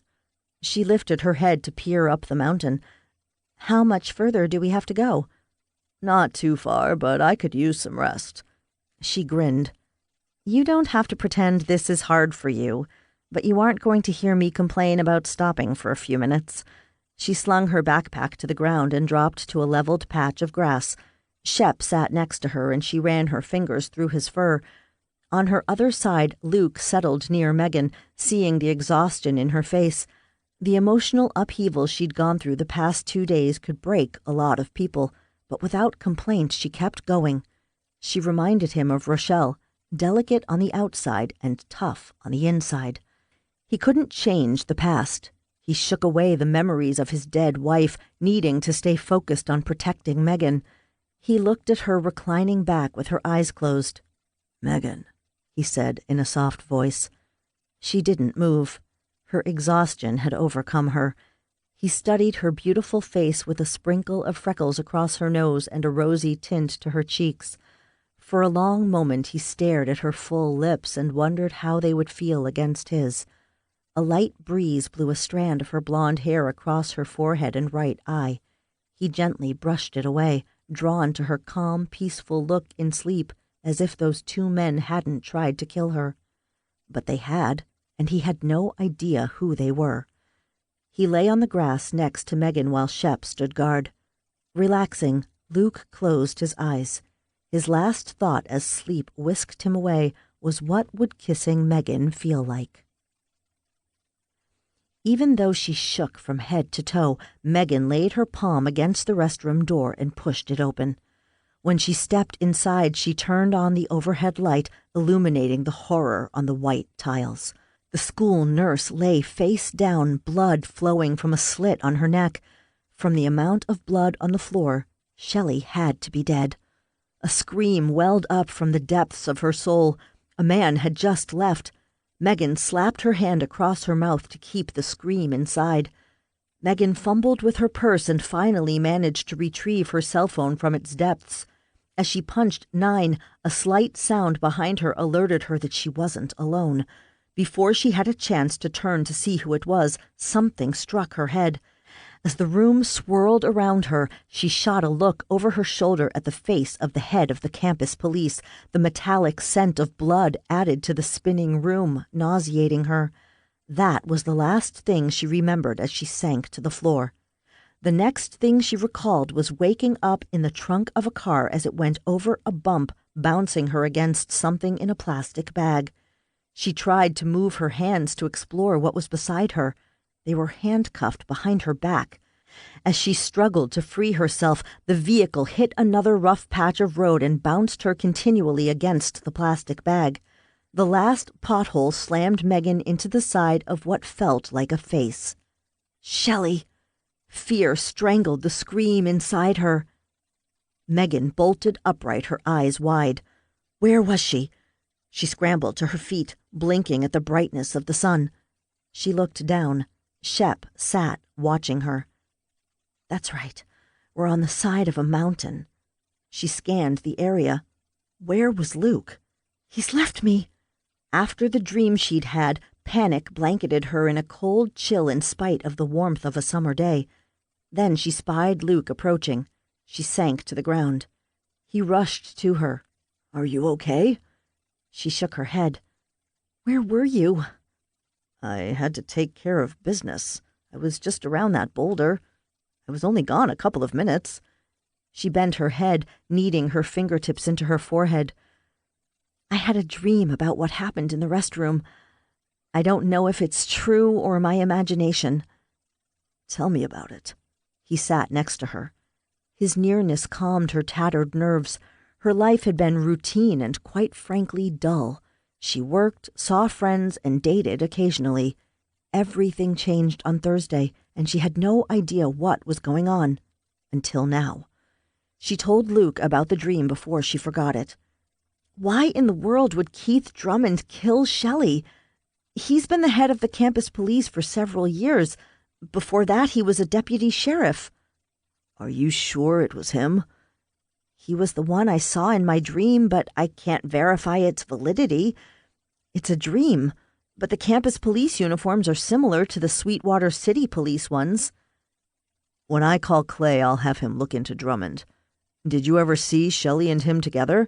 She lifted her head to peer up the mountain. How much further do we have to go? Not too far, but I could use some rest. She grinned. You don't have to pretend this is hard for you, but you aren't going to hear me complain about stopping for a few minutes. She slung her backpack to the ground and dropped to a leveled patch of grass. Shep sat next to her and she ran her fingers through his fur. On her other side, Luke settled near Megan, seeing the exhaustion in her face. The emotional upheaval she'd gone through the past 2 days could break a lot of people, but without complaint she kept going. She reminded him of Rochelle, delicate on the outside and tough on the inside. He couldn't change the past. He shook away the memories of his dead wife, needing to stay focused on protecting Megan. He looked at her reclining back with her eyes closed. Megan, he said in a soft voice. She didn't move. Her exhaustion had overcome her. He studied her beautiful face with a sprinkle of freckles across her nose and a rosy tint to her cheeks. For a long moment he stared at her full lips and wondered how they would feel against his. A light breeze blew a strand of her blonde hair across her forehead and right eye. He gently brushed it away, drawn to her calm, peaceful look in sleep, as if those two men hadn't tried to kill her. But they had, and he had no idea who they were. He lay on the grass next to Megan while Shep stood guard. Relaxing, Luke closed his eyes. His last thought as sleep whisked him away was what would kissing Megan feel like. Even though she shook from head to toe, Megan laid her palm against the restroom door and pushed it open. When she stepped inside, she turned on the overhead light, illuminating the horror on the white tiles. The school nurse lay face down, blood flowing from a slit on her neck. From the amount of blood on the floor, Shelley had to be dead. A scream welled up from the depths of her soul. A man had just left. Megan slapped her hand across her mouth to keep the scream inside. Megan fumbled with her purse and finally managed to retrieve her cell phone from its depths. As she punched 9, a slight sound behind her alerted her that she wasn't alone. Before she had a chance to turn to see who it was, something struck her head. As the room swirled around her, she shot a look over her shoulder at the face of the head of the campus police, the metallic scent of blood added to the spinning room, nauseating her. That was the last thing she remembered as she sank to the floor. The next thing she recalled was waking up in the trunk of a car as it went over a bump, bouncing her against something in a plastic bag. She tried to move her hands to explore what was beside her. They were handcuffed behind her back. As she struggled to free herself, the vehicle hit another rough patch of road and bounced her continually against the plastic bag. The last pothole slammed Megan into the side of what felt like a face. Shelley! Fear strangled the scream inside her. Megan bolted upright, her eyes wide. Where was she? She scrambled to her feet, blinking at the brightness of the sun. She looked down. Shep sat, watching her. That's right. We're on the side of a mountain. She scanned the area. Where was Luke? He's left me. After the dream she'd had, panic blanketed her in a cold chill in spite of the warmth of a summer day. Then she spied Luke approaching. She sank to the ground. He rushed to her. Are you okay? She shook her head. Where were you? I had to take care of business. I was just around that boulder. I was only gone a couple of minutes. She bent her head, kneading her fingertips into her forehead. I had a dream about what happened in the restroom. I don't know if it's true or my imagination. Tell me about it. He sat next to her. His nearness calmed her tattered nerves. Her life had been routine and quite frankly dull. She worked, saw friends, and dated occasionally. Everything changed on Thursday, and she had no idea what was going on. Until now. She told Luke about the dream before she forgot it. Why in the world would Keith Drummond kill Shelley? He's been the head of the campus police for several years. Before that, he was a deputy sheriff. Are you sure it was him? He was the one I saw in my dream, but I can't verify its validity. It's a dream, but the campus police uniforms are similar to the Sweetwater City police ones. When I call Clay, I'll have him look into Drummond. Did you ever see Shelley and him together?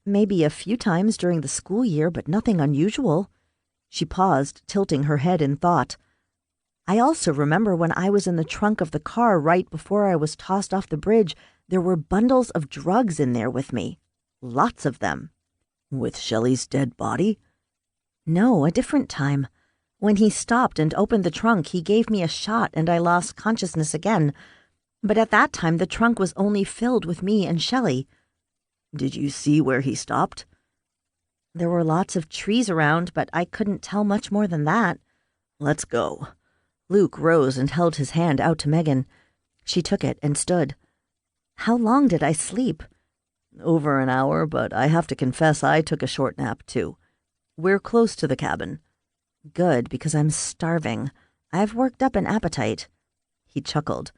Maybe a few times during the school year, but nothing unusual. She paused, tilting her head in thought. I also remember when I was in the trunk of the car right before I was tossed off the bridge, there were bundles of drugs in there with me. Lots of them. With Shelley's dead body? No, a different time. When he stopped and opened the trunk, he gave me a shot and I lost consciousness again. But at that time, the trunk was only filled with me and Shelley. Did you see where he stopped? There were lots of trees around, but I couldn't tell much more than that. Let's go. Luke rose and held his hand out to Megan. She took it and stood. How long did I sleep? Over an hour, but I have to confess I took a short nap, too. We're close to the cabin. Good, because I'm starving. I've worked up an appetite. He chuckled.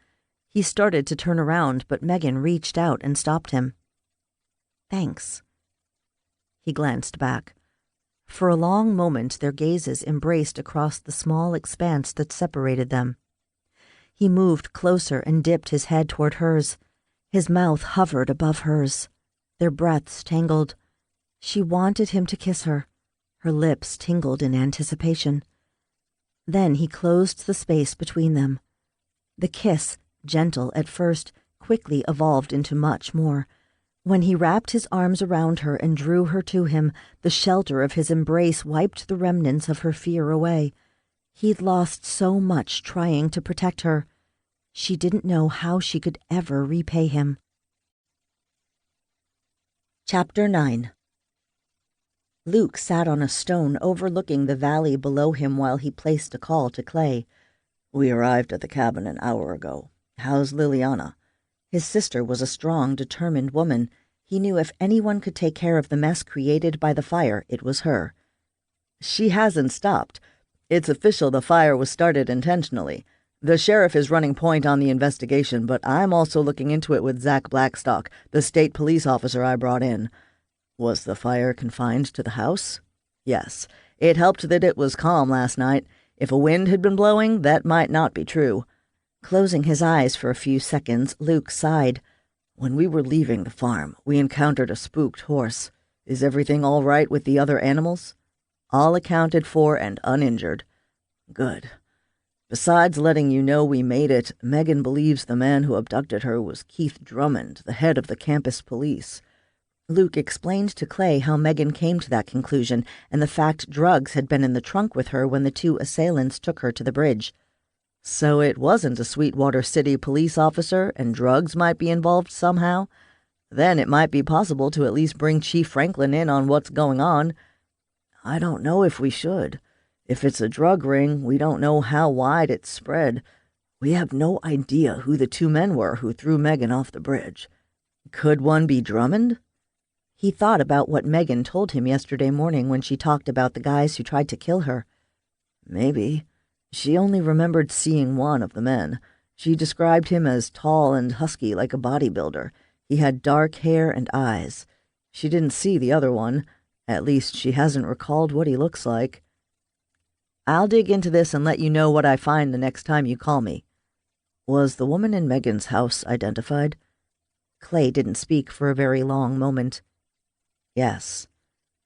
He started to turn around, but Megan reached out and stopped him. Thanks. He glanced back. For a long moment their gazes embraced across the small expanse that separated them. He moved closer and dipped his head toward hers. His mouth hovered above hers. Their breaths tangled. She wanted him to kiss her. Her lips tingled in anticipation. Then he closed the space between them. The kiss, gentle at first, quickly evolved into much more. When he wrapped his arms around her and drew her to him, the shelter of his embrace wiped the remnants of her fear away. He'd lost so much trying to protect her. She didn't know how she could ever repay him. Chapter 9. Luke sat on a stone overlooking the valley below him while he placed a call to Clay. "We arrived at the cabin an hour ago. How's Liliana?" His sister was a strong, determined woman. He knew if anyone could take care of the mess created by the fire, it was her. "She hasn't stopped. It's official the fire was started intentionally. The sheriff is running point on the investigation, but I'm also looking into it with Zach Blackstock, the state police officer I brought in." "Was the fire confined to the house?" "Yes. It helped that it was calm last night. If a wind had been blowing, that might not be true." Closing his eyes for a few seconds, Luke sighed. "When we were leaving the farm, we encountered a spooked horse. Is everything all right with the other animals?" "All accounted for and uninjured." "Good. Besides letting you know we made it, Megan believes the man who abducted her was Keith Drummond, the head of the campus police." Luke explained to Clay how Megan came to that conclusion and the fact drugs had been in the trunk with her when the two assailants took her to the bridge. "So it wasn't a Sweetwater City police officer, and drugs might be involved somehow? Then it might be possible to at least bring Chief Franklin in on what's going on." "I don't know if we should. If it's a drug ring, we don't know how wide it's spread. We have no idea who the two men were who threw Megan off the bridge. Could one be Drummond?" He thought about what Megan told him yesterday morning when she talked about the guys who tried to kill her. "Maybe. She only remembered seeing one of the men. She described him as tall and husky like a bodybuilder. He had dark hair and eyes. She didn't see the other one. At least she hasn't recalled what he looks like." "I'll dig into this and let you know what I find the next time you call me." "Was the woman in Megan's house identified?" Clay didn't speak for a very long moment. "Yes.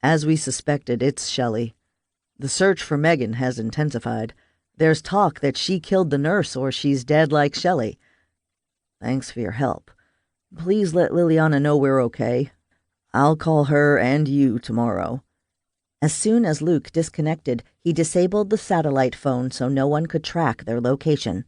As we suspected, it's Shelley. The search for Megan has intensified. There's talk that she killed the nurse or she's dead like Shelley. Thanks for your help. Please let Liliana know we're okay. I'll call her and you tomorrow." As soon as Luke disconnected, he disabled the satellite phone so no one could track their location.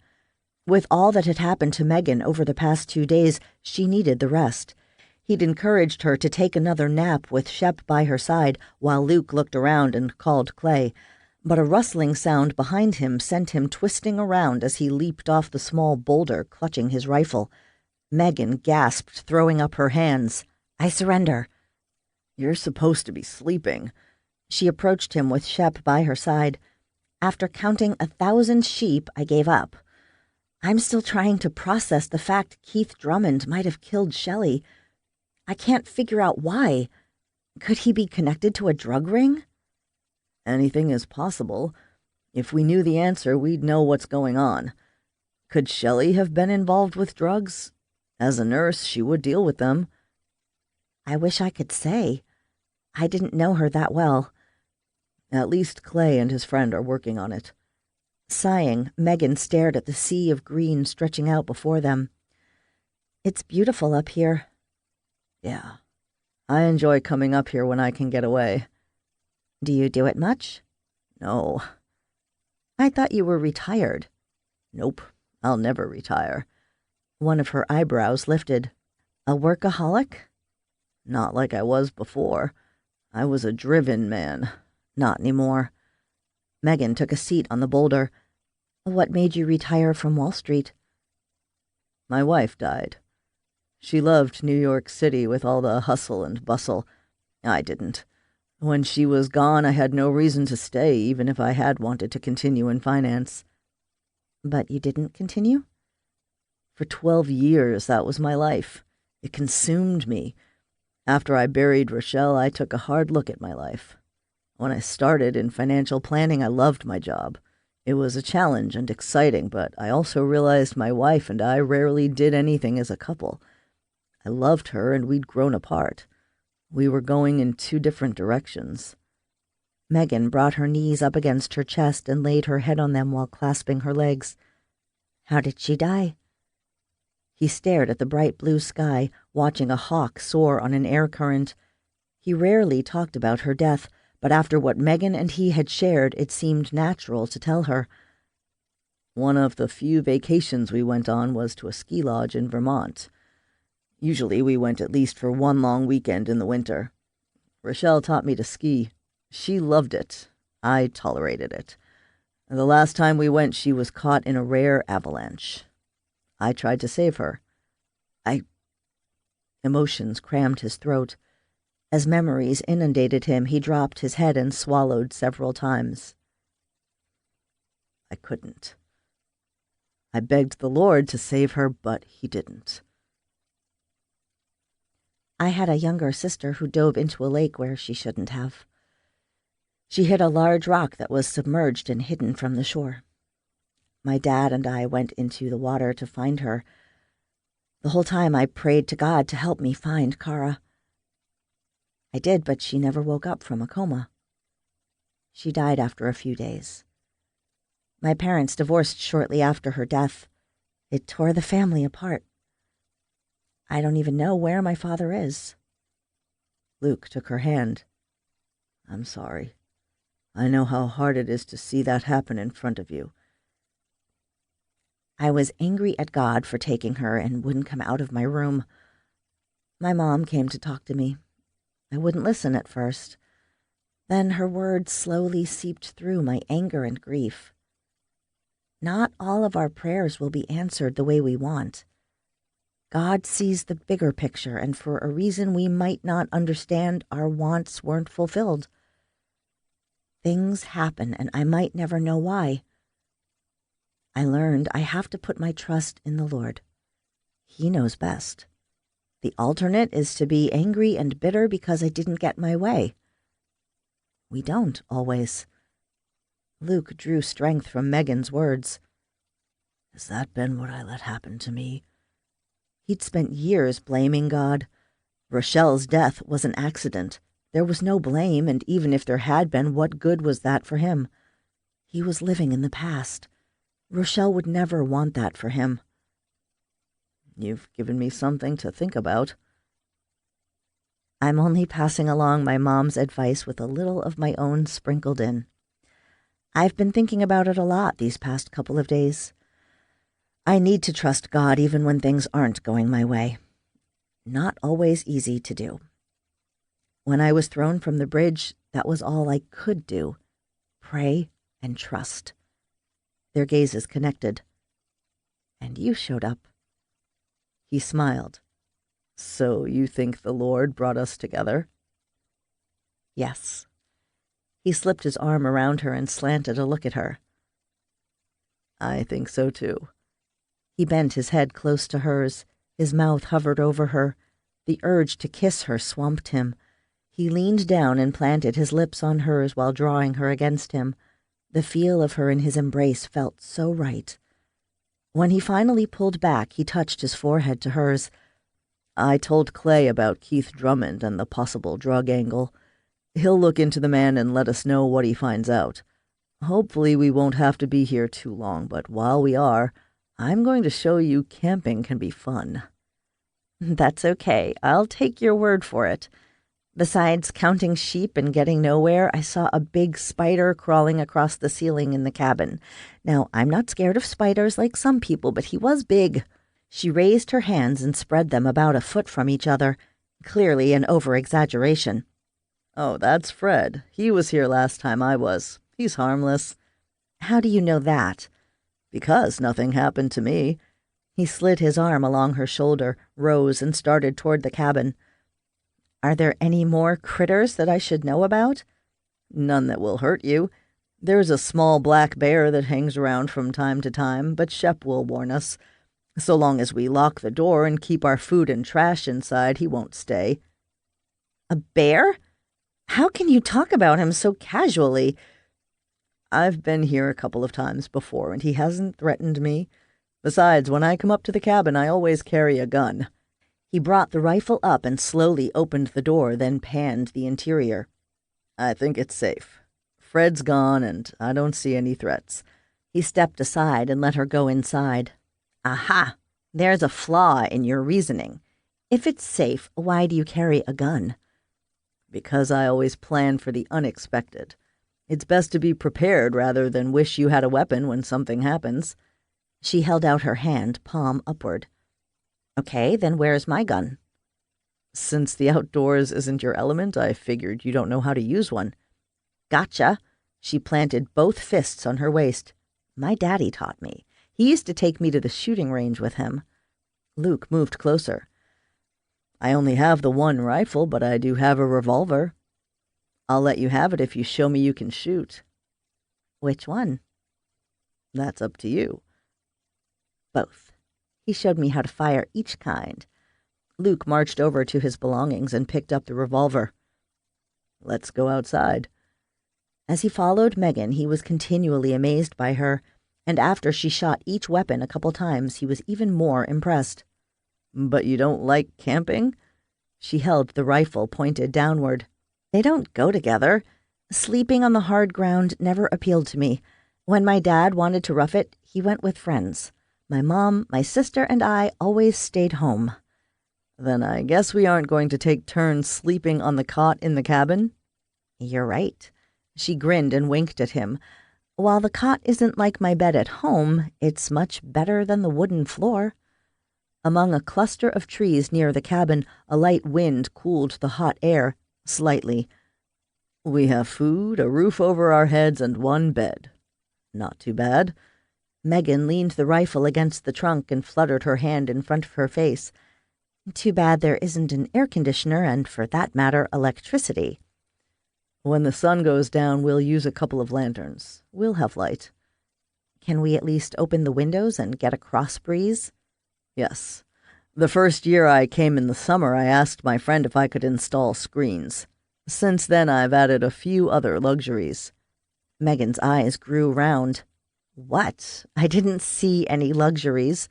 With all that had happened to Megan over the past 2 days, she needed the rest. He'd encouraged her to take another nap with Shep by her side while Luke looked around and called Clay, but a rustling sound behind him sent him twisting around as he leaped off the small boulder, clutching his rifle. Megan gasped, throwing up her hands. "I surrender." "You're supposed to be sleeping." She approached him with Shep by her side. "After counting 1,000 sheep, I gave up. I'm still trying to process the fact Keith Drummond might have killed Shelley. I can't figure out why. Could he be connected to a drug ring?" "Anything is possible. If we knew the answer, we'd know what's going on. Could Shelley have been involved with drugs? As a nurse, she would deal with them." "I wish I could say. I didn't know her that well." "At least Clay and his friend are working on it." Sighing, Megan stared at the sea of green stretching out before them. "It's beautiful up here." "Yeah. I enjoy coming up here when I can get away." "Do you do it much?" "No." "I thought you were retired." "Nope. I'll never retire." One of her eyebrows lifted. "A workaholic?" "Not like I was before. I was a driven man. Not anymore." Megan took a seat on the boulder. "What made you retire from Wall Street?" "My wife died. She loved New York City with all the hustle and bustle. I didn't. When she was gone, I had no reason to stay, even if I had wanted to continue in finance." "But you didn't continue?" "For 12 years, that was my life. It consumed me. After I buried Rochelle, I took a hard look at my life. When I started in financial planning, I loved my job. It was a challenge and exciting, but I also realized my wife and I rarely did anything as a couple. I loved her, and we'd grown apart. We were going in two different directions. Megan brought her knees up against her chest and laid her head on them while clasping her legs. How did she die? He stared at the bright blue sky, watching a hawk soar on an air current. He rarely talked about her death, but after what Megan and he had shared, it seemed natural to tell her. One of the few vacations we went on was to a ski lodge in Vermont. Usually we went at least for one long weekend in the winter. Rochelle taught me to ski. She loved it. I tolerated it. The last time we went, she was caught in a rare avalanche. I tried to save her. Emotions crammed his throat. As memories inundated him, he dropped his head and swallowed several times. I couldn't. I begged the Lord to save her, but he didn't. I had a younger sister who dove into a lake where she shouldn't have. She hit a large rock that was submerged and hidden from the shore. My dad and I went into the water to find her. The whole time I prayed to God to help me find Kara. I did, but she never woke up from a coma. She died after a few days. My parents divorced shortly after her death. It tore the family apart. I don't even know where my father is. Luke took her hand. I'm sorry. I know how hard it is to see that happen in front of you. I was angry at God for taking her and wouldn't come out of my room. My mom came to talk to me. I wouldn't listen at first. Then her words slowly seeped through my anger and grief. Not all of our prayers will be answered the way we want. God sees the bigger picture, and for a reason we might not understand, our wants weren't fulfilled. Things happen, and I might never know why. I learned I have to put my trust in the Lord. He knows best. The alternate is to be angry and bitter because I didn't get my way. We don't always. Luke drew strength from Megan's words. Has that been what I let happen to me? He'd spent years blaming God. Rochelle's death was an accident. There was no blame, and even if there had been, what good was that for him? He was living in the past. Rochelle would never want that for him. You've given me something to think about. I'm only passing along my mom's advice with a little of my own sprinkled in. I've been thinking about it a lot these past couple of days. I need to trust God even when things aren't going my way. Not always easy to do. When I was thrown from the bridge, that was all I could do. Pray and trust. Their gazes connected. And you showed up. He smiled. So you think the Lord brought us together? Yes. He slipped his arm around her and slanted a look at her. I think so too. He bent his head close to hers. His mouth hovered over her. The urge to kiss her swamped him. He leaned down and planted his lips on hers while drawing her against him. The feel of her in his embrace felt so right. When he finally pulled back, he touched his forehead to hers. I told Clay about Keith Drummond and the possible drug angle. He'll look into the man and let us know what he finds out. Hopefully we won't have to be here too long, but while we are, I'm going to show you camping can be fun. That's okay. I'll take your word for it. Besides counting sheep and getting nowhere, I saw a big spider crawling across the ceiling in the cabin. Now, I'm not scared of spiders like some people, but he was big. She raised her hands and spread them about a foot from each other, clearly an over-exaggeration. Oh, that's Fred. He was here last time I was. He's harmless. How do you know that? Because nothing happened to me. He slid his arm along her shoulder, rose, and started toward the cabin. Are there any more critters that I should know about? None that will hurt you. There's a small black bear that hangs around from time to time, but Shep will warn us. So long as we lock the door and keep our food and trash inside, he won't stay. A bear? How can you talk about him so casually? I've been here a couple of times before, and he hasn't threatened me. Besides, when I come up to the cabin, I always carry a gun. He brought the rifle up and slowly opened the door, then panned the interior. I think it's safe. Fred's gone, and I don't see any threats. He stepped aside and let her go inside. Aha! There's a flaw in your reasoning. If it's safe, why do you carry a gun? Because I always plan for the unexpected. It's best to be prepared rather than wish you had a weapon when something happens. She held out her hand, palm upward. Okay, then where's my gun? Since the outdoors isn't your element, I figured you don't know how to use one. Gotcha. She planted both fists on her waist. My daddy taught me. He used to take me to the shooting range with him. Luke moved closer. I only have the one rifle, but I do have a revolver. I'll let you have it if you show me you can shoot. Which one? That's up to you. Both. He showed me how to fire each kind. Luke marched over to his belongings and picked up the revolver. Let's go outside. As he followed Megan, he was continually amazed by her, and after she shot each weapon a couple times, he was even more impressed. But you don't like camping? She held the rifle pointed downward. They don't go together. Sleeping on the hard ground never appealed to me. When my dad wanted to rough it, he went with friends. My mom, my sister, and I always stayed home. Then I guess we aren't going to take turns sleeping on the cot in the cabin? You're right. She grinned and winked at him. While the cot isn't like my bed at home, it's much better than the wooden floor. Among a cluster of trees near the cabin, a light wind cooled the hot air slightly. We have food, a roof over our heads, and one bed. Not too bad. Megan leaned the rifle against the trunk and fluttered her hand in front of her face. Too bad there isn't an air conditioner and, for that matter, electricity. When the sun goes down, we'll use a couple of lanterns. We'll have light. Can we at least open the windows and get a cross breeze? Yes. The first year I came in the summer, I asked my friend if I could install screens. Since then, I've added a few other luxuries. Megan's eyes grew round. What? I didn't see any luxuries.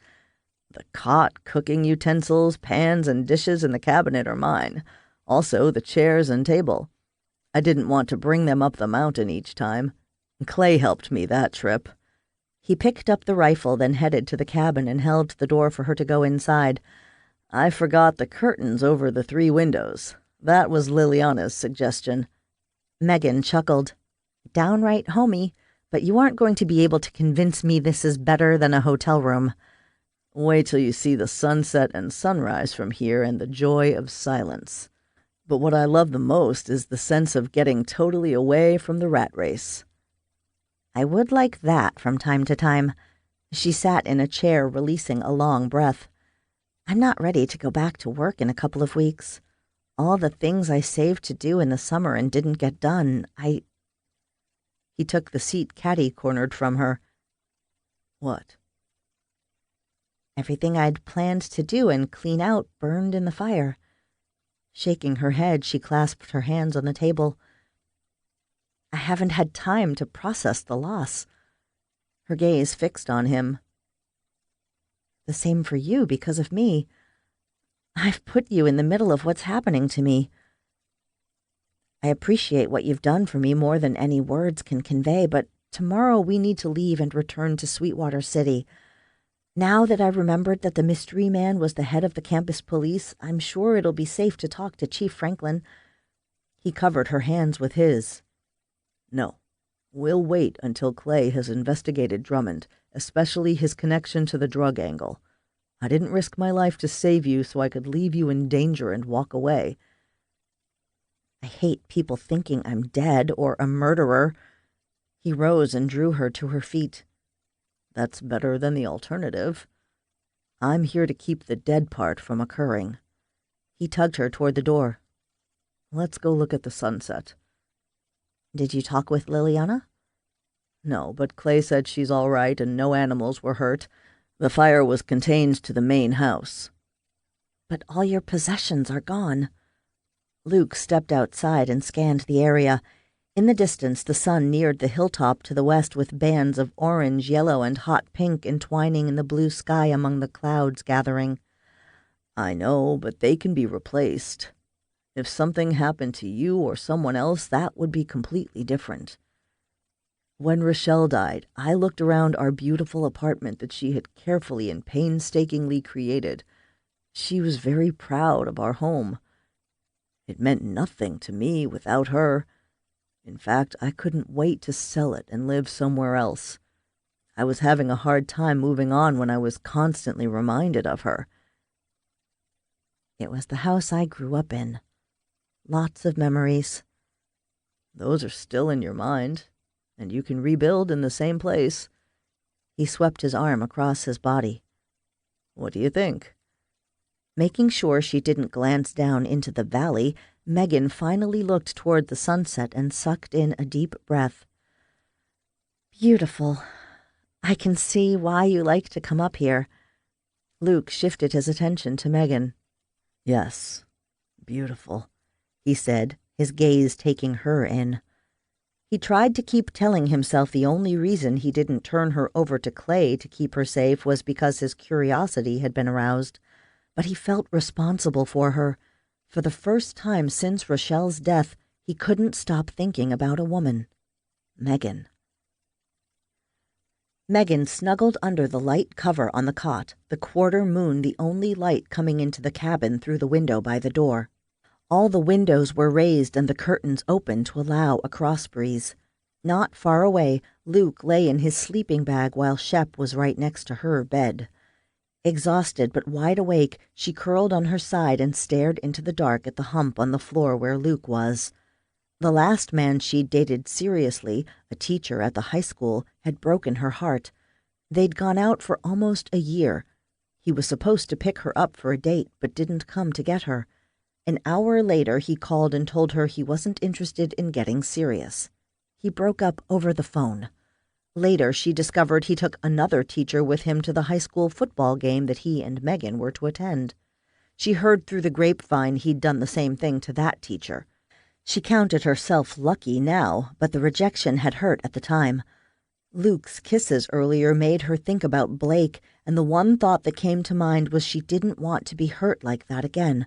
The cot, cooking utensils, pans, and dishes in the cabinet are mine. Also, the chairs and table. I didn't want to bring them up the mountain each time. Clay helped me that trip. He picked up the rifle, then headed to the cabin and held the door for her to go inside. I forgot the curtains over the 3 windows. That was Liliana's suggestion. Megan chuckled. Downright homey, but you aren't going to be able to convince me this is better than a hotel room. Wait till you see the sunset and sunrise from here and the joy of silence. But what I love the most is the sense of getting totally away from the rat race. I would like that from time to time. She sat in a chair, releasing a long breath. I'm not ready to go back to work in a couple of weeks. All the things I saved to do in the summer and didn't get done, He took the seat catty-cornered from her. What? Everything I'd planned to do and clean out burned in the fire. Shaking her head, she clasped her hands on the table. I haven't had time to process the loss. Her gaze fixed on him. The same for you because of me. I've put you in the middle of what's happening to me. I appreciate what you've done for me more than any words can convey, but tomorrow we need to leave and return to Sweetwater City. Now that I've remembered that the mystery man was the head of the campus police, I'm sure it'll be safe to talk to Chief Franklin. He covered her hands with his. No, we'll wait until Clay has investigated Drummond, especially his connection to the drug angle. I didn't risk my life to save you so I could leave you in danger and walk away. I hate people thinking I'm dead or a murderer. He rose and drew her to her feet. That's better than the alternative. I'm here to keep the dead part from occurring. He tugged her toward the door. Let's go look at the sunset. Did you talk with Liliana? No, but Clay said she's all right and no animals were hurt. The fire was contained to the main house. But all your possessions are gone. Luke stepped outside and scanned the area. In the distance, the sun neared the hilltop to the west with bands of orange, yellow, and hot pink entwining in the blue sky among the clouds gathering. I know, but they can be replaced. If something happened to you or someone else, that would be completely different. When Rochelle died, I looked around our beautiful apartment that she had carefully and painstakingly created. She was very proud of our home. It meant nothing to me without her. In fact, I couldn't wait to sell it and live somewhere else. I was having a hard time moving on when I was constantly reminded of her. It was the house I grew up in. Lots of memories. Those are still in your mind, and you can rebuild in the same place. He swept his arm across his body. What do you think? Making sure she didn't glance down into the valley, Megan finally looked toward the sunset and sucked in a deep breath. Beautiful. I can see why you like to come up here. Luke shifted his attention to Megan. Yes, beautiful, he said, his gaze taking her in. He tried to keep telling himself the only reason he didn't turn her over to Clay to keep her safe was because his curiosity had been aroused. But he felt responsible for her. For the first time since Rochelle's death, he couldn't stop thinking about a woman. Megan. Megan snuggled under the light cover on the cot, the quarter moon the only light coming into the cabin through the window by the door. All the windows were raised and the curtains open to allow a cross breeze. Not far away, Luke lay in his sleeping bag while Shep was right next to her bed. Exhausted but wide awake, she curled on her side and stared into the dark at the hump on the floor where Luke was. The last man she'd dated seriously, a teacher at the high school, had broken her heart. They'd gone out for almost a year. He was supposed to pick her up for a date, but didn't come to get her. An hour later, he called and told her he wasn't interested in getting serious. He broke up over the phone. Later, she discovered he took another teacher with him to the high school football game that he and Megan were to attend. She heard through the grapevine he'd done the same thing to that teacher. She counted herself lucky now, but the rejection had hurt at the time. Luke's kisses earlier made her think about Blake, and the one thought that came to mind was she didn't want to be hurt like that again.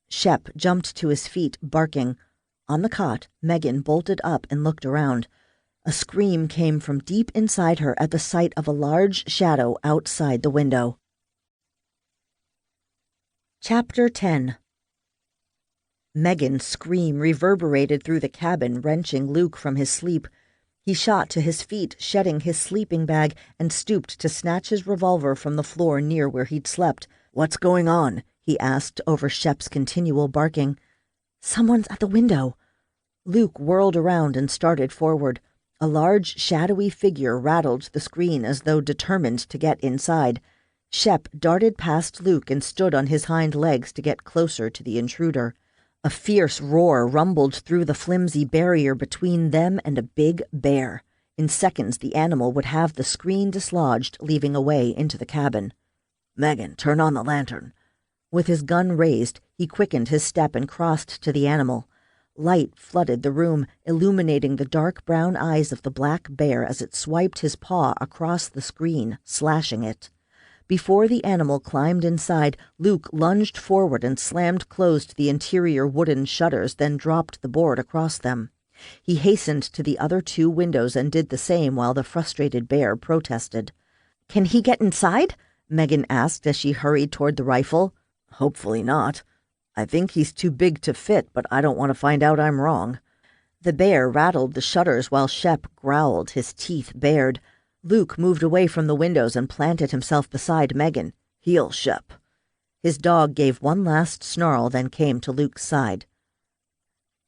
Shep jumped to his feet, barking. On the cot, Megan bolted up and looked around. A scream came from deep inside her at the sight of a large shadow outside the window. Chapter 10. Megan's scream reverberated through the cabin, wrenching Luke from his sleep. He shot to his feet, shedding his sleeping bag, and stooped to snatch his revolver from the floor near where he'd slept. "What's going on?" he asked over Shep's continual barking. "Someone's at the window." Luke whirled around and started forward. A large, shadowy figure rattled the screen as though determined to get inside. Shep darted past Luke and stood on his hind legs to get closer to the intruder. A fierce roar rumbled through the flimsy barrier between them and a big bear. In seconds, the animal would have the screen dislodged, leaving a way into the cabin. "Megan, turn on the lantern." With his gun raised, he quickened his step and crossed to the animal. Light flooded the room, illuminating the dark brown eyes of the black bear as it swiped his paw across the screen, slashing it. Before the animal climbed inside, Luke lunged forward and slammed closed the interior wooden shutters, then dropped the board across them. He hastened to the other two windows and did the same while the frustrated bear protested. "Can he get inside?" Megan asked as she hurried toward the rifle. "Hopefully not. I think he's too big to fit, but I don't want to find out I'm wrong." The bear rattled the shutters while Shep growled, his teeth bared. Luke moved away from the windows and planted himself beside Megan. "Heel, Shep." His dog gave one last snarl, then came to Luke's side.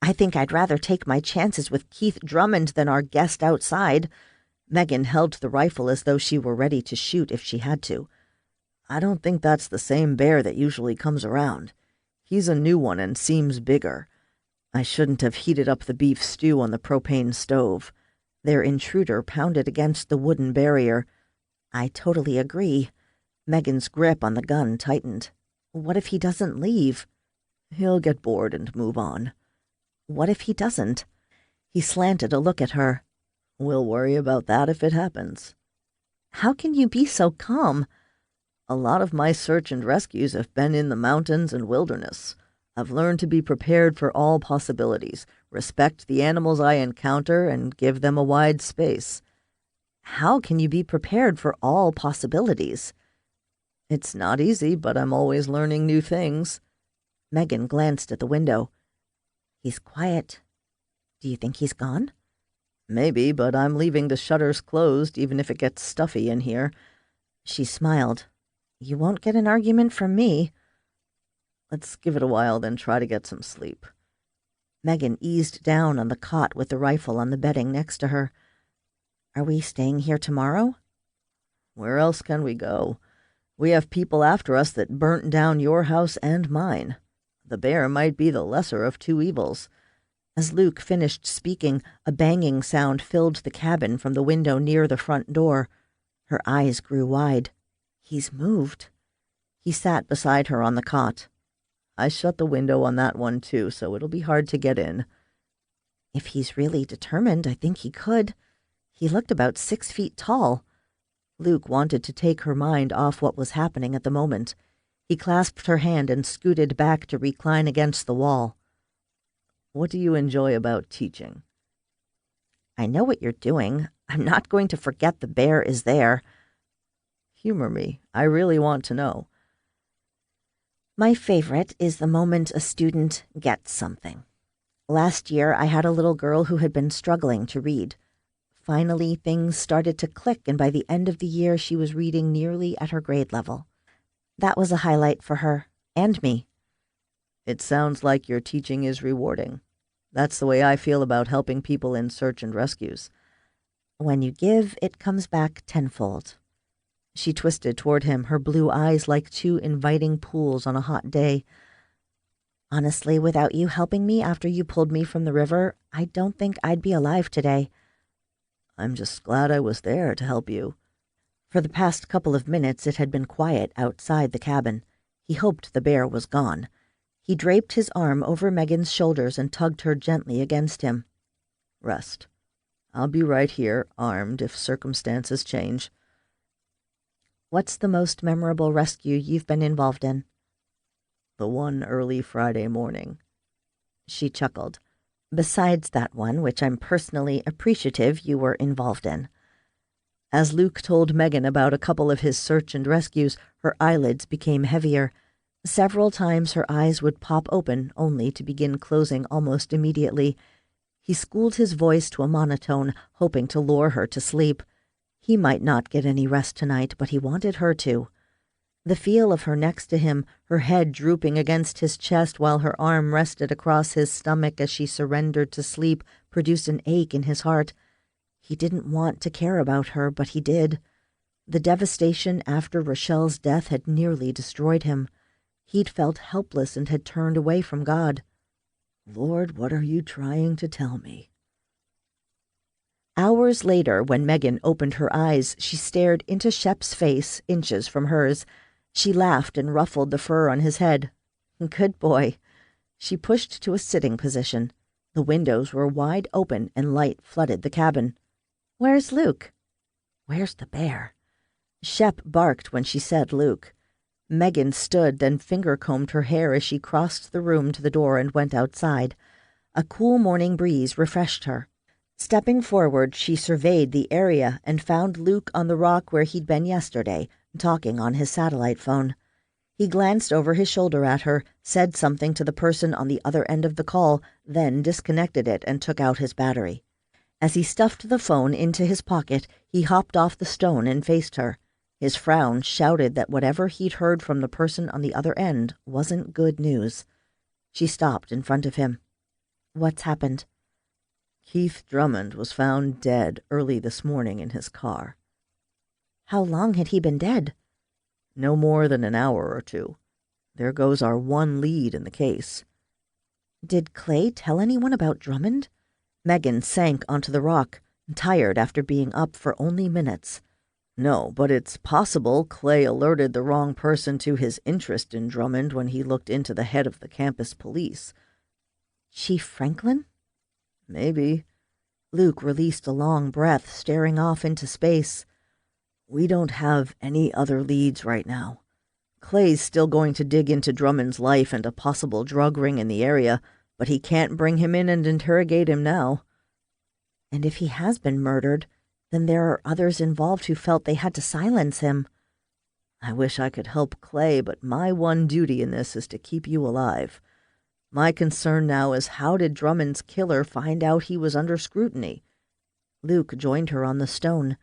"I think I'd rather take my chances with Keith Drummond than our guest outside." Megan held the rifle as though she were ready to shoot if she had to. "I don't think that's the same bear that usually comes around. He's a new one and seems bigger. I shouldn't have heated up the beef stew on the propane stove." Their intruder pounded against the wooden barrier. "I totally agree." Megan's grip on the gun tightened. "What if he doesn't leave?" He'll get bored and move on. What if he doesn't? He slanted a look at her. We'll worry about that if it happens. How can you be so calm? A lot of my search and rescues have been in the mountains and wilderness. I've learned to be prepared for all possibilities, respect the animals I encounter, and give them a wide space. How can you be prepared for all possibilities? It's not easy, but I'm always learning new things. Megan glanced at the window. He's quiet. Do you think he's gone? Maybe, but I'm leaving the shutters closed even if it gets stuffy in here. She smiled. You won't get an argument from me. Let's give it a while, then try to get some sleep. Megan eased down on the cot with the rifle on the bedding next to her. Are we staying here tomorrow? Where else can we go? We have people after us that burnt down your house and mine. The bear might be the lesser of two evils. As Luke finished speaking, a banging sound filled the cabin from the window near the front door. Her eyes grew wide. He's moved. He sat beside her on the cot. I shut the window on that one, too, so it'll be hard to get in. If he's really determined, I think he could. He looked about 6 feet tall. Luke wanted to take her mind off what was happening at the moment. He clasped her hand and scooted back to recline against the wall. What do you enjoy about teaching? I know what you're doing. I'm not going to forget the bear is there. Humor me. I really want to know. My favorite is the moment a student gets something. Last year, I had a little girl who had been struggling to read. Finally, things started to click, and by the end of the year, she was reading nearly at her grade level. That was a highlight for her, and me. It sounds like your teaching is rewarding. That's the way I feel about helping people in search and rescues. When you give, it comes back tenfold. She twisted toward him, her blue eyes like two inviting pools on a hot day. Honestly, without you helping me after you pulled me from the river, I don't think I'd be alive today. I'm just glad I was there to help you. For the past couple of minutes it had been quiet outside the cabin. He hoped the bear was gone. He draped his arm over Megan's shoulders and tugged her gently against him. Rest. I'll be right here, armed, if circumstances change. What's the most memorable rescue you've been involved in? The one early Friday morning. She chuckled. Besides that one, which I'm personally appreciative you were involved in. As Luke told Megan about a couple of his search and rescues, her eyelids became heavier. Several times her eyes would pop open, only to begin closing almost immediately. He schooled his voice to a monotone, hoping to lure her to sleep. He might not get any rest tonight, but he wanted her to. The feel of her next to him, her head drooping against his chest while her arm rested across his stomach as she surrendered to sleep, produced an ache in his heart. He didn't want to care about her, but he did. The devastation after Rochelle's death had nearly destroyed him. He'd felt helpless and had turned away from God. Lord, what are you trying to tell me? Hours later, when Megan opened her eyes, she stared into Shep's face, inches from hers. She laughed and ruffled the fur on his head. Good boy. She pushed to a sitting position. The windows were wide open and light flooded the cabin. Where's Luke? Where's the bear? Shep barked when she said Luke. Megan stood, then finger-combed her hair as she crossed the room to the door and went outside. A cool morning breeze refreshed her. Stepping forward, she surveyed the area and found Luke on the rock where he'd been yesterday, talking on his satellite phone. He glanced over his shoulder at her, said something to the person on the other end of the call, then disconnected it and took out his battery. As he stuffed the phone into his pocket, he hopped off the stone and faced her. His frown shouted that whatever he'd heard from the person on the other end wasn't good news. She stopped in front of him. What's happened? Keith Drummond was found dead early this morning in his car. How long had he been dead? No more than an hour or two. There goes our one lead in the case. Did Clay tell anyone about Drummond? Megan sank onto the rock, tired after being up for only minutes. No, but it's possible Clay alerted the wrong person to his interest in Drummond when he looked into the head of the campus police. Chief Franklin? Maybe. Luke released a long breath, staring off into space. We don't have any other leads right now. Clay's still going to dig into Drummond's life and a possible drug ring in the area, but he can't bring him in and interrogate him now. And if he has been murdered, then there are others involved who felt they had to silence him. I wish I could help Clay, but my one duty in this is to keep you alive. My concern now is, how did Drummond's killer find out he was under scrutiny? Luke joined her on the stone.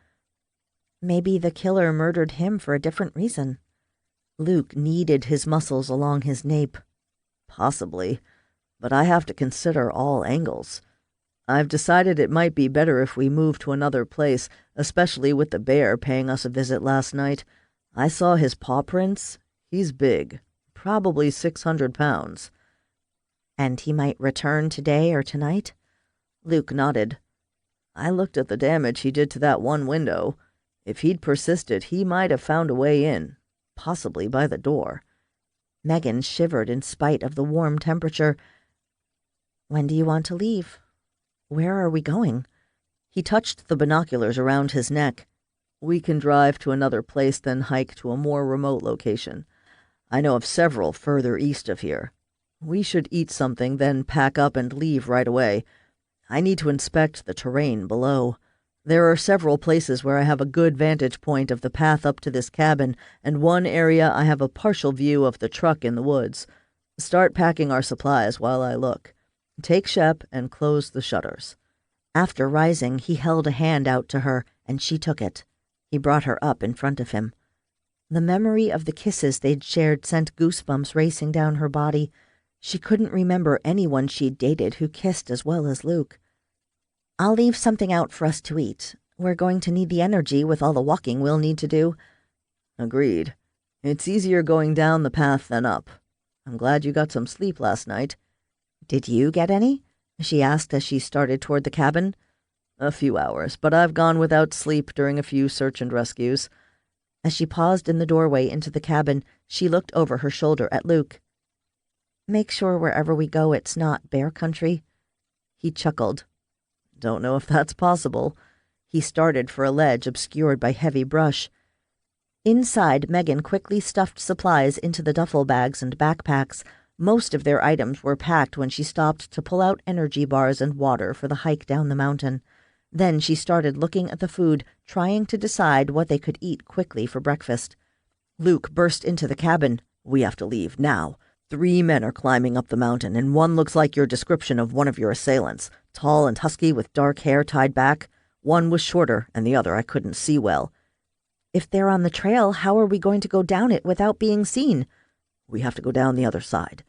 Maybe the killer murdered him for a different reason. Luke kneaded his muscles along his nape. Possibly, but I have to consider all angles. I've decided it might be better if we move to another place, especially with the bear paying us a visit last night. I saw his paw prints. He's big, probably 600 pounds. And he might return today or tonight? Luke nodded. I looked at the damage he did to that one window. If he'd persisted, he might have found a way in, possibly by the door. Megan shivered in spite of the warm temperature. When do you want to leave? Where are we going? He touched the binoculars around his neck. We can drive to another place, then hike to a more remote location. I know of several further east of here. We should eat something, then pack up and leave right away. I need to inspect the terrain below. There are several places where I have a good vantage point of the path up to this cabin, and one area I have a partial view of the truck in the woods. Start packing our supplies while I look. Take Shep and close the shutters. After rising, he held a hand out to her, and she took it. He brought her up in front of him. The memory of the kisses they'd shared sent goosebumps racing down her body. She couldn't remember anyone she'd dated who kissed as well as Luke. I'll leave something out for us to eat. We're going to need the energy with all the walking we'll need to do. Agreed. It's easier going down the path than up. I'm glad you got some sleep last night. Did you get any? She asked as she started toward the cabin. A few hours, but I've gone without sleep during a few search and rescues. As she paused in the doorway into the cabin, she looked over her shoulder at Luke. Make sure wherever we go it's not bear country. He chuckled. Don't know if that's possible. He started for a ledge obscured by heavy brush. Inside, Megan quickly stuffed supplies into the duffel bags and backpacks. Most of their items were packed when she stopped to pull out energy bars and water for the hike down the mountain. Then she started looking at the food, trying to decide what they could eat quickly for breakfast. Luke burst into the cabin. We have to leave, now. 3 men are climbing up the mountain, and one looks like your description of one of your assailants. Tall and husky with dark hair tied back. One was shorter, and the other I couldn't see well. If they're on the trail, how are we going to go down it without being seen? We have to go down the other side.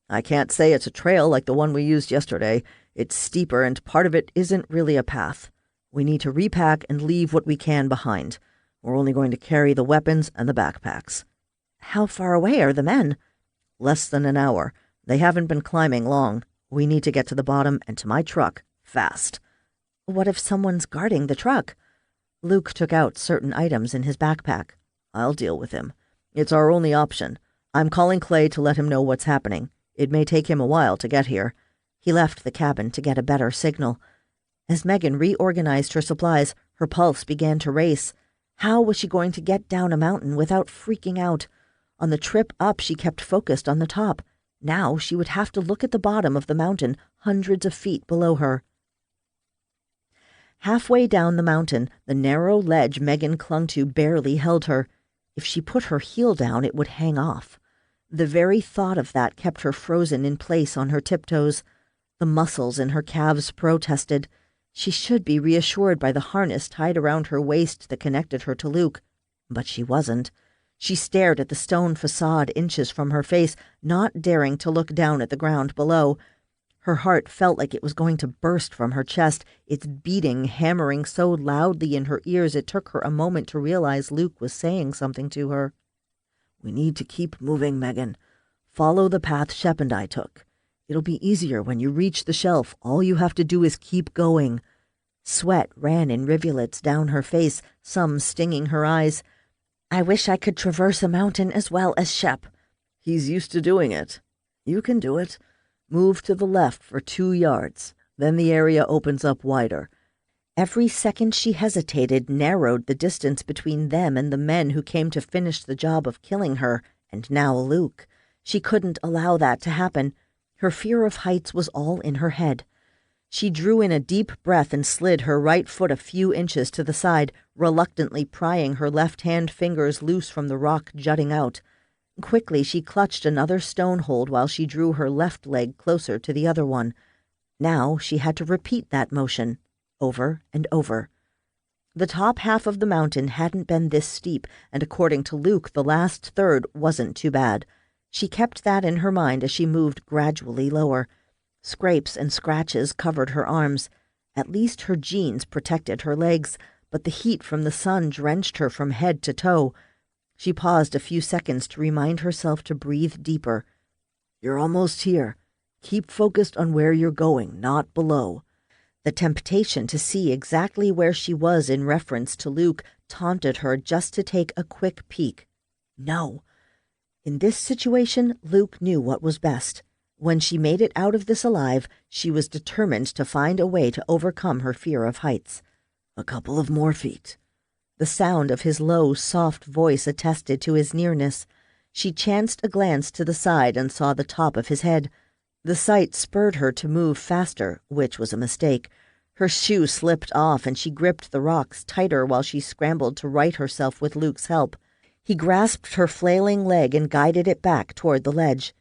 I can't say it's a trail like the one we used yesterday. It's steeper, and part of it isn't really a path. We need to repack and leave what we can behind. We're only going to carry the weapons and the backpacks. How far away are the men? Less than an hour. They haven't been climbing long. We need to get to the bottom and to my truck, fast. What if someone's guarding the truck? Luke took out certain items in his backpack. I'll deal with him. It's our only option. I'm calling Clay to let him know what's happening. It may take him a while to get here. He left the cabin to get a better signal. As Megan reorganized her supplies, her pulse began to race. How was she going to get down a mountain without freaking out? On the trip up, she kept focused on the top. Now she would have to look at the bottom of the mountain, hundreds of feet below her. Halfway down the mountain, the narrow ledge Megan clung to barely held her. If she put her heel down, it would hang off. The very thought of that kept her frozen in place on her tiptoes. The muscles in her calves protested. She should be reassured by the harness tied around her waist that connected her to Luke. But she wasn't. She stared at the stone facade inches from her face, not daring to look down at the ground below. Her heart felt like it was going to burst from her chest, its beating hammering so loudly in her ears it took her a moment to realize Luke was saying something to her. We need to keep moving, Megan. Follow the path Shep and I took. It'll be easier when you reach the shelf. All you have to do is keep going. Sweat ran in rivulets down her face, some stinging her eyes. I wish I could traverse a mountain as well as Shep. He's used to doing it. You can do it. Move to the left for 2 yards. Then the area opens up wider. Every second she hesitated narrowed the distance between them and the men who came to finish the job of killing her, and now Luke. She couldn't allow that to happen. Her fear of heights was all in her head. She drew in a deep breath and slid her right foot a few inches to the side, reluctantly prying her left-hand fingers loose from the rock jutting out. Quickly she clutched another stone hold while she drew her left leg closer to the other one. Now she had to repeat that motion, over and over. The top half of the mountain hadn't been this steep, and according to Luke, the last third wasn't too bad. She kept that in her mind as she moved gradually lower. Scrapes and scratches covered her arms. At least her jeans protected her legs, but the heat from the sun drenched her from head to toe. She paused a few seconds to remind herself to breathe deeper. You're almost here. Keep focused on where you're going, not below. The temptation to see exactly where she was in reference to Luke taunted her just to take a quick peek. No. In this situation, Luke knew what was best. When she made it out of this alive, she was determined to find a way to overcome her fear of heights. A couple of more feet. The sound of his low, soft voice attested to his nearness. She chanced a glance to the side and saw the top of his head. The sight spurred her to move faster, which was a mistake. Her shoe slipped off and she gripped the rocks tighter while she scrambled to right herself with Luke's help. He grasped her flailing leg and guided it back toward the ledge.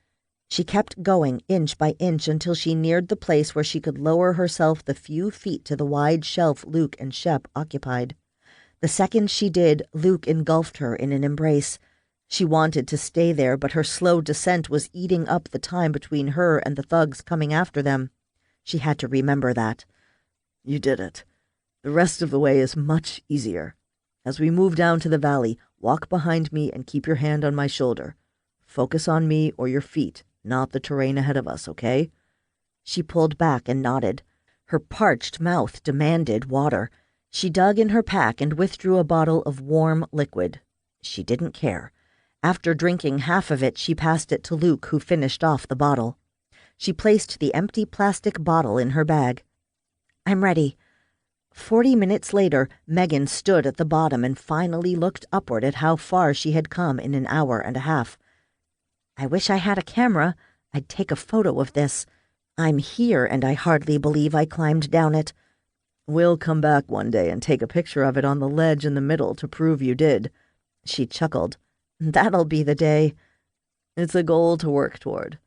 She kept going inch by inch until she neared the place where she could lower herself the few feet to the wide shelf Luke and Shep occupied. The second she did, Luke engulfed her in an embrace. She wanted to stay there, but her slow descent was eating up the time between her and the thugs coming after them. She had to remember that. You did it. The rest of the way is much easier. As we move down to the valley, walk behind me and keep your hand on my shoulder. Focus on me or your feet, not the terrain ahead of us, okay? She pulled back and nodded. Her parched mouth demanded water. She dug in her pack and withdrew a bottle of warm liquid. She didn't care. After drinking half of it, she passed it to Luke, who finished off the bottle. She placed the empty plastic bottle in her bag. I'm ready. 40 minutes later, Megan stood at the bottom and finally looked upward at how far she had come in an hour and a half. I wish I had a camera. I'd take a photo of this. I'm here, and I hardly believe I climbed down it. We'll come back one day and take a picture of it on the ledge in the middle to prove you did. She chuckled. That'll be the day. It's a goal to work toward.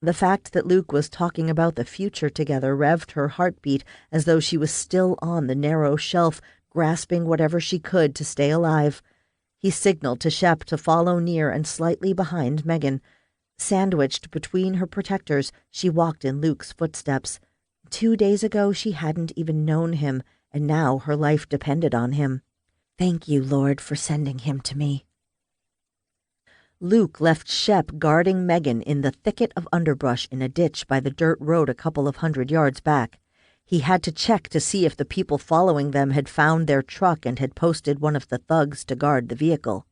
The fact that Luke was talking about the future together revved her heartbeat as though she was still on the narrow shelf, grasping whatever she could to stay alive. He signaled to Shep to follow near and slightly behind Megan. Sandwiched between her protectors, she walked in Luke's footsteps. 2 days ago she hadn't even known him, and now her life depended on him. Thank you, Lord, for sending him to me. Luke left Shep guarding Megan in the thicket of underbrush in a ditch by the dirt road a couple of 100 yards back. He had to check to see if the people following them had found their truck and had posted one of the thugs to guard the vehicle.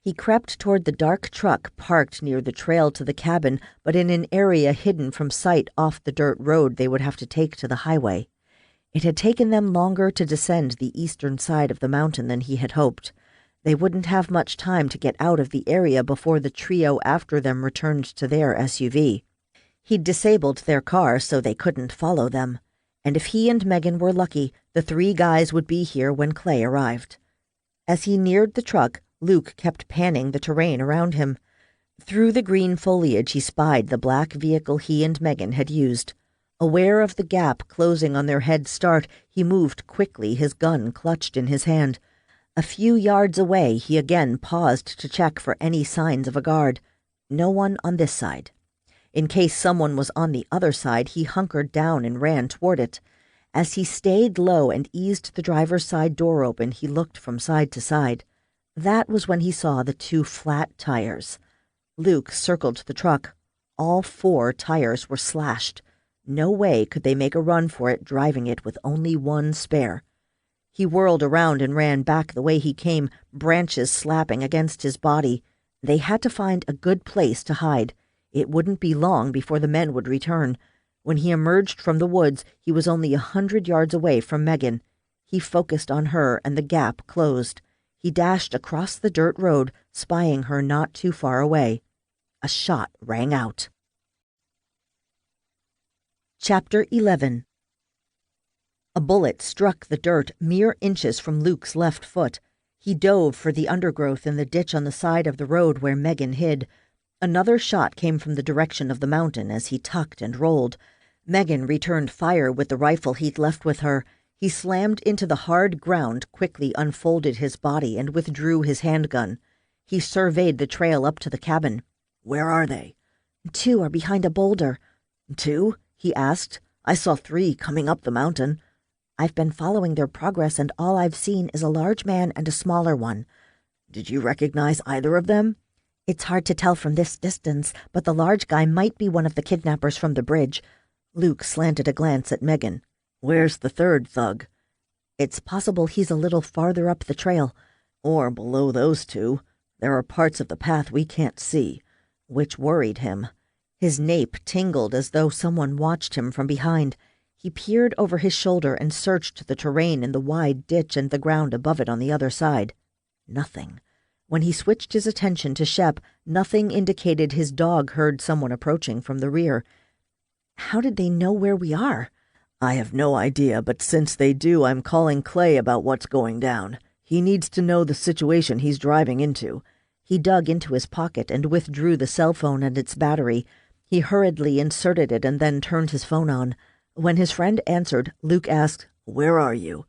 He crept toward the dark truck parked near the trail to the cabin, but in an area hidden from sight off the dirt road they would have to take to the highway. It had taken them longer to descend the eastern side of the mountain than he had hoped. They wouldn't have much time to get out of the area before the trio after them returned to their SUV. He'd disabled their car so they couldn't follow them. And if he and Megan were lucky, the 3 guys would be here when Clay arrived. As he neared the truck, Luke kept panning the terrain around him. Through the green foliage he spied the black vehicle he and Megan had used. Aware of the gap closing on their head start, he moved quickly, his gun clutched in his hand. A few yards away, he again paused to check for any signs of a guard. No one on this side. In case someone was on the other side, he hunkered down and ran toward it. As he stayed low and eased the driver's side door open, he looked from side to side. That was when he saw the 2 flat tires. Luke circled the truck. All 4 tires were slashed. No way could they make a run for it driving it with only one spare. He whirled around and ran back the way he came, branches slapping against his body. They had to find a good place to hide. It wouldn't be long before the men would return. When he emerged from the woods, he was only 100 yards away from Megan. He focused on her, and the gap closed. He dashed across the dirt road, spying her not too far away. A shot rang out. Chapter 11. A bullet struck the dirt mere inches from Luke's left foot. He dove for the undergrowth in the ditch on the side of the road where Megan hid. Another shot came from the direction of the mountain as he tucked and rolled. Megan returned fire with the rifle he'd left with her. He slammed into the hard ground, quickly unfolded his body, and withdrew his handgun. He surveyed the trail up to the cabin. Where are they? 2 are behind a boulder. 2? He asked. I saw 3 coming up the mountain. I've been following their progress, and all I've seen is a large man and a smaller one. Did you recognize either of them? It's hard to tell from this distance, but the large guy might be one of the kidnappers from the bridge. Luke slanted a glance at Megan. Where's the third thug? It's possible he's a little farther up the trail. Or below those 2. There are parts of the path we can't see. Which worried him. His nape tingled as though someone watched him from behind. He peered over his shoulder and searched the terrain in the wide ditch and the ground above it on the other side. Nothing. When he switched his attention to Shep, nothing indicated his dog heard someone approaching from the rear. How did they know where we are? I have no idea, but since they do, I'm calling Clay about what's going down. He needs to know the situation he's driving into. He dug into his pocket and withdrew the cell phone and its battery. He hurriedly inserted it and then turned his phone on. When his friend answered, Luke asked, "Where are you?"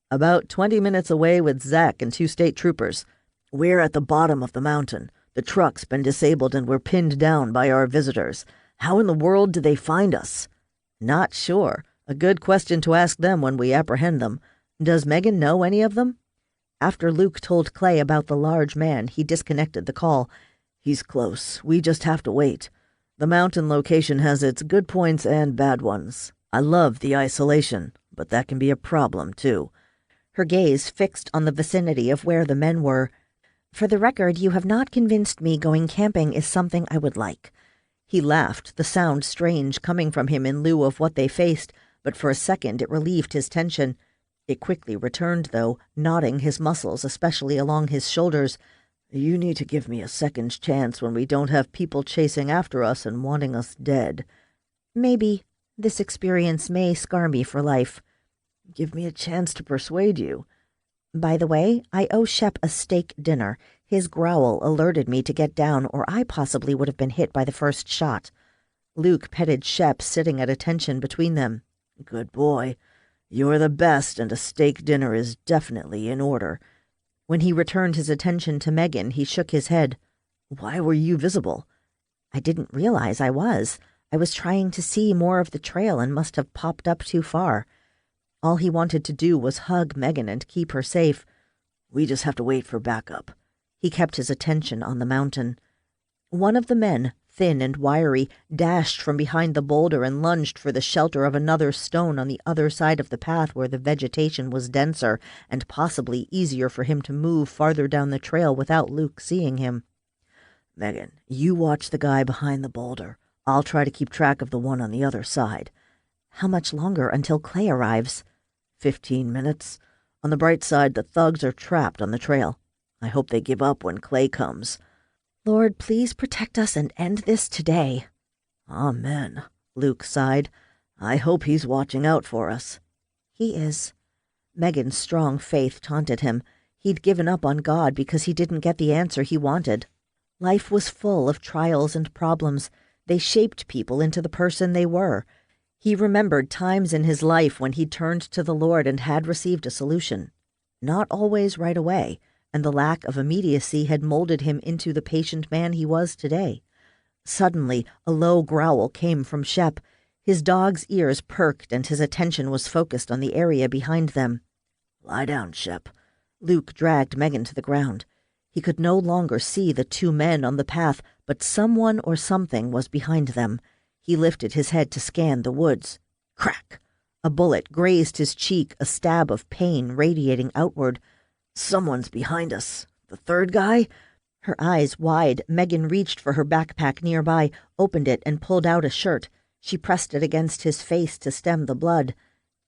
"About 20 minutes away with Zach and 2 state troopers. We're at the bottom of the mountain. The truck's been disabled and we're pinned down by our visitors. How in the world did they find us?" "Not sure. A good question to ask them when we apprehend them. Does Megan know any of them?" After Luke told Clay about the large man, he disconnected the call. "He's close. We just have to wait. The mountain location has its good points and bad ones. I love the isolation, but that can be a problem, too." Her gaze fixed on the vicinity of where the men were. "For the record, you have not convinced me going camping is something I would like." He laughed, the sound strange coming from him in lieu of what they faced, but for a second it relieved his tension. It quickly returned, though, knotting his muscles, especially along his shoulders. "You need to give me a second chance when we don't have people chasing after us and wanting us dead." "Maybe. This experience may scar me for life." "Give me a chance to persuade you." "By the way, I owe Shep a steak dinner. His growl alerted me to get down, or I possibly would have been hit by the first shot." Luke petted Shep, sitting at attention between them. "Good boy. You're the best, and a steak dinner is definitely in order." When he returned his attention to Megan, he shook his head. "Why were you visible?" "I didn't realize I was. I was trying to see more of the trail and must have popped up too far." All he wanted to do was hug Megan and keep her safe. "We just have to wait for backup." He kept his attention on the mountain. One of the men, thin and wiry, dashed from behind the boulder and lunged for the shelter of another stone on the other side of the path where the vegetation was denser and possibly easier for him to move farther down the trail without Luke seeing him. "Megan, you watch the guy behind the boulder. I'll try to keep track of the one on the other side." "How much longer until Clay arrives?" 15 minutes. On the bright side, the thugs are trapped on the trail. I hope they give up when Clay comes." "Lord, please protect us and end this today." "Amen," Luke sighed. "I hope he's watching out for us." "He is." Megan's strong faith taunted him. He'd given up on God because he didn't get the answer he wanted. Life was full of trials and problems. They shaped people into the person they were. He remembered times in his life when he turned to the Lord and had received a solution. Not always right away, and the lack of immediacy had molded him into the patient man he was today. Suddenly, a low growl came from Shep. His dog's ears perked and his attention was focused on the area behind them. "Lie down, Shep." Luke dragged Megan to the ground. He could no longer see the 2 men on the path, but someone or something was behind them. He lifted his head to scan the woods. Crack! A bullet grazed his cheek, a stab of pain radiating outward. Someone's behind us. The third guy? Her eyes wide, Megan reached for her backpack nearby, opened it, and pulled out a shirt. She pressed it against his face to stem the blood.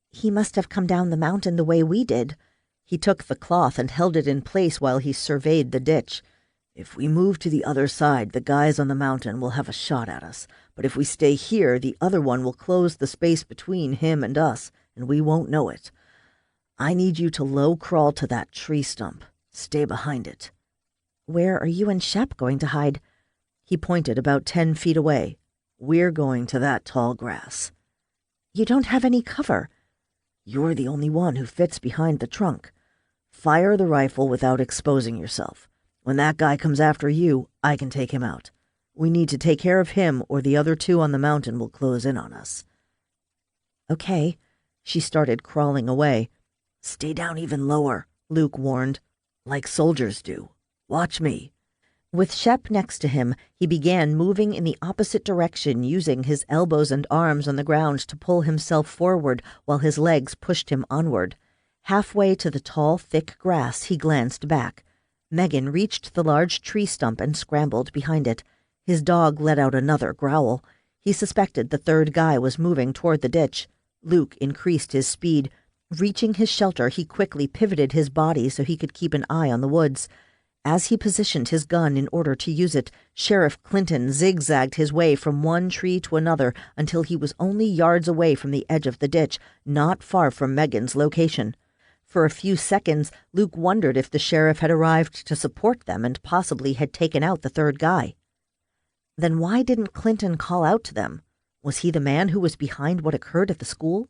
He must have come down the mountain the way we did. He took the cloth and held it in place while he surveyed the ditch. If we move to the other side, the guys on the mountain will have a shot at us. But if we stay here, the other one will close the space between him and us, and we won't know it. I need you to low crawl to that tree stump. Stay behind it. Where are you and Shep going to hide? He pointed about 10 feet away. We're going to that tall grass. You don't have any cover. You're the only one who fits behind the trunk. Fire the rifle without exposing yourself. When that guy comes after you, I can take him out. We need to take care of him, or the other two on the mountain will close in on us. Okay. She started crawling away. Stay down even lower, Luke warned. Like soldiers do. Watch me. With Shep next to him, he began moving in the opposite direction, using his elbows and arms on the ground to pull himself forward while his legs pushed him onward. Halfway to the tall, thick grass, he glanced back. Megan reached the large tree stump and scrambled behind it. His dog let out another growl. He suspected the third guy was moving toward the ditch. Luke increased his speed. Reaching his shelter, he quickly pivoted his body so he could keep an eye on the woods. As he positioned his gun in order to use it, Sheriff Clinton zigzagged his way from one tree to another until he was only yards away from the edge of the ditch, not far from Megan's location. For a few seconds, Luke wondered if the sheriff had arrived to support them and possibly had taken out the third guy. Then why didn't Clinton call out to them? Was he the man who was behind what occurred at the school?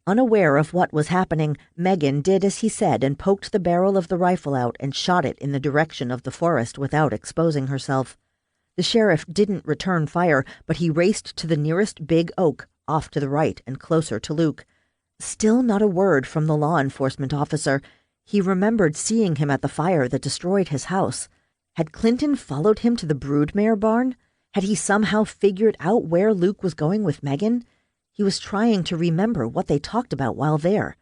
Unaware of what was happening, Megan did as he said and poked the barrel of the rifle out and shot it in the direction of the forest without exposing herself. The sheriff didn't return fire, but he raced to the nearest big oak, off to the right and closer to Luke. Still not a word from the law enforcement officer. He remembered seeing him at the fire that destroyed his house. Had Clinton followed him to the broodmare barn? Had he somehow figured out where Luke was going with Megan? He was trying to remember what they talked about while there.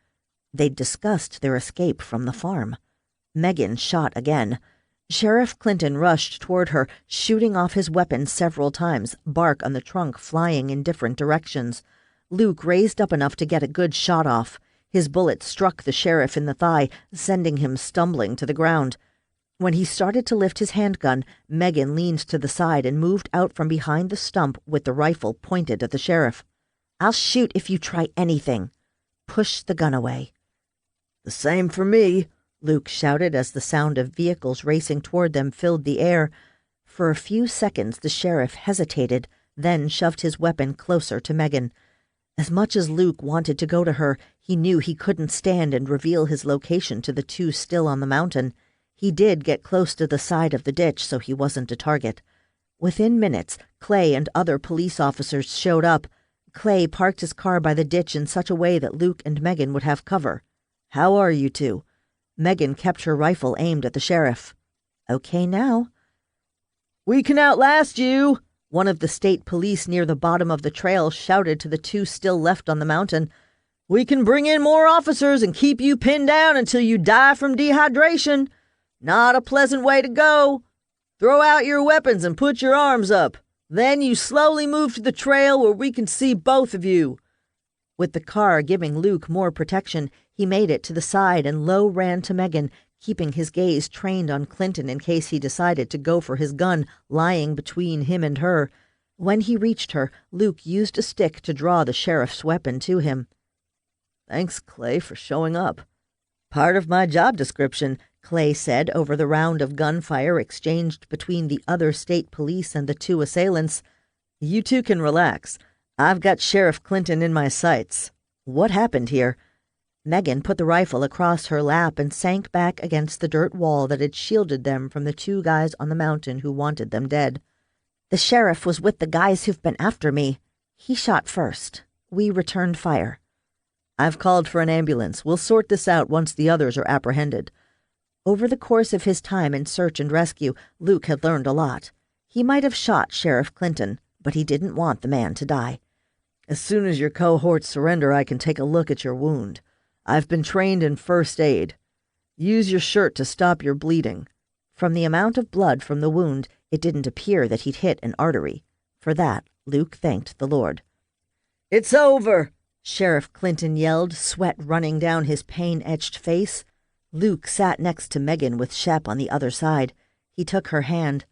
They'd discussed their escape from the farm. Megan shot again. Sheriff Clinton rushed toward her, shooting off his weapon several times, bark on the trunk flying in different directions. Luke raised up enough to get a good shot off. His bullet struck the sheriff in the thigh, sending him stumbling to the ground. When he started to lift his handgun, Megan leaned to the side and moved out from behind the stump with the rifle pointed at the sheriff. I'll shoot if you try anything. Push the gun away. The same for me, Luke shouted as the sound of vehicles racing toward them filled the air. For a few seconds the sheriff hesitated, then shoved his weapon closer to Megan. As much as Luke wanted to go to her, he knew he couldn't stand and reveal his location to the two still on the mountain. He did get close to the side of the ditch, so he wasn't a target. Within minutes, Clay and other police officers showed up. Clay parked his car by the ditch in such a way that Luke and Megan would have cover. How are you two? Megan kept her rifle aimed at the sheriff. Okay now. We can outlast you, one of the state police near the bottom of the trail shouted to the two still left on the mountain. We can bring in more officers and keep you pinned down until you die from dehydration. Not a pleasant way to go. Throw out your weapons and put your arms up. Then you slowly move to the trail where we can see both of you. With the car giving Luke more protection, he made it to the side and low ran to Megan, keeping his gaze trained on Clinton in case he decided to go for his gun lying between him and her. When he reached her, Luke used a stick to draw the sheriff's weapon to him. Thanks, Clay, for showing up. Part of my job description, Clay said over the round of gunfire exchanged between the other state police and the two assailants. You two can relax. I've got Sheriff Clinton in my sights. What happened here? Megan put the rifle across her lap and sank back against the dirt wall that had shielded them from the two guys on the mountain who wanted them dead. The sheriff was with the guys who've been after me. He shot first. We returned fire. I've called for an ambulance. We'll sort this out once the others are apprehended. Over the course of his time in search and rescue, Luke had learned a lot. He might have shot Sheriff Clinton, but he didn't want the man to die. As soon as your cohorts surrender, I can take a look at your wound. I've been trained in first aid. Use your shirt to stop your bleeding. From the amount of blood from the wound, it didn't appear that he'd hit an artery. For that, Luke thanked the Lord. "It's over!" Sheriff Clinton yelled, sweat running down his pain-etched face. Luke sat next to Megan with Shep on the other side. He took her hand.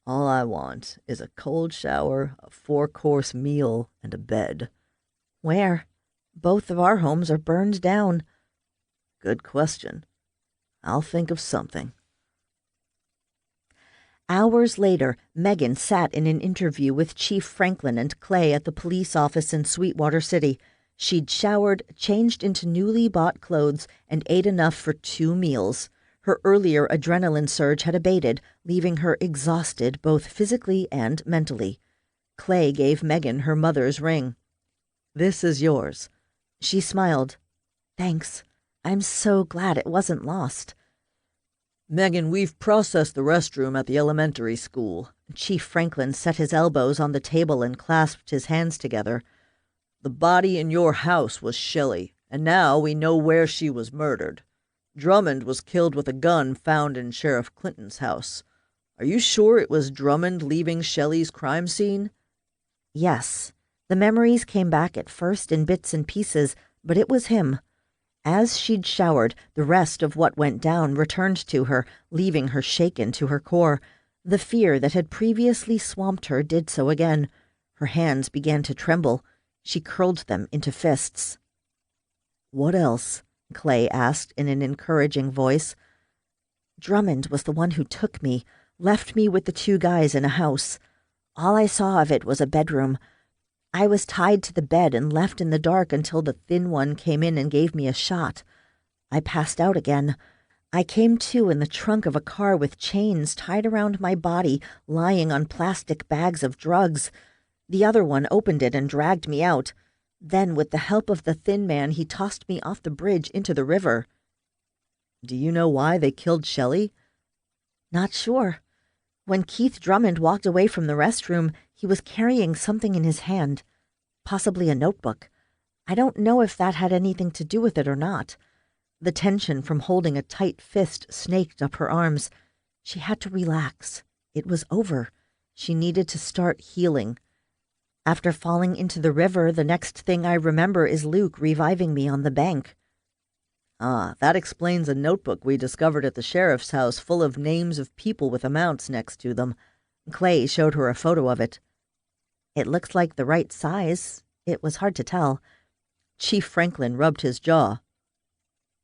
"All I want is a cold shower, a 4-course meal, and a bed." "Where? Both of our homes are burned down." "Good question. I'll think of something." Hours later, Megan sat in an interview with Chief Franklin and Clay at the police office in Sweetwater City. She'd showered, changed into newly bought clothes, and ate enough for 2 meals. Her earlier adrenaline surge had abated, leaving her exhausted both physically and mentally. Clay gave Megan her mother's ring. "This is yours." She smiled. "Thanks. I'm so glad it wasn't lost." "Megan, we've processed the restroom at the elementary school." Chief Franklin set his elbows on the table and clasped his hands together. "The body in your house was Shelley, and now we know where she was murdered. Drummond was killed with a gun found in Sheriff Clinton's house. Are you sure it was Drummond leaving Shelley's crime scene?" Yes. The memories came back at first in bits and pieces, but it was him. As she'd showered, the rest of what went down returned to her, leaving her shaken to her core. The fear that had previously swamped her did so again. Her hands began to tremble. She curled them into fists. "What else?" Clay asked in an encouraging voice. "Drummond was the one who took me, left me with the 2 guys in a house. All I saw of it was a bedroom. I was tied to the bed and left in the dark until the thin one came in and gave me a shot. I passed out again. I came to in the trunk of a car with chains tied around my body, lying on plastic bags of drugs. The other one opened it and dragged me out. Then, with the help of the thin man, he tossed me off the bridge into the river." "Do you know why they killed Shelley?" "Not sure. When Keith Drummond walked away from the restroom, he was carrying something in his hand, possibly a notebook. I don't know if that had anything to do with it or not." The tension from holding a tight fist snaked up her arms. She had to relax. It was over. She needed to start healing. "After falling into the river, the next thing I remember is Luke reviving me on the bank." "Ah, that explains a notebook we discovered at the sheriff's house full of names of people with amounts next to them." Clay showed her a photo of it. "It looks like the right size. It was hard to tell." Chief Franklin rubbed his jaw.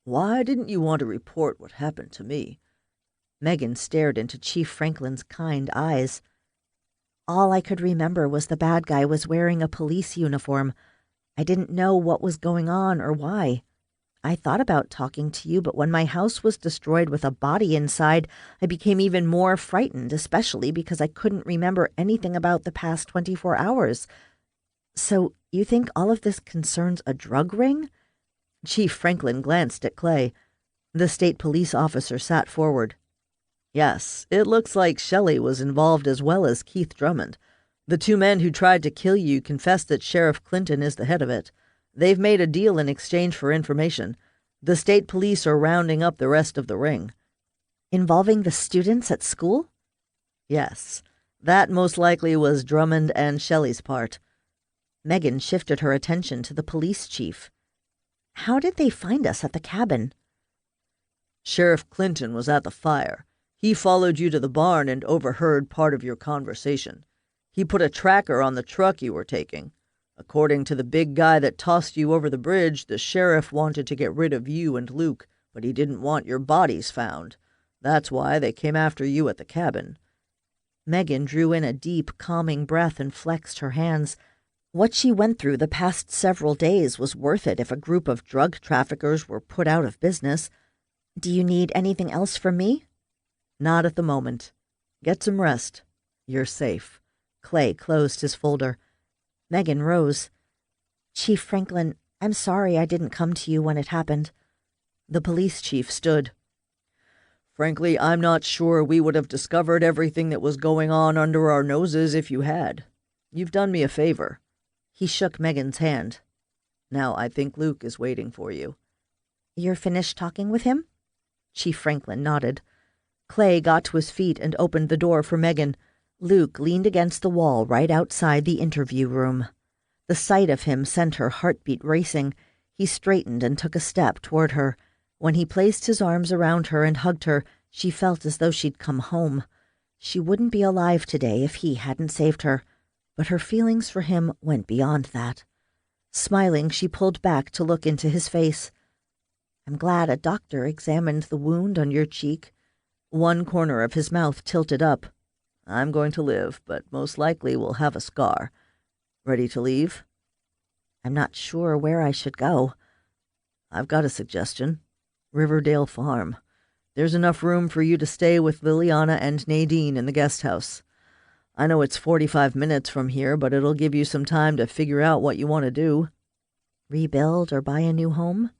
"Why didn't you want to report what happened to me?" Megan stared into Chief Franklin's kind eyes. "All I could remember was the bad guy was wearing a police uniform. I didn't know what was going on or why. I thought about talking to you, but when my house was destroyed with a body inside, I became even more frightened, especially because I couldn't remember anything about the past 24 hours. So you think all of this concerns a drug ring?" Chief Franklin glanced at Clay. The state police officer sat forward. "Yes, it looks like Shelley was involved as well as Keith Drummond. The 2 men who tried to kill you confessed that Sheriff Clinton is the head of it. They've made a deal in exchange for information. The state police are rounding up the rest of the ring." "Involving the students at school?" "Yes. That most likely was Drummond and Shelley's part." Megan shifted her attention to the police chief. "How did they find us at the cabin?" "Sheriff Clinton was at the fire. He followed you to the barn and overheard part of your conversation. He put a tracker on the truck you were taking. According to the big guy that tossed you over the bridge, the sheriff wanted to get rid of you and Luke, but he didn't want your bodies found. That's why they came after you at the cabin." Megan drew in a deep, calming breath and flexed her hands. What she went through the past several days was worth it if a group of drug traffickers were put out of business. "Do you need anything else from me?" "Not at the moment. Get some rest. You're safe." Clay closed his folder. Megan rose. "Chief Franklin, I'm sorry I didn't come to you when it happened." The police chief stood. "Frankly, I'm not sure we would have discovered everything that was going on under our noses if you had. You've done me a favor." He shook Megan's hand. "Now I think Luke is waiting for you." "You're finished talking with him?" Chief Franklin nodded. Clay got to his feet and opened the door for Megan. Luke leaned against the wall right outside the interview room. The sight of him sent her heartbeat racing. He straightened and took a step toward her. When he placed his arms around her and hugged her, she felt as though she'd come home. She wouldn't be alive today if he hadn't saved her, but her feelings for him went beyond that. Smiling, she pulled back to look into his face. "I'm glad a doctor examined the wound on your cheek." One corner of his mouth tilted up. "I'm going to live, but most likely will have a scar. Ready to leave?" "I'm not sure where I should go." "I've got a suggestion. Riverdale Farm. There's enough room for you to stay with Liliana and Nadine in the guest house. I know it's 45 minutes from here, but it'll give you some time to figure out what you want to do." "Rebuild or buy a new home?"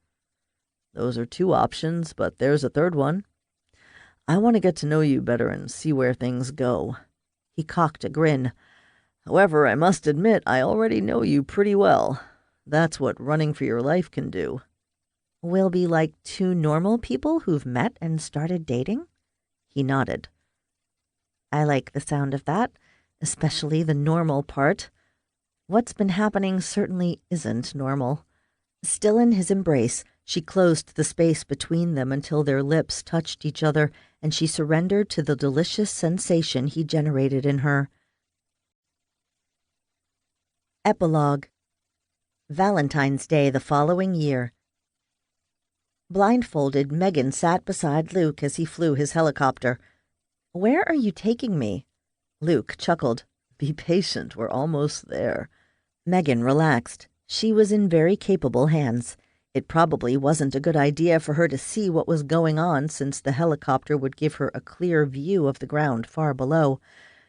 "Those are two options, but there's a third one. I want to get to know you better and see where things go." He cocked a grin. "However, I must admit I already know you pretty well. That's what running for your life can do." "We'll be like two normal people who've met and started dating?" He nodded. "I like the sound of that, especially the normal part. What's been happening certainly isn't normal." Still in his embrace, she closed the space between them until their lips touched each other, and she surrendered to the delicious sensation he generated in her. Epilogue. Valentine's Day the following year. Blindfolded, Megan sat beside Luke as he flew his helicopter. "Where are you taking me?" Luke chuckled. "Be patient, we're almost there." Megan relaxed. She was in very capable hands. It probably wasn't a good idea for her to see what was going on, since the helicopter would give her a clear view of the ground far below.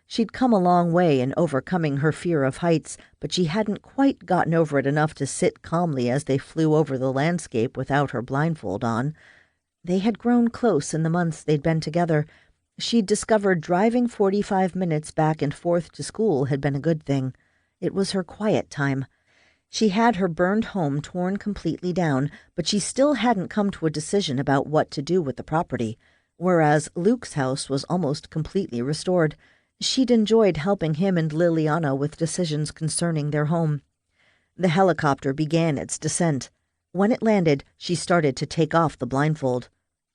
She'd come a long way in overcoming her fear of heights, but she hadn't quite gotten over it enough to sit calmly as they flew over the landscape without her blindfold on. They had grown close in the months they'd been together. She'd discovered driving 45 minutes back and forth to school had been a good thing. It was her quiet time. She had her burned home torn completely down, but she still hadn't come to a decision about what to do with the property, whereas Luke's house was almost completely restored. She'd enjoyed helping him and Liliana with decisions concerning their home. The helicopter began its descent. When it landed, she started to take off the blindfold.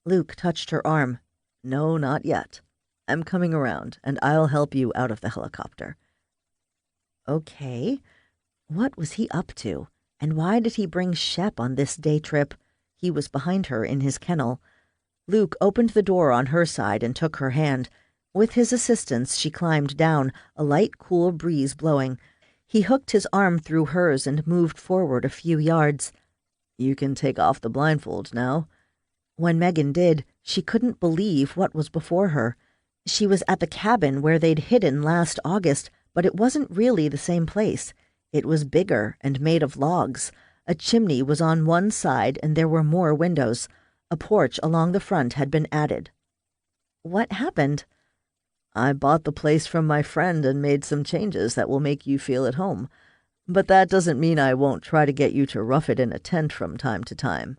Luke touched her arm. "No, not yet. I'm coming around, and I'll help you out of the helicopter." Okay. What was he up to? And why did he bring Shep on this day trip? He was behind her in his kennel. Luke opened the door on her side and took her hand. With his assistance, she climbed down, a light, cool breeze blowing. He hooked his arm through hers and moved forward a few yards. "You can take off the blindfold now." When Megan did, she couldn't believe what was before her. She was at the cabin where they'd hidden last August, but it wasn't really the same place. It was bigger and made of logs. A chimney was on one side and there were more windows. A porch along the front had been added. What happened? "I bought the place from my friend and made some changes that will make you feel at home. But that doesn't mean I won't try to get you to rough it in a tent from time to time.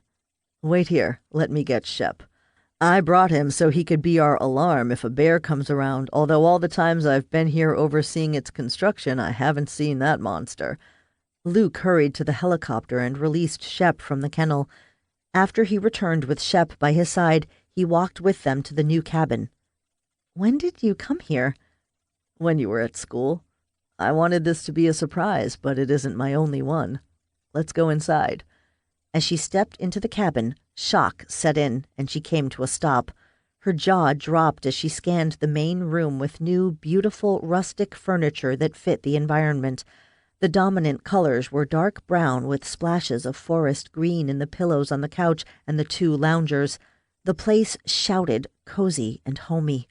Wait here, let me get Shep. I brought him so he could be our alarm if a bear comes around, although all the times I've been here overseeing its construction, I haven't seen that monster." Luke hurried to the helicopter and released Shep from the kennel. After he returned with Shep by his side, he walked with them to the new cabin. "When did you come here?" "When you were at school. I wanted this to be a surprise, but it isn't my only one. Let's go inside." As she stepped into the cabin, shock set in, and she came to a stop. Her jaw dropped as she scanned the main room with new, beautiful, rustic furniture that fit the environment. The dominant colors were dark brown with splashes of forest green in the pillows on the couch and the two loungers. The place shouted cozy and homey.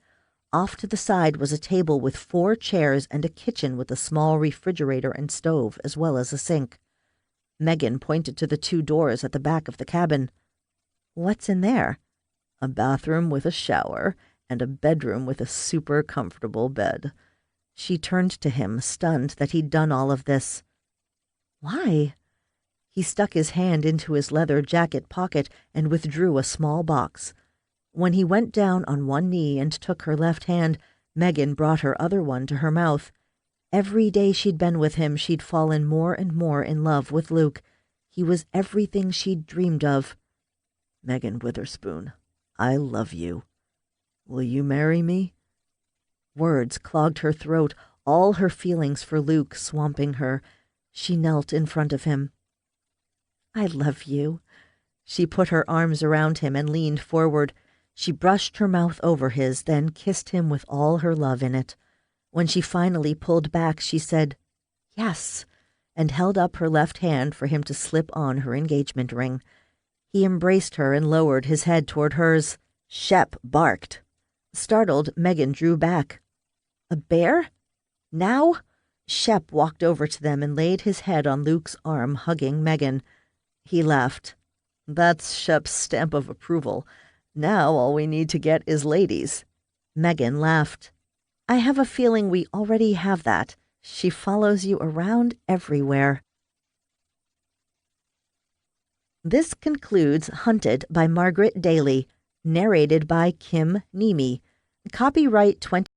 Off to the side was a table with 4 chairs and a kitchen with a small refrigerator and stove, as well as a sink. Megan pointed to the 2 doors at the back of the cabin. "What's in there?" "A bathroom with a shower and a bedroom with a super comfortable bed." She turned to him, stunned that he'd done all of this. Why? He stuck his hand into his leather jacket pocket and withdrew a small box. When he went down on one knee and took her left hand, Megan brought her other one to her mouth. Every day she'd been with him, she'd fallen more and more in love with Luke. He was everything she'd dreamed of. Megan Witherspoon, I love you. Will you marry me? Words clogged her throat, all her feelings for Luke swamping her. She knelt in front of him. I love you. She put her arms around him and leaned forward. She brushed her mouth over his, then kissed him with all her love in it. When she finally pulled back, she said, yes, and held up her left hand for him to slip on her engagement ring. He embraced her and lowered his head toward hers. Shep barked. Startled, Megan drew back. A bear? Now? Shep walked over to them and laid his head on Luke's arm, hugging Megan. He laughed. That's Shep's stamp of approval. Now all we need to get is ladies. Megan laughed. I have a feeling we already have that. She follows you around everywhere. This concludes Hunted by Margaret Daly, narrated by Kim Nemi. Copyright 20